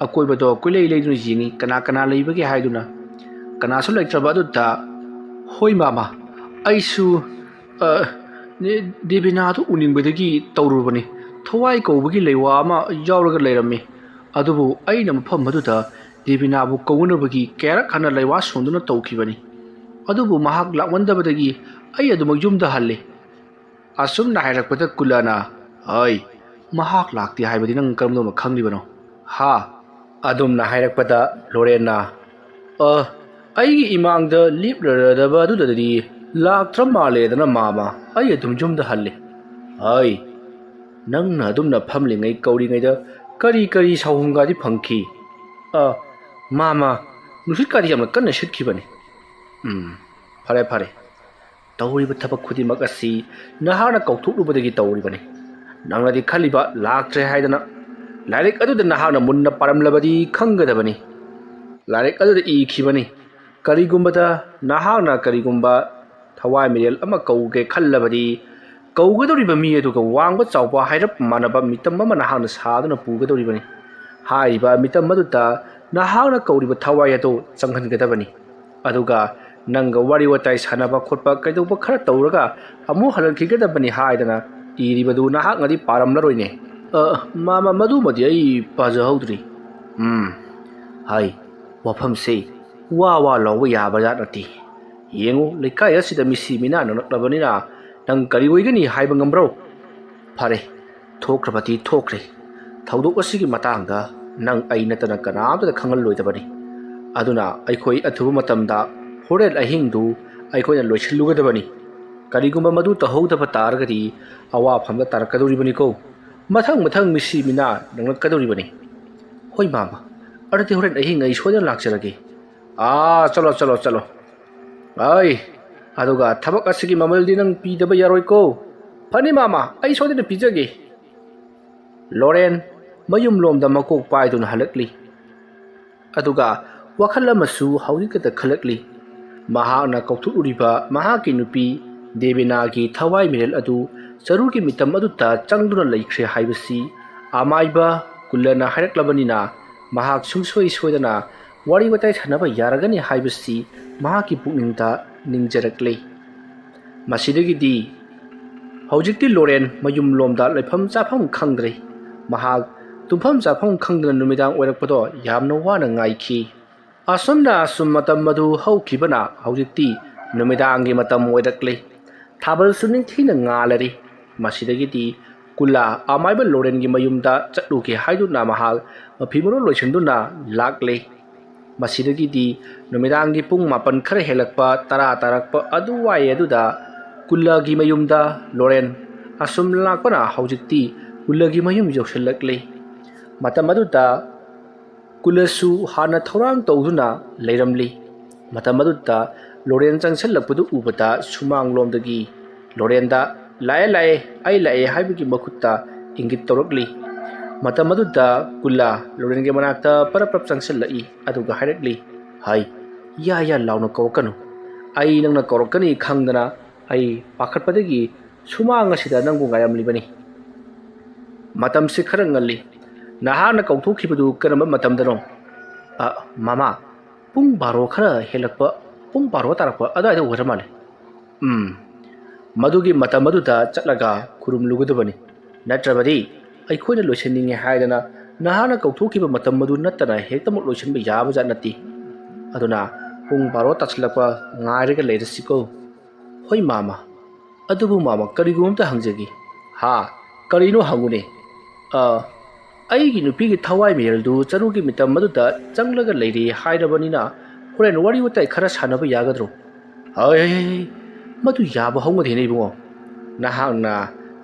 ꯑꯀꯣꯏꯕꯗꯣ ꯀꯣꯏꯂꯩ ꯂꯩꯗꯨꯅ ꯌꯦꯡꯉꯤ, ꯀꯅꯥ ꯂꯩꯕꯒꯦ ꯍꯥꯏꯗꯨꯅ꯫ ꯀꯅꯥꯁꯨ ꯂꯩꯇ꯭ꯔꯕ ꯑꯗꯨꯗ ꯍꯣꯏ ꯃꯥꯃꯥ, ꯑꯩꯁꯨ ꯗꯦꯕꯤꯅꯥꯗꯨ ꯎꯅꯤꯡꯕꯗꯒꯤ ꯇꯧꯔꯨꯕꯅꯤ꯫ ꯊꯋꯥꯏ ꯀꯧꯕꯒꯤ ꯂꯩꯋꯥ ꯑꯃ ꯌꯥꯎꯔꯒ ꯂꯩꯔꯝꯃꯤ꯫ ꯑꯗꯨꯕꯨ ꯑꯩꯅ ꯃꯐꯝ ꯑꯗꯨꯗ ꯗꯦꯕꯤꯅꯥꯕꯨ ꯀꯧꯅꯕꯒꯤ ꯀꯌꯥꯔꯛ ꯍꯟꯅ ꯂꯩꯋꯥ ꯁꯣꯟꯗꯨꯅ ꯇꯧꯈꯤꯕꯅꯤ꯫ ꯑꯗꯨꯕꯨ ꯃꯍꯥꯛ ꯂꯥꯛꯃꯟꯗꯕꯗꯒꯤ ꯑꯩ ꯑꯗꯨꯃꯛ ꯌꯨꯝꯗ ꯍꯜꯂꯦ꯫ ꯑꯁꯨꯝꯅ ꯍꯥꯏꯔꯛꯄꯗ ꯀꯨꯜꯂꯅ ꯃꯍꯥꯛ ꯂꯥꯛꯇꯦ ꯍꯥꯏꯕꯗꯤ ꯅꯪ ꯀꯔꯝꯗꯧꯅ ꯈꯪꯂꯤꯕꯅꯣ? ꯑꯗꯨꯝꯅ ꯍꯥꯏꯔꯛꯄꯗ ꯂꯣꯔꯦꯟꯅ ꯑꯩꯒꯤ ꯏꯃꯥꯡꯗ ꯂꯦꯞꯂꯔꯗꯕ ꯑꯗꯨꯗꯗꯤ ꯂꯥꯛꯇ꯭ꯔ ꯃꯥꯜꯂꯦꯗꯅ ꯃꯥꯃꯥ, ꯑꯩ ꯑꯗꯨꯝ ꯌꯨꯝꯗ ꯍꯜꯂꯦ꯫ ꯅꯪꯅ ꯑꯗꯨꯝꯅ ꯐꯝꯂꯤꯉꯩ ꯀꯧꯔꯤꯉꯩꯗ ꯀꯔꯤ ꯁꯥꯎꯍꯨꯝꯒꯗꯤ ꯐꯪꯈꯤ? ꯃꯥꯃꯥ, ꯅꯨꯡꯁꯤꯠꯀꯥꯗꯤ ꯌꯥꯝꯅ ꯀꯟꯅ ꯁꯤꯠꯈꯤꯕꯅꯤ꯫ ꯐꯔꯦ, ꯇꯧꯔꯤꯕ ꯊꯕꯛ ꯈꯨꯗꯤꯡꯃꯛ ꯑꯁꯤ ꯅꯍꯥꯛꯅ ꯀꯧꯊꯣꯛꯂꯨꯕꯗꯒꯤ ꯇꯧꯔꯤꯕꯅꯤ꯫ ꯅꯪꯅꯗꯤ ꯈꯜꯂꯤꯕ ꯂꯥꯛꯇ꯭ꯔꯦ ꯍꯥꯏꯗꯅ꯫ ꯂꯥꯏꯔꯤꯛ ꯑꯗꯨꯗ ꯅꯍꯥꯛꯅ ꯃꯨꯟꯅ ꯄꯥꯔꯝꯂꯕꯗꯤ ꯈꯪꯒꯗꯕꯅꯤ꯫ ꯂꯥꯏꯔꯤꯛ ꯑꯗꯨꯗ ꯏꯈꯤꯕꯅꯤ, ꯀꯔꯤꯒꯨꯝꯕꯗ ꯅꯍꯥꯛꯅ ꯀꯔꯤꯒꯨꯝꯕ ꯊꯋꯥꯏ ꯃꯤꯔꯦꯜ ꯑꯃ ꯀꯧꯒꯦ ꯈꯜꯂꯕꯗꯤ ꯀꯧꯒꯗꯧꯔꯤꯕ ꯃꯤ ꯑꯗꯨꯒ ꯋꯥꯡꯕ ꯆꯥꯎꯕ ꯍꯥꯏꯔꯞ ꯃꯥꯟꯅꯕ ꯃꯤꯇꯝ ꯑꯃ ꯅꯍꯥꯛꯅ ꯁꯥꯗꯨꯅ ꯄꯨꯒꯗꯧꯔꯤꯕꯅꯤ꯫ ꯍꯥꯏꯔꯤꯕ ꯃꯤꯇꯝ ꯑꯗꯨꯗ ꯅꯍꯥꯛꯅ ꯀꯧꯔꯤꯕ ꯊꯋꯥꯏ ꯑꯗꯨ ꯆꯪꯍꯟꯒꯗꯕꯅꯤ꯫ ꯑꯗꯨꯒ ꯅꯪꯒ ꯋꯥꯔꯤ ꯋꯥꯇꯥꯏ ꯁꯥꯟꯅꯕ ꯈꯣꯠꯄ ꯀꯩꯗꯧꯕ ꯈꯔ ꯇꯧꯔꯒ ꯑꯃꯨꯛ ꯍꯜꯂꯛꯈꯤꯒꯗꯕꯅꯤ ꯍꯥꯏꯗꯅ ꯏꯔꯤꯕꯗꯨ ꯅꯍꯥꯛꯅꯗꯤ ꯄꯥꯔꯝꯂꯔꯣꯏꯅꯦ꯫ ꯃꯥꯃꯥ, ꯃꯗꯨꯃꯗꯤ ꯑꯩ ꯄꯥꯖꯍꯧꯗ꯭ꯔꯤ꯫ ꯋꯥꯐꯝꯁꯦ ꯋꯥ ꯂꯥꯎꯕ ꯌꯥꯕ ꯖꯥꯠ ꯅꯠꯇꯦ꯫ ꯌꯦꯡꯉꯨ, ꯂꯩꯀꯥꯏ ꯑꯁꯤꯗ ꯃꯤꯁꯤ ꯃꯤꯅꯥ ꯅꯛꯂꯕꯅꯤꯅ ꯅꯪ ꯀꯔꯤ ꯑꯣꯏꯒꯅꯤ ꯍꯥꯏꯕ ꯉꯝꯕ꯭ꯔꯣ? ꯐꯔꯦ, ꯊꯣꯛꯈ꯭ꯔꯕꯗꯤ ꯊꯣꯛꯈ꯭ꯔꯦ꯫ ꯊꯧꯗꯣꯛ ꯑꯁꯤꯒꯤ ꯃꯇꯥꯡꯗ ꯅꯪ ꯑꯩ ꯅꯠꯇꯅ ꯀꯅꯥꯝꯇꯗ ꯈꯪꯍꯜꯂꯣꯏꯗꯕꯅꯤ꯫ ꯑꯗꯨꯅ ꯑꯩꯈꯣꯏ ꯑꯊꯨꯕ ꯃꯇꯝꯗ ꯍꯣꯔꯦꯟ ꯑꯍꯤꯡꯗꯨ ꯑꯩꯈꯣꯏꯅ ꯂꯣꯏꯁꯤꯜꯂꯨꯒꯗꯕꯅꯤ꯫ ꯀꯔꯤꯒꯨꯝꯕ ꯃꯗꯨ ꯇꯧꯍꯧꯗꯕ ꯇꯥꯔꯒꯗꯤ ꯑꯋꯥꯐꯝꯗ ꯇꯥꯔꯛꯀꯗꯧꯔꯤꯕꯅꯤꯀꯣ ꯃꯊꯪ ꯃꯤꯁꯤ ꯃꯤꯅꯥ ꯅꯪꯂꯛꯀꯗꯧꯔꯤꯕꯅꯤ ꯍꯣꯏ ꯃꯥꯃ ꯑꯗꯨꯗꯤ ꯍꯣꯔꯦꯟ ꯑꯍꯤꯡ ꯑꯩ ꯁꯣꯏꯗꯅ ꯂꯥꯛꯆꯔꯒꯦ ꯆꯠꯂꯣ ꯑꯩ ꯑꯗꯨꯒ ꯊꯕꯛ ꯑꯁꯤꯒꯤ ꯃꯃꯜꯗꯤ ꯅꯪ ꯄꯤꯗꯕ ꯌꯥꯔꯣꯏꯀꯣ ꯐꯅꯤ ꯃꯥꯃ ꯑꯩ ꯁꯣꯏꯗꯅ ꯄꯤꯖꯒꯦ ꯂꯣꯔꯦꯟ ꯃꯌꯨꯝꯂꯣꯝꯗ ꯃꯀꯣꯛ ꯄꯥꯏꯗꯨꯅ ꯍꯜꯂꯛꯂꯤ ꯑꯗꯨꯒ ꯋꯥꯈꯜ ꯑꯃꯁꯨ ꯍꯧꯖꯤꯛꯇ ꯈꯜꯂꯛꯂꯤ ꯃꯍꯥꯛꯅ ꯀꯧꯊꯣꯛꯂꯨꯔꯤꯕ ꯃꯍꯥꯛꯀꯤ ꯅꯨꯄꯤ ꯗꯦꯕꯤꯅꯥꯒꯤ ꯊꯋꯥꯏ ꯃꯤꯔꯦꯜ ꯑꯗꯨ ꯆꯔꯨꯒꯤ ꯃꯤꯇꯝ ꯑꯗꯨꯗ ꯆꯪꯗꯨꯅ ꯂꯩꯈ꯭ꯔꯦ ꯍꯥꯏꯕꯁꯤ ꯑꯃꯥꯏꯕ ꯀꯨꯜꯂꯅ ꯍꯥꯏꯔꯛꯂꯕꯅꯤꯅ ꯃꯍꯥꯛ ꯁꯨꯡꯁꯣꯏ ꯁꯣꯏꯗꯅ ꯋꯥꯔꯤ ꯋꯥꯇꯥꯏ ꯁꯥꯟꯅꯕ ꯌꯥꯔꯒꯅꯤ ꯍꯥꯏꯕꯁꯤ ꯃꯍꯥꯛꯀꯤ ꯄꯨꯛꯅꯤꯡꯗ ꯅꯤꯡꯖꯔꯛꯂꯤ ꯃꯁꯤꯗꯒꯤꯗꯤ ꯍꯧꯖꯤꯛꯇꯤ ꯂꯣꯔꯦꯟ ꯃꯌꯨꯝꯂꯣꯝꯗ ꯂꯩꯐꯝ ꯆꯥꯐꯝ ꯈꯪꯗ꯭ꯔꯦ ꯃꯍꯥꯛ ꯇꯨꯝꯐꯝ ꯆꯥꯐꯝ ꯈꯪꯗꯅ ꯅꯨꯃꯤꯗꯥꯡ ꯑꯣꯏꯔꯛꯄꯗꯣ ꯌꯥꯝꯅ ꯋꯥꯅ ꯉꯥꯏꯈꯤ ꯑꯁꯨꯝꯅ ꯃꯇꯝ ꯑꯗꯨ ꯍꯧꯈꯤꯕꯅ ꯍꯧꯖꯤꯛꯇꯤ ꯅꯨꯃꯤꯗꯥꯡꯒꯤ ꯃꯇꯝ ꯑꯣꯏꯔꯛꯂꯤ ꯊꯥꯕꯜꯁꯨ ꯅꯤꯡꯊꯤꯅ ꯉꯥꯜꯂꯔꯤ ꯃꯁꯤꯗꯒꯤꯗꯤ ꯀꯨꯜꯂꯥ ꯑꯃꯥꯏꯕ ꯂꯣꯔꯦꯟꯒꯤ ꯃꯌꯨꯝꯗ ꯆꯠꯂꯨꯒꯦ ꯍꯥꯏꯗꯨꯅ ꯃꯍꯥꯛ ꯃꯐꯤ ꯃꯔꯣꯜ ꯂꯣꯏꯁꯤꯟꯗꯨꯅ ꯂꯥꯛꯂꯤ ꯃꯁꯤꯗꯒꯤꯗꯤ ꯅꯨꯃꯤꯗꯥꯡꯒꯤ ꯄꯨꯡ 9 ꯈꯔ ꯍꯦꯜꯂꯛꯄ 10 ꯇꯥꯔꯛꯄ ꯑꯗꯨꯋꯥꯏ ꯑꯗꯨꯗ ꯀꯨꯜꯂꯥꯒꯤ ꯃꯌꯨꯝꯗ ꯂꯣꯔꯦꯟ ꯑꯁꯨꯝ ꯂꯥꯛꯄꯅ ꯍꯧꯖꯤꯛꯇꯤ ꯀꯨꯜꯂꯥꯒꯤ ꯃꯌꯨꯝ ꯌꯧꯁꯤꯜꯂꯛꯂꯤ ꯃꯇꯝ ꯑꯗꯨꯗ ꯀꯨꯜꯂꯥꯁꯨ ꯍꯥꯟꯅ ꯊꯧꯔꯥꯡ ꯇꯧꯗꯨꯅ ꯂꯩꯔꯝꯂꯤ ꯃꯇꯝ ꯑꯗꯨꯗ ꯂꯣꯔꯦꯟ ꯆꯪꯁꯤꯜꯂꯛꯄꯗꯨ ꯎꯕꯗ ꯁꯨꯃꯥꯡꯂꯣꯝꯗꯒꯤ ꯂꯣꯔꯦꯟꯗ ꯂꯥꯛꯑꯦ ꯑꯩ ꯂꯥꯛꯑꯦ ꯍꯥꯏꯕꯒꯤ ꯃꯈꯨꯠꯇ ꯏꯪꯒꯤꯠ ꯇꯧꯔꯛꯂꯤ ꯃꯇꯝ ꯑꯗꯨꯗ ꯀꯨꯜꯂꯥ ꯂꯣꯔꯦꯟꯒꯤ ꯃꯅꯥꯛꯇ ꯄꯔꯞ ꯆꯪꯁꯤꯜꯂꯛꯏ ꯑꯗꯨꯒ ꯍꯥꯏꯔꯛꯂꯤ ꯍꯥꯏ ꯌꯥ ꯂꯥꯎꯅ ꯀꯧꯔꯛꯀꯅꯨ ꯑꯩ ꯅꯪꯅ ꯀꯧꯔꯛꯀꯅꯤ ꯈꯪꯗꯅ ꯑꯩ ꯄꯥꯈꯠꯄꯗꯒꯤ ꯁꯨꯃꯥꯡ ꯑꯁꯤꯗ ꯅꯪꯕꯨ ꯉꯥꯏꯔꯝꯂꯤꯕꯅꯤ ꯃꯇꯝꯁꯤ ꯈꯔ ꯉꯜꯂꯤ ꯅꯍꯥꯛꯅ ꯀꯧꯊꯣꯛꯈꯤꯕꯗꯨ ꯀꯔꯝꯕ ꯃꯇꯝꯗꯅꯣ ꯃꯥꯃꯥ ꯄꯨꯡ 12 ꯈꯔ ꯍꯦꯜꯂꯛꯄ ꯄꯨꯡ 12 ꯇꯥꯔꯛꯄ ꯑꯗꯨꯋꯥꯏꯗ ꯑꯣꯏꯔ ꯃꯥꯜꯂꯦ ꯃꯗꯨꯒꯤ ꯃꯇꯝ ꯑꯗꯨꯗ ꯆꯠꯂꯒ ꯈꯨꯔꯨꯝꯂꯨꯒꯗꯕꯅꯤ ꯅꯠꯇ꯭ꯔꯕꯗꯤ ꯑꯩꯈꯣꯏꯅ ꯂꯣꯏꯁꯤꯟꯅꯤꯡꯉꯦ ꯍꯥꯏꯗꯅ ꯅꯍꯥꯛꯅ ꯀꯧꯊꯣꯛꯈꯤꯕ ꯃꯇꯝ ꯑꯗꯨ ꯅꯠꯇꯅ ꯍꯦꯛꯇꯃꯛ ꯂꯣꯏꯁꯤꯟꯕ ꯌꯥꯕꯖꯥꯠ ꯅꯠꯇꯦ ꯑꯗꯨꯅ ꯄꯨꯡ 12 ꯇꯥꯁꯤꯜꯂꯛꯄ ꯉꯥꯏꯔꯒ ꯂꯩꯔꯁꯤꯀꯣ ꯍꯣꯏ ꯃꯥꯃꯥ ꯑꯗꯨꯕꯨ ꯃꯥꯃꯥ ꯀꯔꯤꯒꯨꯝꯕ ꯍꯪꯖꯒꯦ ꯀꯔꯤꯅꯣ ꯍꯪꯉꯨꯅꯦ ꯑꯩꯒꯤ ꯅꯨꯄꯤꯒꯤ ꯊꯋꯥꯏ ꯃꯤꯔꯦꯜꯗꯨ ꯆꯔꯨꯒꯤ ꯃꯤꯇꯝ ꯑꯗꯨꯗ ꯆꯪꯂꯒ ꯂꯩꯔꯤ ꯍꯥꯏꯔꯕꯅꯤꯅ ꯍꯣꯔꯦꯟ ꯋꯥꯔꯤ ꯋꯥꯇꯥꯏ ꯈꯔ ꯁꯥꯟꯅꯕ ꯌꯥꯒꯗ꯭ꯔꯣ ꯃꯗꯨ ꯌꯥꯕ ꯍꯧꯅꯗꯦꯅꯦ ꯏꯕꯨꯡꯉꯣ ꯅꯍꯥꯛꯅ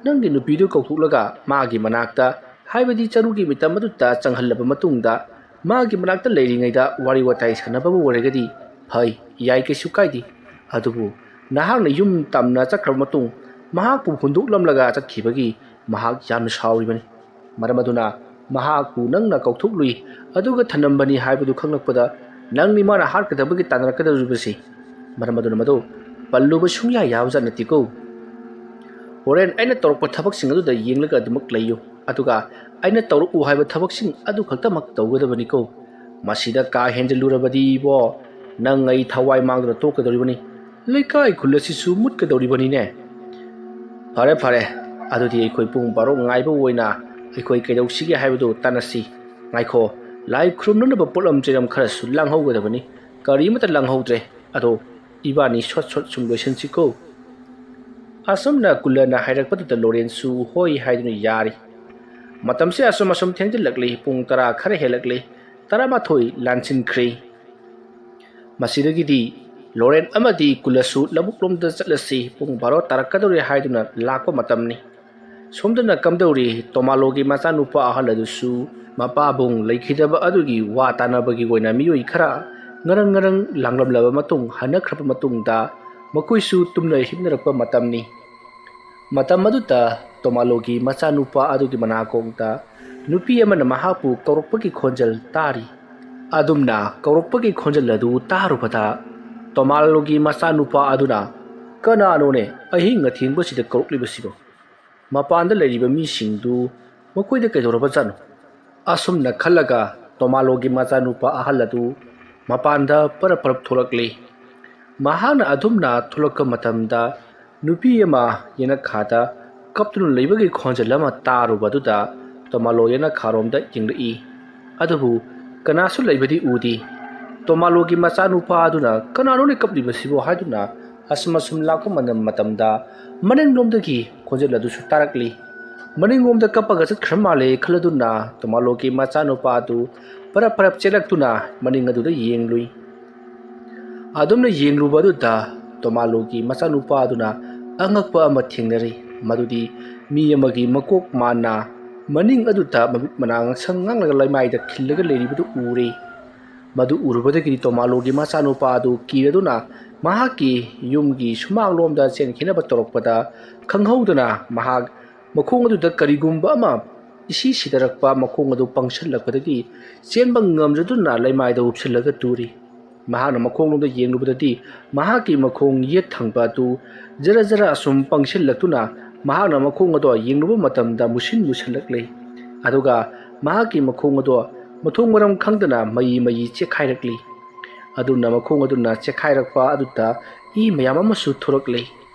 ꯅꯪꯒꯤ ꯅꯨꯄꯤꯗꯨ ꯀꯧꯊꯣꯛꯂꯒ ꯃꯥꯒꯤ ꯃꯅꯥꯛꯇ ꯍꯥꯏꯕꯗꯤ ꯆꯔꯨꯒꯤ ꯃꯤꯇꯝ ꯑꯗꯨꯗ ꯆꯪꯍꯜꯂꯕ ꯃꯇꯨꯡꯗ ꯃꯥꯒꯤ ꯃꯅꯥꯛꯇ ꯂꯩꯔꯤꯉꯩꯗ ꯋꯥꯔꯤ ꯋꯥꯇꯥꯏ ꯁꯥꯟꯅꯕꯕꯨ ꯑꯣꯏꯔꯒꯗꯤ ꯐꯩ ꯌꯥꯏ ꯀꯩꯁꯨ ꯀꯥꯏꯗꯦ ꯑꯗꯨꯕꯨ ꯅꯍꯥꯛꯅ ꯌꯨꯝ ꯇꯝꯅ ꯆꯠꯈ꯭ꯔꯕ ꯃꯇꯨꯡ ꯃꯍꯥꯛꯄꯨ ꯍꯨꯟꯗꯣꯛꯂꯝꯂꯒ ꯆꯠꯈꯤꯕꯒꯤ ꯃꯍꯥꯛ ꯌꯥꯝꯅ ꯁꯥꯎꯔꯤꯕꯅꯤ ꯃꯔꯝ ꯑꯗꯨꯅ ꯃꯍꯥꯛꯄꯨ ꯅꯪꯅ ꯀꯧꯊꯣꯛꯂꯨꯏ ꯑꯗꯨꯒ ꯊꯅꯝꯕꯅꯤ ꯍꯥꯏꯕꯗꯨ ꯈꯪꯂꯛꯄꯗ ꯅꯪꯅꯤ ꯃꯥꯅ ꯍꯥꯠꯀꯗꯕꯒꯤ ꯇꯥꯟꯅꯔꯛꯀꯗꯧꯔꯤꯕꯁꯤ ꯃꯔꯝ ꯑꯗꯨꯅ ꯃꯗꯨ ꯄꯜꯂꯨꯕ ꯁꯨꯡꯌꯥ ꯌꯥꯕꯖꯥꯠ ꯅꯠꯇꯦꯀꯣ ꯍꯣꯔꯦꯟ ꯑꯩꯅ ꯇꯧꯔꯛꯄ ꯊꯕꯛꯁꯤꯡ ꯑꯗꯨꯗ ꯌꯦꯡꯂꯒ ꯑꯗꯨꯃꯛ ꯂꯩꯌꯨ ꯑꯗꯨꯒ ꯑꯩꯅ ꯇꯧꯔꯛꯎ ꯍꯥꯏꯕ ꯊꯕꯛꯁꯤꯡ ꯑꯗꯨ ꯈꯛꯇꯃꯛ ꯇꯧꯒꯗꯕꯅꯤꯀꯣ ꯃꯁꯤꯗ ꯀꯥ ꯍꯦꯟꯖꯜꯂꯨꯔꯕꯗꯤ ꯏꯕꯣ ꯅꯪ ꯑꯩ ꯊꯋꯥꯏ ꯃꯥꯡꯗꯨꯅ ꯇꯣꯛꯀꯗꯧꯔꯤꯕꯅꯤ ꯂꯩꯀꯥꯏ ꯈꯨꯜ ꯑꯁꯤꯁꯨ ꯃꯨꯠꯀꯗꯧꯔꯤꯕꯅꯤꯅꯦ ꯐꯔꯦ ꯑꯗꯨꯗꯤ ꯑꯩꯈꯣꯏ ꯄꯨꯡ 12 ꯉꯥꯏꯕ ꯑꯣꯏꯅ ꯑꯩꯈꯣꯏ ꯀꯩꯗꯧꯁꯤꯒꯦ ꯍꯥꯏꯕꯗꯨ ꯇꯥꯟꯅꯁꯤ ꯉꯥꯏꯈꯣ ꯂꯥꯏ ꯈꯨꯔꯨꯝꯅꯅꯕ ꯄꯣꯠꯂꯝ ꯆꯩꯔꯝ ꯈꯔꯁꯨ ꯂꯥꯡꯍꯧꯒꯗꯕꯅꯤ ꯀꯔꯤꯃꯠꯇ ꯂꯥꯡꯍꯧꯗ꯭ꯔꯦ ꯑꯗꯣ ꯏꯕꯥꯅꯤ ꯁꯣꯠ ꯁꯨꯝ ꯂꯣꯏꯁꯤꯟꯁꯤꯀꯣ ꯑꯁꯨꯝꯅ ꯀꯨꯜꯂꯥꯅ ꯍꯥꯏꯔꯛꯄꯗꯨꯗ ꯂꯣꯔꯦꯟꯁꯨ ꯍꯣꯏ ꯍꯥꯏꯗꯨꯅ ꯌꯥꯔꯤ ꯃꯇꯝꯁꯦ ꯑꯁꯨꯝ ꯊꯦꯡꯖꯤꯜꯂꯛꯂꯤ ꯄꯨꯡ 10 ꯈꯔ ꯍꯦꯜꯂꯛꯂꯤ 11 ꯂꯥꯟꯁꯤꯟꯈ꯭ꯔꯦ ꯃꯁꯤꯗꯒꯤꯗꯤ ꯂꯣꯔꯦꯟ ꯑꯃꯗꯤ ꯀꯨꯜꯂꯥꯁꯨ ꯂꯧꯕꯨꯛꯂꯣꯝꯗ ꯆꯠꯂꯁꯤ ꯄꯨꯡ 12 ꯇꯥꯔꯛꯀꯗꯧꯔꯦ ꯍꯥꯏꯗꯨꯅ ꯂꯥꯛꯄ ꯃꯇꯝꯅꯤ ꯁꯣꯝꯗꯅ ꯀꯝꯗꯧꯔꯤ ꯇꯣꯃꯥꯂꯣꯒꯤ ꯃꯆꯥꯅꯨꯄꯥ ꯑꯍꯜ ꯑꯗꯨꯁꯨ ꯃꯄꯥꯕꯨꯡ ꯂꯩꯈꯤꯗꯕ ꯑꯗꯨꯒꯤ ꯋꯥ ꯇꯥꯟꯅꯕꯒꯤ ꯑꯣꯏꯅ ꯃꯤꯑꯣꯏ ꯈꯔ ꯉꯔꯪ ꯂꯥꯡꯂꯝꯂꯕ ꯃꯇꯨꯡ ꯍꯟꯅꯈ꯭ꯔꯕ ꯃꯇꯨꯡꯗ ꯃꯈꯣꯏꯁꯨ ꯇꯨꯝꯅ ꯍꯤꯞꯅꯔꯛꯄ ꯃꯇꯝꯅꯤ ꯃꯇꯝ ꯑꯗꯨꯗ ꯇꯣꯃꯥꯂꯣꯒꯤ ꯃꯆꯥꯅꯨꯄꯥ ꯑꯗꯨꯒꯤ ꯃꯅꯥꯀꯣꯡꯗ ꯅꯨꯄꯤ ꯑꯃꯅ ꯃꯍꯥꯛꯄꯨ ꯀꯧꯔꯛꯄꯒꯤ ꯈꯣꯟꯖꯦꯜ ꯇꯥꯔꯤ ꯑꯗꯨꯝꯅ ꯀꯧꯔꯛꯄꯒꯤ ꯈꯣꯟꯖꯦꯜ ꯑꯗꯨ ꯇꯥꯔꯨꯕꯗ ꯇꯣꯃꯥꯂꯣꯒꯤ ꯃꯆꯥꯅꯨꯄꯥ ꯑꯗꯨꯅ ꯀꯅꯥꯅꯣꯅꯦ ꯑꯍꯤꯡ ꯑꯊꯦꯡꯕꯁꯤꯗ ꯀꯧꯔꯛꯂꯤꯕꯁꯤꯕꯣ ꯃꯄꯥꯟꯗ ꯂꯩꯔꯤꯕ ꯃꯤꯁꯤꯡꯗꯨ ꯃꯈꯣꯏꯗ ꯀꯩꯗꯧꯔꯕꯖꯥꯠꯅꯣ ꯑꯁꯨꯝꯅ ꯈꯜꯂꯒ ꯇꯣꯃꯥꯂꯣꯒꯤ ꯃꯆꯥꯅꯨꯄꯥ ꯑꯍꯜ ꯑꯗꯨ ꯃꯄꯥꯟꯗ ꯄꯔꯞ ꯊꯣꯛꯂꯛꯂꯤ ꯃꯍꯥꯛꯅ ꯑꯗꯨꯝꯅ ꯊꯣꯛꯂꯛꯄ ꯃꯇꯝꯗ ꯅꯨꯄꯤ ꯑꯃ ꯌꯦꯅꯈꯥꯗ ꯀꯞꯇꯨꯅ ꯂꯩꯕꯒꯤ ꯈꯣꯟꯖꯦꯜ ꯑꯃ ꯇꯥꯔꯨꯕꯗꯨꯗ ꯇꯣꯃꯥꯂꯣ ꯌꯦꯅꯈꯥꯔꯣꯝꯗ ꯌꯦꯡꯂꯛꯏ ꯑꯗꯨꯕꯨ ꯀꯅꯥꯁꯨ ꯂꯩꯕꯗꯤ ꯎꯗꯦ ꯇꯣꯃꯥꯂꯣꯒꯤ ꯃꯆꯥꯅꯨꯄꯥ ꯑꯗꯨꯅ ꯀꯅꯥꯅꯣꯅꯦ ꯀꯞꯂꯤꯕꯁꯤꯕꯣ ꯍꯥꯏꯗꯨꯅ ꯑꯁꯨꯝ ꯂꯥꯛꯄ ꯃꯇꯝꯗ ꯃꯅꯤꯡꯂꯣꯝꯗꯒꯤ ꯈꯣꯟꯖꯦꯜ ꯑꯗꯨꯁꯨ ꯇꯥꯔꯛꯂꯤ ꯃꯅꯤꯡꯂꯣꯝꯗ ꯀꯞꯄꯒ ꯆꯠꯈ꯭ꯔ ꯃꯥꯜꯂꯦ ꯈꯜꯂꯗꯨꯅ ꯇꯣꯃꯥꯂꯣꯒꯤ ꯃꯆꯥꯅꯨꯄꯥ ꯑꯗꯨ ꯄꯔꯞ ꯆꯦꯜꯂꯛꯇꯨꯅ ꯃꯅꯤꯡ ꯑꯗꯨꯗ ꯌꯦꯡꯂꯨꯏ ꯑꯗꯨꯝꯅ ꯌꯦꯡꯂꯨꯕ ꯑꯗꯨꯗ ꯇꯣꯃꯥꯂꯣꯒꯤ ꯃꯆꯥꯅꯨꯄꯥ ꯑꯗꯨꯅ ꯑꯉꯛꯄ ꯑꯃ ꯊꯦꯡꯅꯔꯤ ꯃꯗꯨꯗꯤ ꯃꯤ ꯑꯃꯒꯤ ꯃꯀꯣꯛ ꯃꯥꯟꯅ ꯃꯅꯤꯡ ꯑꯗꯨꯗ ꯃꯃꯤꯠ ꯃꯅꯥ ꯉꯥꯡꯁꯪ ꯉꯥꯡꯂꯒ ꯂꯩꯃꯥꯏꯗ ꯈꯤꯜꯂꯒ ꯂꯩꯔꯤꯕꯗꯨ ꯎꯔꯦ ꯃꯗꯨ ꯎꯔꯨꯕꯗꯒꯤꯗꯤ ꯇꯣꯃꯥꯂꯣꯒꯤ ꯃꯆꯥꯅꯨꯄꯥ ꯑꯗꯨ ꯀꯤꯔꯗꯨꯅ ꯃꯍꯥꯛꯀꯤ ꯌꯨꯝꯒꯤ ꯁꯨꯃꯥꯡꯂꯣꯝꯗ ꯆꯦꯟꯈꯤꯅꯕ ꯇꯧꯔꯛꯄꯗ ꯈꯪꯍꯧꯗꯅ ꯃꯍꯥꯛ ꯃꯈꯣꯡ ꯑꯗꯨꯗ ꯀꯔꯤꯒꯨꯝꯕ ꯑꯃ ꯏꯁꯤ ꯁꯤꯗꯔꯛꯄ ꯃꯈꯣꯡ ꯑꯗꯨ ꯄꯪꯁꯜꯂꯛꯄꯗꯒꯤ ꯆꯦꯟꯕ ꯉꯝꯗ꯭ꯔꯗꯨꯅ ꯂꯩꯃꯥꯏꯗ ꯎꯞꯁꯤꯜꯂꯒ ꯇꯨꯔꯤ ꯃꯍꯥꯛꯅ ꯃꯈꯣꯡꯂꯣꯝꯗ ꯌꯦꯡꯂꯨꯕꯗꯗꯤ ꯃꯍꯥꯛꯀꯤ ꯃꯈꯣꯡ ꯌꯦꯠ ꯊꯪꯕ ꯑꯗꯨ ꯖꯔ ꯖꯔ ꯑꯁꯨꯝ ꯄꯪꯁꯤꯜꯂꯛꯇꯨꯅ ꯃꯍꯥꯛꯅ ꯃꯈꯣꯡ ꯑꯗꯨ ꯌꯦꯡꯂꯨꯕ ꯃꯇꯝꯗ ꯃꯨꯁꯤꯜꯂꯛꯂꯦ ꯑꯗꯨꯒ ꯃꯍꯥꯛꯀꯤ ꯃꯈꯣꯡ ꯑꯗꯨ ꯃꯊꯣꯡ ꯃꯔꯝ ꯈꯪꯗꯅ ꯃꯌꯤ ꯆꯦꯛꯈꯥꯏꯔꯛꯂꯤ ꯑꯗꯨꯅ ꯃꯈꯣꯡ ꯑꯗꯨꯅ ꯆꯦꯛꯈꯥꯏꯔꯛꯄ ꯑꯗꯨꯗ ꯏ ꯃꯌꯥꯝ ꯑꯃꯁꯨ ꯊꯣꯔꯛꯂꯤ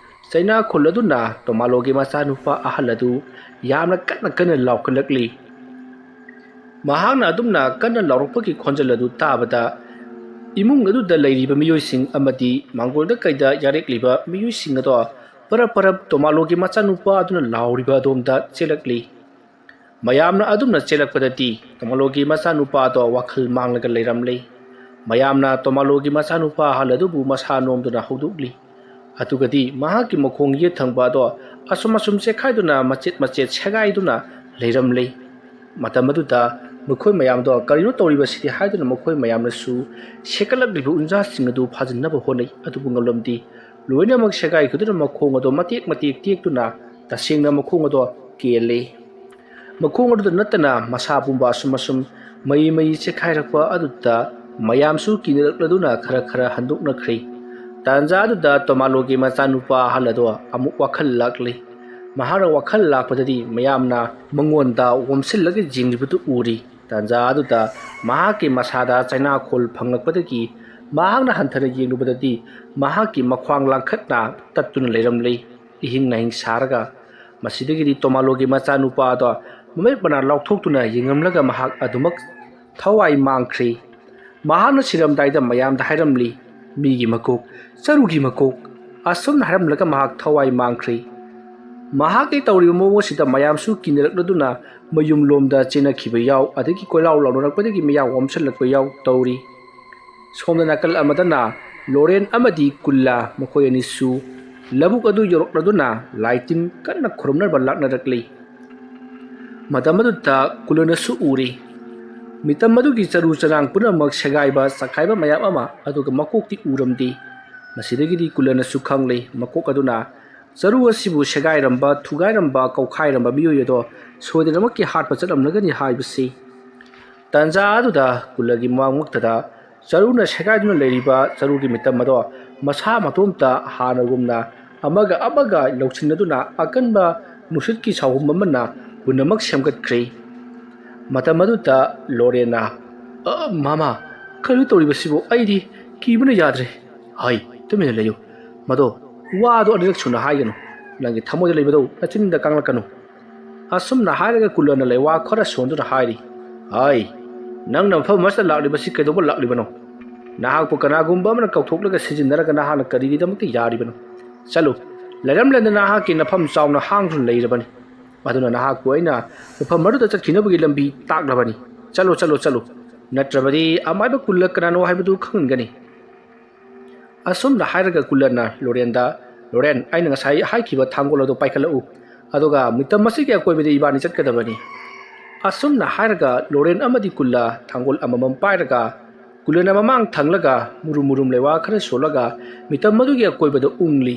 ꯆꯩꯅꯥꯈꯨꯜ ꯑꯗꯨꯅ ꯇꯣꯃꯥꯂꯣꯒꯤ ꯃꯆꯥꯅꯨꯄꯥ ꯑꯍꯜ ꯑꯗꯨ ꯌꯥꯝꯅ ꯀꯟꯅ ꯂꯥꯎꯈꯠꯂꯛꯂꯤ ꯃꯍꯥꯛꯅ ꯑꯗꯨꯝꯅ ꯀꯟꯅ ꯂꯥꯎꯔꯛꯄꯒꯤ ꯈꯣꯟꯖꯦꯜ ꯑꯗꯨ ꯇꯥꯕꯗ ꯏꯃꯨꯡ ꯑꯗꯨꯗ ꯂꯩꯔꯤꯕ ꯃꯤꯑꯣꯏꯁꯤꯡ ꯑꯃꯗꯤ ꯃꯥꯡꯒꯣꯜꯗ ꯀꯩꯗ ꯌꯥꯔꯦꯛꯂꯤꯕ ꯃꯤꯑꯣꯏꯁꯤꯡ ꯑꯗꯣ ꯄꯔꯞ ꯇꯣꯃꯥꯂꯣꯒꯤ ꯃꯆꯥꯅꯨꯄꯥ ꯑꯗꯨꯅ ꯂꯥꯎꯔꯤꯕ ꯑꯗꯣꯝꯗ ꯆꯦꯜꯂꯛꯂꯤ ꯃꯌꯥꯝꯅ ꯑꯗꯨꯝꯅ ꯆꯦꯜꯂꯛꯄꯗꯗꯤ ꯇꯣꯃꯥꯂꯣꯒꯤ ꯃꯆꯥꯅꯨꯄꯥ ꯑꯗꯣ ꯋꯥꯈꯜ ꯃꯥꯡꯂꯒ ꯂꯩꯔꯝꯂꯦ ꯃꯌꯥꯝꯅ ꯇꯣꯃꯥꯂꯣꯒꯤ ꯃꯆꯥꯅꯨꯄꯥ ꯑꯍꯜ ꯑꯗꯨꯕꯨ ꯃꯁꯥ ꯅꯣꯝꯗꯨꯅ ꯍꯧꯗꯣꯛꯂꯤ ꯑꯗꯨꯒꯗꯤ ꯃꯍꯥꯛꯀꯤ ꯃꯈꯣꯡ ꯌꯦꯠ ꯊꯪꯕ ꯑꯗꯣ ꯑꯁꯨꯝ ꯆꯦꯛꯈꯥꯏꯗꯨꯅ ꯃꯆꯦꯠ ꯁꯦꯒꯥꯏꯗꯨꯅ ꯂꯩꯔꯝꯂꯦ ꯃꯇꯝ ꯑꯗꯨꯗ ꯃꯈꯣꯏ ꯃꯌꯥꯝꯗꯣ ꯀꯔꯤꯅꯣ ꯇꯧꯔꯤꯕꯁꯤꯗꯤ ꯍꯥꯏꯗꯨꯅ ꯃꯈꯣꯏ ꯃꯌꯥꯝꯅꯁꯨ ꯁꯦꯀꯠꯂꯛꯂꯤꯕ ꯎꯟꯖꯥꯁꯤꯡ ꯑꯗꯨ ꯐꯥꯖꯤꯟꯅꯕ ꯍꯣꯠꯅꯩ ꯑꯗꯨꯕꯨ ꯉꯝꯂꯝꯗꯦ ꯂꯣꯏꯅꯃꯛ ꯁꯦꯒꯥꯏꯈꯤꯗꯨꯅ ꯃꯈꯣꯡ ꯑꯗꯣ ꯃꯇꯦꯛ ꯇꯦꯛꯇꯨꯅ ꯇꯁꯦꯡꯅ ꯃꯈꯣꯡ ꯑꯗꯣ ꯀꯦꯜꯂꯦ ꯃꯈꯣꯡ ꯑꯗꯨꯗ ꯅꯠꯇꯅ ꯃꯁꯥ ꯄꯨꯝꯕ ꯑꯁꯨꯝ ꯃꯌꯤ ꯆꯦꯛꯈꯥꯏꯔꯛꯄ ꯑꯗꯨꯗ ꯃꯌꯥꯝꯁꯨ ꯀꯤꯅꯔꯛꯂꯗꯨꯅ ꯈꯔ ꯍꯟꯗꯣꯛꯅꯈ꯭ꯔꯦ ꯇꯥꯟꯖꯥ ꯑꯗꯨꯗ ꯇꯣꯃꯥꯂꯣꯒꯤ ꯃꯆꯥꯅꯨꯄꯥ ꯑꯍꯜ ꯑꯗꯣ ꯑꯃꯨꯛ ꯋꯥꯈꯜ ꯂꯥꯛꯂꯤ ꯃꯍꯥꯛꯅ ꯋꯥꯈꯜ ꯂꯥꯛꯄꯗꯗꯤ ꯃꯌꯥꯝꯅ ꯃꯉꯣꯟꯗ ꯑꯣꯝꯁꯤꯜꯂꯒ ꯌꯦꯡꯂꯤꯕꯗꯨ ꯎꯔꯤ ꯇꯥꯟꯖꯥ ꯑꯗꯨꯗ ꯃꯍꯥꯛꯀꯤ ꯃꯁꯥꯗ ꯆꯩꯅꯥꯈꯣꯜ ꯐꯪꯂꯛꯄꯗꯒꯤ ꯃꯍꯥꯛꯅ ꯍꯟꯊꯅ ꯌꯦꯡꯂꯨꯕꯗꯗꯤ ꯃꯍꯥꯛꯀꯤ ꯃꯈ꯭ꯋꯥꯡ ꯂꯥꯡꯈꯠꯅ ꯇꯠꯇꯨꯅ ꯂꯩꯔꯝꯂꯦ ꯏꯍꯤꯡ ꯅꯥꯍꯤꯡ ꯁꯥꯔꯒ ꯃꯁꯤꯗꯒꯤꯗꯤ ꯇꯣꯃꯥꯂꯣꯒꯤ ꯃꯆꯥꯅꯨꯄꯥ ꯑꯗꯣ ꯃꯃꯤꯠ ꯃꯅꯥ ꯂꯥꯎꯊꯣꯛꯇꯨꯅ ꯌꯦꯡꯂꯝꯂꯒ ꯃꯍꯥꯛ ꯑꯗꯨꯃꯛ ꯊꯋꯥꯏ ꯃꯥꯡꯈ꯭ꯔꯦ ꯃꯍꯥꯛꯅ ꯁꯤꯔꯝꯗꯥꯏꯗ ꯃꯌꯥꯝꯗ ꯍꯥꯏꯔꯝꯂꯤ ꯃꯤꯒꯤ ꯃꯀꯣꯛ ꯆꯔꯨꯒꯤ ꯃꯀꯣꯛ ꯑꯁꯨꯝꯅ ꯍꯥꯏꯔꯝꯂꯒ ꯃꯍꯥꯛ ꯊꯋꯥꯏ ꯃꯥꯡꯈ꯭ꯔꯦ ꯃꯍꯥꯛꯀꯤ ꯇꯧꯔꯤꯕ ꯃꯑꯣꯡ ꯑꯁꯤꯗ ꯃꯌꯥꯝꯁꯨ ꯀꯤꯅꯔꯛꯂꯗꯨꯅ ꯃꯌꯨꯝꯂꯣꯝꯗ ꯆꯦꯟꯅꯈꯤꯕ ꯌꯥꯎ ꯑꯗꯒꯤ ꯀꯣꯏꯂꯥꯎ ꯂꯥꯎꯅꯔꯛꯄꯗꯒꯤ ꯃꯌꯥ ꯑꯣꯝꯁꯤꯜꯂꯛꯄ ꯌꯥꯎ ꯇꯧꯔꯤ ꯁꯣꯝꯗ ꯅꯥꯀꯜ ꯑꯃꯗꯅ ꯂꯣꯔꯦꯟ ꯑꯃꯗꯤ ꯀꯨꯜꯂꯥ ꯃꯈꯣꯏ ꯑꯅꯤꯁꯨ ꯂꯧꯕꯨꯛ ꯑꯗꯨ ꯌꯧꯔꯛꯂꯗꯨꯅ ꯂꯥꯏꯇꯤꯟ ꯀꯟꯅ ꯈꯨꯔꯨꯝꯅꯕ ꯂꯥꯛꯅꯔꯛꯂꯤ ꯃꯇꯝ ꯑꯗꯨꯗ ꯀꯨꯜꯂꯥꯅꯁꯨ ꯎꯔꯤ ꯃꯤꯇꯝ ꯑꯗꯨꯒꯤ ꯆꯔꯨ ꯆꯔꯥꯡ ꯄꯨꯝꯅꯃꯛ ꯁꯦꯒꯥꯏꯕ ꯆꯛꯈꯥꯏꯕ ꯃꯌꯥꯝ ꯑꯃ ꯑꯗꯨꯒ ꯃꯀꯣꯛꯇꯤ ꯎꯔꯝꯗꯦ ꯃꯁꯤꯗꯒꯤꯗꯤ ꯀꯨꯜꯂꯥꯅꯁꯨ ꯈꯪꯂꯦ ꯃꯀꯣꯛ ꯑꯗꯨꯅ ꯆꯔꯨ ꯑꯁꯤꯕꯨ ꯁꯦꯒꯥꯏꯔꯝꯕ ꯊꯨꯒꯥꯏꯔꯝꯕ ꯀꯧꯈꯥꯏꯔꯝꯕ ꯃꯤꯑꯣꯏ ꯑꯗꯣ ꯁꯣꯏꯗꯅꯃꯛꯀꯤ ꯍꯥꯠꯄ ꯆꯠꯂꯝꯂꯒꯅꯤ ꯍꯥꯏꯕꯁꯤ ꯇꯥꯟꯖꯥ ꯑꯗꯨꯗ ꯀꯨꯜꯂꯥꯒꯤ ꯃꯃꯥꯡꯃꯛꯇꯗ ꯆꯔꯨꯅ ꯁꯦꯒꯥꯏꯗꯨꯅ ꯂꯩꯔꯤꯕ ꯆꯔꯨꯒꯤ ꯃꯤꯇꯝ ꯑꯗꯣ ꯃꯁꯥ ꯃꯇꯣꯝꯇ ꯍꯥꯟꯅꯒꯨꯝꯅ ꯑꯃꯒ ꯂꯧꯁꯤꯟꯅꯗꯨꯅ ꯑꯀꯟꯕ ꯅꯨꯡꯁꯤꯠꯀꯤ ꯁꯥꯎꯍꯨꯝ ꯑꯃꯅ ꯄꯨꯝꯅꯃꯛ ꯁꯦꯝꯒꯠꯈ꯭ꯔꯦ ꯃꯇꯝ ꯑꯗꯨꯗ ꯂꯣꯔꯦꯟꯅ ꯃꯥꯃꯥ ꯀꯔꯤ ꯇꯧꯔꯤꯕꯁꯤꯕꯨ ꯑꯩꯗꯤ ꯀꯤꯕꯅ ꯌꯥꯗ꯭ꯔꯦ ꯍꯥꯏ ꯇꯨꯃꯤꯟꯅ ꯂꯩꯌꯨ ꯃꯗꯣ ꯋꯥꯗꯣ ꯑꯅꯤꯔꯛ ꯁꯨꯅ ꯍꯥꯏꯒꯅꯨ ꯅꯪꯒꯤ ꯊꯃꯣꯏꯗ ꯂꯩꯕꯗꯣ ꯅꯆꯤꯟꯗ ꯀꯥꯡꯂꯛꯀꯅꯨ ꯑꯁꯨꯝꯅ ꯍꯥꯏꯔꯒ ꯀꯨꯜꯂꯥꯅ ꯂꯩꯋꯥ ꯈꯔ ꯁꯣꯟꯗꯨꯅ ꯍꯥꯏꯔꯤ ꯍꯥꯏ ꯅꯪꯅ ꯃꯐꯝ ꯑꯃꯁꯤꯗ ꯂꯥꯛꯂꯤꯕꯁꯤ ꯀꯩꯗꯧꯕ ꯂꯥꯛꯂꯤꯕꯅꯣ ꯅꯍꯥꯛꯄꯨ ꯀꯅꯥꯒꯨꯝꯕ ꯑꯃꯅ ꯀꯧꯊꯣꯛꯂꯒ ꯁꯤꯖꯤꯟꯅꯔꯒ ꯅꯍꯥꯛꯅ ꯀꯔꯤꯒꯤꯗꯃꯛꯇ ꯌꯥꯔꯤꯕꯅꯣ ꯆꯠꯂꯨ ꯂꯩꯔꯝꯂꯦꯅ ꯅꯍꯥꯛꯀꯤ ꯅꯐꯝ ꯆꯥꯎꯅ ꯍꯥꯡꯗꯨꯅ ꯂꯩꯔꯕꯅꯤ ꯑꯗꯨꯅ ꯅꯍꯥꯛꯄꯨ ꯑꯩꯅ ꯃꯐꯝ ꯑꯗꯨꯗ ꯆꯠꯈꯤꯅꯕꯒꯤ ꯂꯝꯕꯤ ꯇꯥꯛꯂꯕꯅꯤ ꯆꯠꯂꯨ ꯅꯠꯇ꯭ꯔꯕꯗꯤ ꯑꯃꯥꯏꯕ ꯀꯨꯜꯂꯥ ꯀꯅꯥꯅꯣ ꯍꯥꯏꯕꯗꯨ ꯈꯪꯍꯟꯒꯅꯤ ꯑꯁꯨꯝꯅ ꯍꯥꯏꯔꯒ ꯀꯨꯜꯂꯥꯅ ꯂꯣꯔꯦꯟꯗ ꯂꯣꯔꯦꯟ ꯑꯩꯅ ꯉꯁꯥꯏ ꯍꯥꯏꯈꯤꯕ ꯊꯥꯡꯒꯣꯜ ꯑꯗꯨ ꯄꯥꯏꯈꯠꯂꯛꯎ ꯑꯗꯨꯒ ꯃꯤꯇꯝ ꯑꯁꯤꯒꯤ ꯑꯀꯣꯏꯕꯗ ꯏꯕꯥꯅꯤ ꯆꯠꯀꯗꯕꯅꯤ ꯑꯁꯨꯝꯅ ꯍꯥꯏꯔꯒ ꯂꯣꯔꯦꯟ ꯑꯃꯗꯤ ꯀꯨꯜꯂꯥ ꯊꯥꯡꯒꯣꯜ ꯑꯃꯃꯝ ꯄꯥꯏꯔꯒ ꯀꯨꯜꯂꯥꯅ ꯃꯃꯥꯡ ꯊꯪꯂꯒ ꯃꯨꯔꯨꯝ ꯂꯩꯋꯥ ꯈꯔ ꯁꯣꯜꯂꯒ ꯃꯤꯇꯝ ꯑꯗꯨꯒꯤ ꯑꯀꯣꯏꯕꯗ ꯎꯪꯂꯤ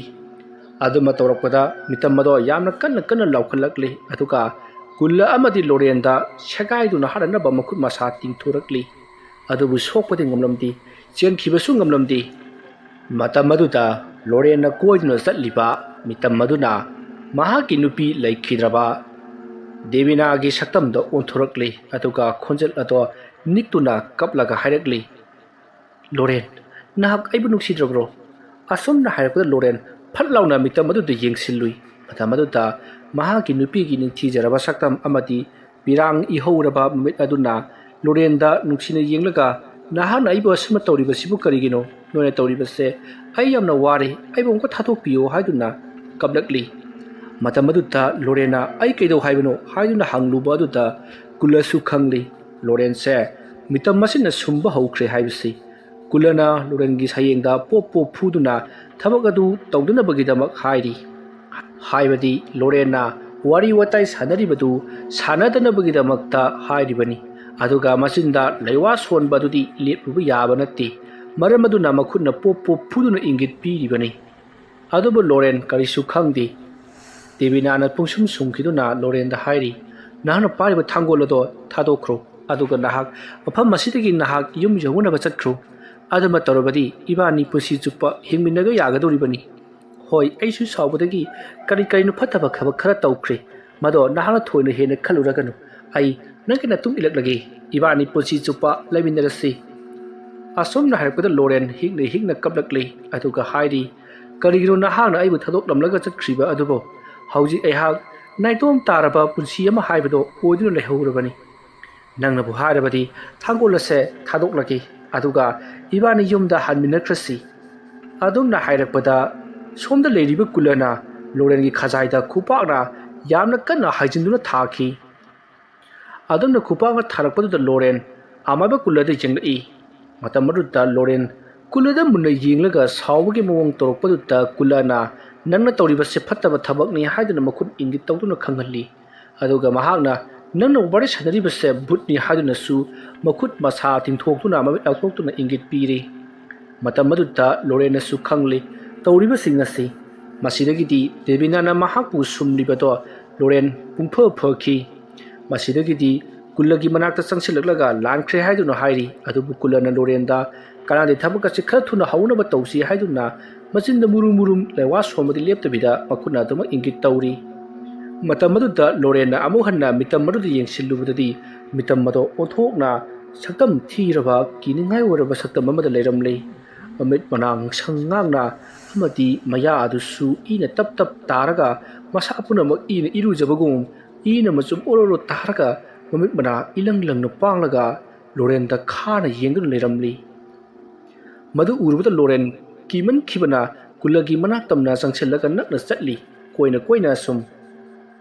ꯑꯗꯨꯝꯅ ꯇꯧꯔꯛꯄꯗ ꯃꯤꯇꯝ ꯑꯗꯣ ꯌꯥꯝꯅ ꯀꯟꯅ ꯂꯥꯎꯈꯠꯂꯛꯂꯤ ꯑꯗꯨꯒ ꯀꯨꯜꯂꯥ ꯑꯃꯗꯤ ꯂꯣꯔꯦꯟꯗ ꯁꯦꯒꯥꯏꯗꯨꯅ ꯍꯥꯠꯅꯅꯕ ꯃꯈꯨꯠ ꯃꯁꯥ ꯇꯤꯡꯊꯣꯔꯛꯂꯤ ꯑꯗꯨꯕꯨ ꯁꯣꯛꯄꯗꯤ ꯉꯝꯂꯝꯗꯦ ꯆꯦꯟꯈꯤꯕꯁꯨ ꯉꯝꯂꯝꯗꯦ ꯃꯇꯝ ꯑꯗꯨꯗ ꯂꯣꯔꯦꯟꯅ ꯀꯣꯏꯗꯨꯅ ꯆꯠꯂꯤꯕ ꯃꯤꯇꯝ ꯑꯗꯨꯅ ꯃꯍꯥꯛꯀꯤ ꯅꯨꯄꯤ ꯂꯩꯈꯤꯗ꯭ꯔꯕ ꯗꯦꯕꯤꯅꯥꯒꯤ ꯁꯛꯇꯝꯗ ꯑꯣꯟꯊꯣꯔꯛꯂꯤ ꯑꯗꯨꯒ ꯈꯣꯟꯖꯦꯜ ꯑꯗꯣ ꯅꯤꯛꯇꯨꯅ ꯀꯞꯂꯒ ꯍꯥꯏꯔꯛꯂꯤ ꯂꯣꯔꯦꯟ ꯅꯍꯥꯛ ꯑꯩꯕꯨ ꯅꯨꯡꯁꯤꯗ꯭ꯔꯕ꯭ꯔꯣ ꯑꯁꯨꯝꯅ ꯍꯥꯏꯔꯛꯄꯗ ꯂꯣꯔꯦꯟ ꯐꯠ ꯂꯥꯎꯅ ꯃꯤꯇꯝ ꯑꯗꯨꯗ ꯌꯦꯡꯁꯤꯜꯂꯨꯏ ꯃꯇꯝ ꯑꯗꯨꯗ ꯃꯍꯥꯛꯀꯤ ꯅꯨꯄꯤꯒꯤ ꯅꯤꯡꯊꯤꯖꯔꯕ ꯁꯛꯇꯝ ꯑꯃꯗꯤ ꯄꯤꯔꯥꯡ ꯏꯍꯧꯔꯕ ꯃꯃꯤꯠ ꯑꯗꯨꯅ ꯂꯣꯔꯦꯟꯗ ꯅꯨꯡꯁꯤꯅ ꯌꯦꯡꯂꯒ ꯅꯍꯥꯛꯅ ꯑꯩꯕꯨ ꯑꯁꯨꯝꯅ ꯇꯧꯔꯤꯕꯁꯤꯕꯨ ꯀꯔꯤꯒꯤꯅꯣ ꯅꯣꯏꯅ ꯇꯧꯔꯤꯕꯁꯦ ꯑꯩ ꯌꯥꯝꯅ ꯋꯥꯔꯦ ꯑꯩꯕꯨ ꯑꯃꯨꯛꯀ ꯊꯥꯗꯣꯛꯄꯤꯌꯨ ꯍꯥꯏꯗꯨꯅ ꯀꯞꯂꯛꯂꯤ ꯃꯇꯝ ꯑꯗꯨꯗ ꯂꯣꯔꯦꯟꯅ ꯑꯩ ꯀꯩꯗꯧ ꯍꯥꯏꯕꯅꯣ ꯍꯥꯏꯗꯨꯅ ꯍꯪꯂꯨꯕ ꯑꯗꯨꯗ ꯀꯨꯜꯂꯥꯁꯨ ꯈꯪꯂꯤ ꯂꯣꯔꯦꯟꯁꯦ ꯃꯤꯇꯝ ꯑꯁꯤꯅ ꯁꯨꯝꯕ ꯍꯧꯈ꯭ꯔꯦ ꯍꯥꯏꯕꯁꯤ ꯀꯨꯜꯂꯥꯅ ꯂꯣꯔꯦꯟꯒꯤ ꯁꯌꯦꯡꯗ ꯄꯣꯞ ꯐꯨꯗꯨꯅ ꯊꯕꯛ ꯑꯗꯨ ꯇꯧꯗꯅꯕꯒꯤꯗꯃꯛ ꯍꯥꯏꯔꯤ ꯍꯥꯏꯕꯗꯤ ꯂꯣꯔꯦꯟꯅ ꯋꯥꯔꯤ ꯋꯥꯇꯥꯏ ꯁꯥꯟꯅꯔꯤꯕꯗꯨ ꯁꯥꯟꯅꯗꯅꯕꯒꯤꯗꯃꯛꯇ ꯍꯥꯏꯔꯤꯕꯅꯤ ꯑꯗꯨꯒ ꯃꯆꯤꯟꯗ ꯂꯩꯋꯥ ꯁꯣꯟꯕ ꯑꯗꯨꯗꯤ ꯂꯦꯞꯂꯨꯕ ꯌꯥꯕ ꯅꯠꯇꯦ ꯃꯔꯝ ꯑꯗꯨꯅ ꯃꯈꯨꯠꯅ ꯄꯣꯞ ꯄꯣꯞ ꯐꯨꯗꯨꯅ ꯏꯪꯒꯤꯠ ꯄꯤꯔꯤꯕꯅꯤ ꯑꯗꯨꯕꯨ ꯂꯣꯔꯦꯟ ꯀꯔꯤꯁꯨ ꯈꯪꯗꯦ ꯗꯦꯕꯤꯅꯥꯅ ꯄꯨꯡꯁꯨꯝ ꯁꯨꯝꯈꯤꯗꯨꯅ ꯂꯣꯔꯦꯟꯗ ꯍꯥꯏꯔꯤ ꯅꯍꯥꯛꯅ ꯄꯥꯏꯔꯤꯕ ꯊꯥꯡꯒꯣꯜ ꯑꯗꯣ ꯊꯥꯗꯣꯛꯈ꯭ꯔꯣ ꯑꯗꯨꯒ ꯅꯍꯥꯛ ꯃꯐꯝ ꯑꯁꯤꯗꯒꯤ ꯅꯍꯥꯛ ꯌꯨꯝ ꯌꯧꯅꯕ ꯆꯠꯈ꯭ꯔꯣ ꯑꯗꯨꯃ ꯇꯧꯔꯕꯗꯤ ꯏꯕꯥꯅꯤ ꯄꯨꯟꯁꯤ ꯆꯨꯞꯄ ꯍꯤꯡꯃꯤꯟꯅꯕ ꯌꯥꯒꯗꯧꯔꯤꯕꯅꯤ ꯍꯣꯏ ꯑꯩꯁꯨ ꯁꯥꯎꯕꯗꯒꯤ ꯀꯔꯤꯅꯣ ꯐꯠꯇꯕ ꯊꯕꯛ ꯈꯔ ꯇꯧꯈ꯭ꯔꯦ ꯃꯗꯣ ꯅꯍꯥꯛꯅ ꯊꯣꯏꯅ ꯍꯦꯟꯅ ꯈꯜꯂꯨꯔꯒꯅꯨ ꯑꯩ ꯅꯪꯒꯤ ꯅꯇꯨꯡ ꯏꯜꯂꯛꯂꯒꯦ ꯏꯕꯥꯅꯤ ꯄꯨꯟꯁꯤ ꯆꯨꯞꯄ ꯂꯩꯃꯤꯟꯅꯔꯁꯤ ꯑꯁꯨꯝꯅ ꯍꯥꯏꯔꯛꯄꯗ ꯂꯣꯔꯦꯟ ꯍꯤꯛꯅ ꯍꯤꯛꯅ ꯀꯞꯂꯛꯂꯤ ꯑꯗꯨꯒ ꯍꯥꯏꯔꯤ ꯀꯔꯤꯒꯤꯅꯣ ꯅꯍꯥꯛꯅ ꯑꯩꯕꯨ ꯊꯥꯗꯣꯛꯂꯝꯂꯒ ꯆꯠꯈ꯭ꯔꯤꯕ ꯑꯗꯨꯕꯨ ꯍꯧꯖꯤꯛ ꯑꯩꯍꯥꯛ ꯅꯥꯏꯇꯣꯝ ꯇꯥꯔꯕ ꯄꯨꯟꯁꯤ ꯑꯃ ꯍꯥꯏꯕꯗꯣ ꯑꯣꯏꯗꯨꯅ ꯂꯩꯍꯧꯔꯕꯅꯤ ꯅꯪꯅꯕꯨ ꯍꯥꯏꯔꯕꯗꯤ ꯊꯥꯡꯒꯣꯜ ꯑꯁꯦ ꯊꯥꯗꯣꯛꯂꯒꯦ ꯑꯗꯨꯒ ꯏꯕꯥꯅꯤ ꯌꯨꯝꯗ ꯍꯟꯃꯤꯟꯅꯈ꯭ꯔꯁꯤ ꯑꯗꯨꯝꯅ ꯍꯥꯏꯔꯛꯄꯗ ꯁꯣꯝꯗ ꯂꯩꯔꯤꯕ ꯀꯨꯂꯔꯅ ꯂꯣꯔꯦꯟꯒꯤ ꯈꯖꯥꯏꯗ ꯈꯨꯄꯥꯛꯅ ꯌꯥꯝꯅ ꯀꯟꯅ ꯍꯥꯏꯖꯤꯟꯗꯨꯅ ꯊꯥꯈꯤ ꯑꯗꯨꯝꯅ ꯈꯨꯄꯥꯛꯅ ꯊꯥꯔꯛꯄꯗꯨꯗ ꯂꯣꯔꯦꯟ ꯑꯃꯥꯏꯕ ꯀꯨꯂꯔꯗ ꯌꯦꯡꯂꯛꯏ ꯃꯇꯝ ꯑꯗꯨꯗ ꯂꯣꯔꯦꯟ ꯀꯨꯂꯔꯗ ꯃꯨꯟꯅ ꯌꯦꯡꯂꯒ ꯁꯥꯎꯕꯒꯤ ꯃꯑꯣꯡ ꯇꯧꯔꯛꯄꯗꯨꯗ ꯀꯨꯂꯔꯅ ꯅꯪꯅ ꯇꯧꯔꯤꯕꯁꯦ ꯐꯠꯇꯕ ꯊꯕꯛꯅꯤ ꯍꯥꯏꯗꯨꯅ ꯃꯈꯨꯠ ꯏꯪꯒꯤꯠ ꯇꯧꯗꯨꯅ ꯈꯪꯍꯜꯂꯤ ꯑꯗꯨꯒ ꯃꯍꯥꯛꯅ ꯅꯪꯅ ꯋꯥꯔꯤ ꯁꯥꯟꯅꯔꯤꯕꯁꯦ ꯚꯨꯠꯅꯤ ꯍꯥꯏꯗꯨꯅꯁꯨ ꯃꯈꯨꯠ ꯃꯁꯥ ꯇꯤꯡꯊꯣꯛꯇꯨꯅ ꯃꯃꯤꯠ ꯂꯥꯎꯊꯣꯛꯇꯨꯅ ꯏꯪꯒꯤꯠ ꯄꯤꯔꯤ ꯃꯇꯝ ꯑꯗꯨꯗ ꯂꯣꯔꯦꯟꯅꯁꯨ ꯈꯪꯂꯤ ꯇꯧꯔꯤꯕꯁꯤꯡ ꯑꯁꯤ ꯃꯁꯤꯗꯒꯤꯗꯤ ꯗꯦꯕꯤꯅꯥꯅ ꯃꯍꯥꯛꯄꯨ ꯁꯨꯝꯂꯤꯕꯗꯣ ꯂꯣꯔꯦꯟ ꯄꯨꯡꯐ ꯐꯈꯤ ꯃꯁꯤꯗꯒꯤꯗꯤ ꯀꯨꯜꯂꯒꯤ ꯃꯅꯥꯛꯇ ꯆꯪꯁꯤꯜꯂꯛꯂꯒ ꯂꯥꯟꯈ꯭ꯔꯦ ꯍꯥꯏꯗꯨꯅ ꯍꯥꯏꯔꯤ ꯑꯗꯨꯕꯨ ꯀꯨꯜꯂꯅ ꯂꯣꯔꯦꯟꯗ ꯀꯅꯥꯗꯤ ꯊꯕꯛ ꯑꯁꯤ ꯈꯔ ꯊꯨꯅ ꯍꯧꯅꯕ ꯇꯧꯁꯤ ꯍꯥꯏꯗꯨꯅ ꯃꯆꯤꯟꯗ ꯃꯨꯔꯨꯝ ꯃꯨꯔꯨꯝ ꯂꯩꯋꯥ ꯁꯣꯟꯕꯗꯤ ꯂꯦꯞꯇꯕꯤꯗ ꯃꯈꯨꯠꯅ ꯑꯗꯨꯃꯛ ꯏꯪꯒꯤꯠ ꯇꯧꯔꯤ ꯃꯇꯝ ꯑꯗꯨꯗ ꯂꯣꯔꯦꯟꯅ ꯑꯃꯨꯛ ꯍꯟꯅ ꯃꯤꯇꯝ ꯑꯗꯨꯗ ꯌꯦꯡꯁꯤꯜꯂꯨꯕꯗꯗꯤ ꯃꯤꯇꯝ ꯑꯗꯣ ꯑꯣꯟꯊꯣꯛꯅ ꯁꯛꯇꯝ ꯊꯤꯔꯕ ꯀꯤꯅꯤꯡꯉꯥꯏ ꯑꯣꯏꯔꯕ ꯁꯛꯇꯝ ꯑꯃꯗ ꯂꯩꯔꯝꯂꯤ ꯃꯃꯤꯠ ꯃꯅꯥ ꯉꯛꯁꯪ ꯉꯥꯡꯅ ꯑꯃꯗꯤ ꯃꯌꯥ ꯑꯗꯨꯁꯨ ꯏꯅ ꯇꯞ ꯇꯞ ꯇꯥꯔꯒ ꯃꯁꯥ ꯄꯨꯝꯅꯃꯛ ꯏꯅ ꯏꯔꯨꯖꯕꯒꯨꯝ ꯏꯅ ꯃꯆꯨꯝ ꯑꯣꯔꯣꯔꯣ ꯇꯥꯔꯒ ꯃꯃꯤꯠ ꯃꯅꯥ ꯏꯂꯪ ꯂꯪꯅ ꯄꯥꯡꯂꯒ ꯂꯣꯔꯦꯟꯗ ꯈꯥꯅ ꯌꯦꯡꯗꯨꯅ ꯂꯩꯔꯝꯂꯤ ꯃꯗꯨ ꯎꯔꯨꯕꯗ ꯂꯣꯔꯦꯟ ꯀꯤꯃꯟꯈꯤꯕꯅ ꯀꯨꯜꯂꯒꯤ ꯃꯅꯥꯛ ꯇꯝꯅ ꯆꯪꯁꯤꯜꯂꯒ ꯅꯛꯅ ꯆꯠꯂꯤ ꯀꯣꯏꯅ ꯁꯨꯝ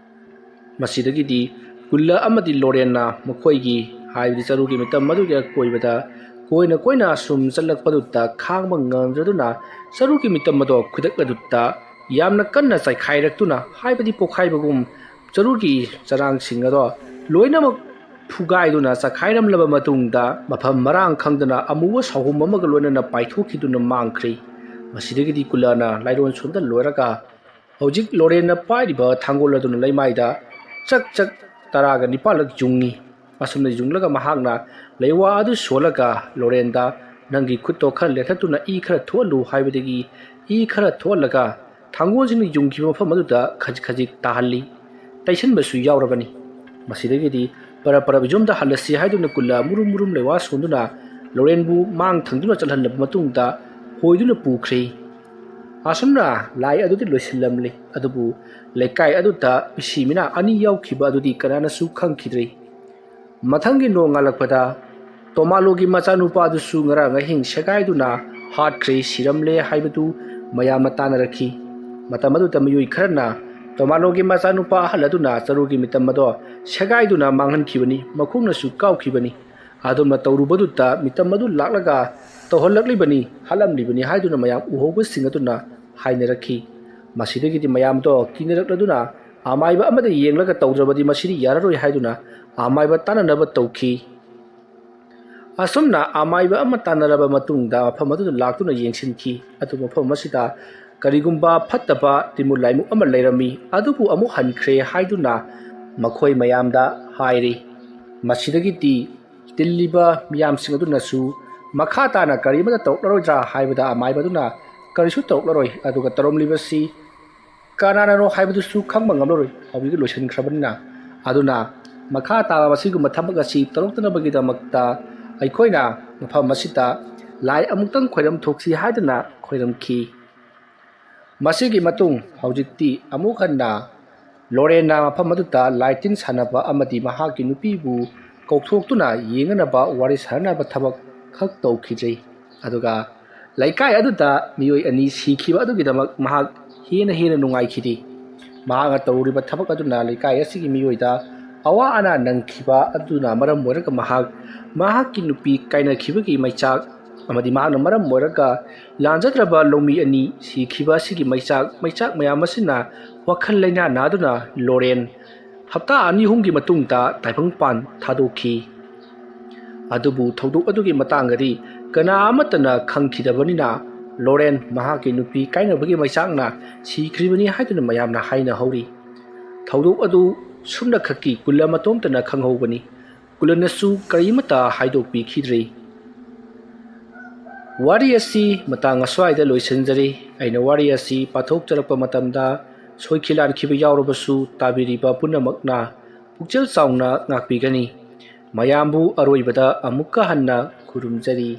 ꯃꯁꯤꯗꯒꯤꯗꯤ ꯀꯨꯜꯂ ꯑꯃꯗꯤ ꯂꯣꯔꯦꯟꯅ ꯃꯈꯣꯏꯒꯤ ꯍꯥꯏꯕꯗꯤ ꯆꯔꯨꯒꯤ ꯃꯤꯇꯝ ꯑꯗꯨꯒꯤ ꯑꯀꯣꯏꯕꯗ ꯀꯣꯏꯅ ꯁꯨꯝ ꯆꯠꯂꯛꯄꯗꯨꯗ ꯈꯥꯡꯕ ꯉꯝꯗ꯭ꯔꯗꯨꯅ ꯆꯔꯨꯒꯤ ꯃꯤꯇꯝ ꯑꯗꯣ ꯈꯨꯗꯛ ꯑꯗꯨꯗ ꯌꯥꯝꯅ ꯀꯟꯅ ꯆꯥꯏꯈꯥꯏꯔꯛꯇꯨꯅ ꯍꯥꯏꯕꯗꯤ ꯄꯣꯛꯈꯥꯏꯕꯒꯨꯝ ꯆꯔꯨꯒꯤ ꯆꯔꯥꯡꯁꯤꯡ ꯑꯗꯣ ꯂꯣꯏꯅꯃꯛ ꯐꯨꯒꯥꯏꯗꯨꯅ ꯆꯈꯥꯏꯔꯝꯂꯕ ꯃꯇꯨꯡꯗ ꯃꯐꯝ ꯃꯔꯥꯡ ꯈꯪꯗꯅ ꯑꯃꯨꯕ ꯁꯥꯎꯍꯨꯝ ꯑꯃꯒ ꯂꯣꯏꯅꯅ ꯄꯥꯏꯊꯣꯛꯈꯤꯗꯨꯅ ꯃꯥꯡꯈ꯭ꯔꯤ ꯃꯁꯤꯗꯒꯤꯗꯤ ꯀꯨꯜꯂꯅ ꯂꯥꯏꯔꯣꯟ ꯁꯣꯟꯗ ꯂꯣꯏꯔꯒ ꯍꯧꯖꯤꯛ ꯂꯣꯔꯦꯟꯅ ꯄꯥꯏꯔꯤꯕ ꯊꯥꯡꯒꯣꯜ ꯑꯗꯨꯅ ꯂꯩꯃꯥꯏꯗ ꯆꯛ 19 ꯌꯨꯡꯉꯤ ꯑꯁꯨꯝꯅ ꯌꯨꯡꯂꯒ ꯃꯍꯥꯛꯅ ꯂꯩꯋꯥ ꯑꯗꯨ ꯁꯣꯜꯂꯒ ꯂꯣꯔꯦꯟꯗ ꯅꯪꯒꯤ ꯈꯨꯠꯇꯣ ꯈꯔ ꯂꯦꯊꯠꯇꯨꯅ ꯏ ꯈꯔ ꯊꯣꯛꯍꯜꯂꯨ ꯍꯥꯏꯕꯗꯒꯤ ꯏ ꯈꯔ ꯊꯣꯛꯍꯜꯂꯒ ꯊꯥꯡꯒꯣꯜꯁꯤꯡꯅ ꯌꯨꯡꯈꯤꯕ ꯃꯐꯝ ꯑꯗꯨꯗ ꯈꯖꯤꯛ ꯇꯥꯍꯜꯂꯤ ꯇꯩꯁꯟꯕꯁꯨ ꯌꯥꯎꯔꯕꯅꯤ ꯃꯁꯤꯗꯒꯤꯗꯤ ꯄꯔꯞ ꯌꯨꯝꯗ ꯍꯜꯂꯁꯤ ꯍꯥꯏꯗꯨꯅ ꯀꯨꯜꯂ ꯃꯨꯔꯨꯝ ꯂꯩꯋꯥ ꯁꯣꯟꯗꯨꯅ ꯂꯣꯔꯦꯟꯕꯨ ꯃꯥꯡ ꯊꯪꯗꯨꯅ ꯆꯠꯍꯜꯂꯕ ꯃꯇꯨꯡꯗ ꯍꯣꯏꯗꯨꯅ ꯄꯨꯈ꯭ꯔꯦ ꯑꯁꯨꯝꯅ ꯂꯥꯏ ꯑꯗꯨꯗꯤ ꯂꯣꯏꯁꯤꯜꯂꯝꯂꯤ ꯑꯗꯨꯕꯨ ꯂꯩꯀꯥꯏ ꯑꯗꯨꯗ ꯃꯤꯁꯤ ꯃꯤꯅꯥ ꯑꯅꯤ ꯌꯥꯎꯈꯤꯕ ꯑꯗꯨꯗꯤ ꯀꯅꯥꯅꯁꯨ ꯈꯪꯈꯤꯗ꯭ꯔꯤ ꯃꯊꯪꯒꯤ ꯅꯣꯡ ꯉꯥꯜꯂꯛꯄꯗ ꯇꯣꯃꯥꯂꯣꯒꯤ ꯃꯆꯥꯅꯨꯄꯥ ꯑꯗꯨꯁꯨ ꯉꯔꯥꯡ ꯑꯍꯤꯡ ꯁꯦꯒꯥꯏꯗꯨꯅ ꯍꯥꯠꯈ꯭ꯔꯦ ꯁꯤꯔꯝꯂꯦ ꯍꯥꯏꯕꯗꯨ ꯃꯌꯥꯝꯅ ꯇꯥꯟꯅꯔꯛꯈꯤ ꯃꯇꯝ ꯑꯗꯨꯗ ꯃꯤꯑꯣꯏ ꯈꯔꯅ ꯇꯣꯃꯥꯂꯣꯒꯤ ꯃꯆꯥꯅꯨꯄꯥ ꯑꯍꯜ ꯑꯗꯨꯅ ꯆꯔꯨꯒꯤ ꯃꯤꯇꯝ ꯑꯗꯣ ꯁꯦꯒꯥꯏꯗꯨꯅ ꯃꯥꯡꯍꯟꯈꯤꯕꯅꯤ ꯃꯈꯣꯡꯅꯁꯨ ꯀꯥꯎꯈꯤꯕꯅꯤ ꯑꯗꯨꯝꯅ ꯇꯧꯔꯨꯕꯗꯨꯗ ꯃꯤꯇꯝ ꯑꯗꯨ ꯂꯥꯛꯂꯒ ꯇꯧꯍꯜꯂꯛꯂꯤꯕꯅꯤ ꯍꯥꯠꯂꯝꯂꯤꯕꯅꯤ ꯍꯥꯏꯗꯨꯅ ꯃꯌꯥꯝ ꯎꯍꯧꯕꯁꯤꯡ ꯑꯗꯨꯅ ꯍꯥꯏꯅꯔꯛꯈꯤ ꯃꯁꯤꯗꯒꯤꯗꯤ ꯃꯌꯥꯝꯗꯣ ꯀꯤꯅꯔꯛꯂꯗꯨꯅ ꯑꯃꯥꯏꯕ ꯑꯃꯗ ꯌꯦꯡꯂꯒ ꯇꯧꯗ꯭ꯔꯕꯗꯤ ꯃꯁꯤꯗꯤ ꯌꯥꯔꯔꯣꯏ ꯍꯥꯏꯗꯨꯅ ꯑꯃꯥꯏꯕ ꯇꯥꯟꯅꯅꯕ ꯇꯧꯈꯤ ꯑꯁꯨꯝꯅ ꯑꯃꯥꯏꯕ ꯑꯃ ꯇꯥꯟꯅꯔꯕ ꯃꯇꯨꯡꯗ ꯃꯐꯝ ꯑꯗꯨꯗ ꯂꯥꯛꯇꯨꯅ ꯌꯦꯡꯁꯤꯟꯈꯤ ꯑꯗꯨ ꯃꯐꯝ ꯑꯁꯤꯗ ꯀꯔꯤꯒꯨꯝꯕ ꯐꯠꯇꯕ ꯇꯤꯃꯨ ꯂꯥꯏꯃꯨ ꯑꯃ ꯂꯩꯔꯝꯃꯤ ꯑꯗꯨꯕꯨ ꯑꯃꯨꯛ ꯍꯟꯈ꯭ꯔꯦ ꯍꯥꯏꯗꯨꯅ ꯃꯈꯣꯏ ꯃꯌꯥꯝꯗ ꯍꯥꯏꯔꯤ ꯃꯁꯤꯗꯒꯤꯗꯤ ꯇꯤꯜꯂꯤꯕ ꯃꯤꯌꯥꯝꯁꯤꯡ ꯑꯗꯨꯅꯁꯨ ꯃꯈꯥ ꯇꯥꯅ ꯀꯔꯤ ꯑꯃꯠꯇ ꯇꯧꯔꯛꯂꯔꯣꯏꯗ꯭ꯔꯥ ꯍꯥꯏꯕꯗ ꯑꯃꯥꯏꯕ ꯑꯗꯨꯅ ꯀꯔꯤꯁꯨ ꯇꯧꯔꯛꯂꯔꯣꯏ ꯑꯗꯨꯒ ꯇꯧꯔꯝꯂꯤꯕꯁꯤ ꯀꯅꯥꯅꯅꯣ ꯍꯥꯏꯕꯗꯨꯁꯨ ꯈꯪꯕ ꯉꯝꯂꯔꯣꯏ ꯍꯧꯖꯤꯛ ꯂꯣꯏꯁꯤꯟꯈ꯭ꯔꯕꯅꯤꯅ ꯑꯗꯨꯅ ꯃꯈꯥ ꯇꯥꯕ ꯃꯁꯤꯒꯨꯝꯕ ꯊꯕꯛ ꯑꯁꯤ ꯇꯧꯔꯛꯇꯅꯕꯒꯤꯗꯃꯛꯇ ꯑꯩꯈꯣꯏꯅ ꯃꯐꯝ ꯑꯁꯤꯗ ꯂꯥꯏ ꯑꯃꯨꯛꯇꯪ ꯈꯣꯏꯔꯝ ꯊꯣꯛꯁꯤ ꯍꯥꯏꯗꯨꯅ ꯈꯣꯏꯔꯝꯈꯤ ꯃꯁꯤꯒꯤ ꯃꯇꯨꯡ ꯍꯧꯖꯤꯛꯇꯤ ꯑꯃꯨꯛ ꯍꯟꯅ ꯂꯣꯔꯦꯟꯅ ꯃꯐꯝ ꯑꯗꯨꯗ ꯂꯥꯏ ꯇꯤꯟ ꯁꯥꯟꯅꯕ ꯑꯃꯗꯤ ꯃꯍꯥꯛꯀꯤ ꯅꯨꯄꯤꯕꯨ ꯀꯧꯊꯣꯛꯇꯨꯅ ꯌꯦꯡꯅꯅꯕ ꯋꯥꯔꯤ ꯁꯥꯟꯅꯕ ꯊꯕꯛ ꯈꯛ ꯇꯧꯈꯤꯗ꯭ꯔꯤ ꯑꯗꯨꯒ ꯂꯩꯀꯥꯏ ꯑꯗꯨꯗ ꯃꯤꯑꯣꯏ ꯑꯅꯤ ꯁꯤꯈꯤꯕ ꯑꯗꯨꯒꯤꯗꯃꯛ ꯃꯍꯥꯛ ꯍꯦꯟꯅ ꯅꯨꯡꯉꯥꯏꯈꯤꯗꯦ ꯃꯍꯥꯛꯅ ꯇꯧꯔꯤꯕ ꯊꯕꯛ ꯑꯗꯨꯅ ꯂꯩꯀꯥꯏ ꯑꯁꯤꯒꯤ ꯃꯤꯑꯣꯏꯗ ꯑꯋꯥ ꯑꯅꯥ ꯅꯪꯈꯤꯕ ꯑꯗꯨꯅ ꯃꯔꯝ ꯑꯣꯏꯔꯒ ꯃꯍꯥꯛꯀꯤ ꯅꯨꯄꯤ ꯀꯥꯏꯅꯈꯤꯕꯒꯤ ꯃꯩꯆꯥꯛ amadi mahakna maram oiraga lanjadraba longmi ani sikhiba sigi maichak mayam asina wakhal laina naduna Loren hapta ani humgi matungta taipangpan thadokhi adubu thodok adugi matangari kana amatana khangkhidabanina Loren mahaki nupi kainabagi maisakna sikribani haiduna mayamna haina hauri thodok adu sumna khaki kulla matomtana khanghobani kulanasu karimata haidokpi khidri wari asi matang aswaida loisanjari aina wari asi pathok charappa matamda soikhilan khiba yawrabasu tabiriba punamakna pukchel chaungna ngakpigani mayambu aroibada amukka hanna khurumjari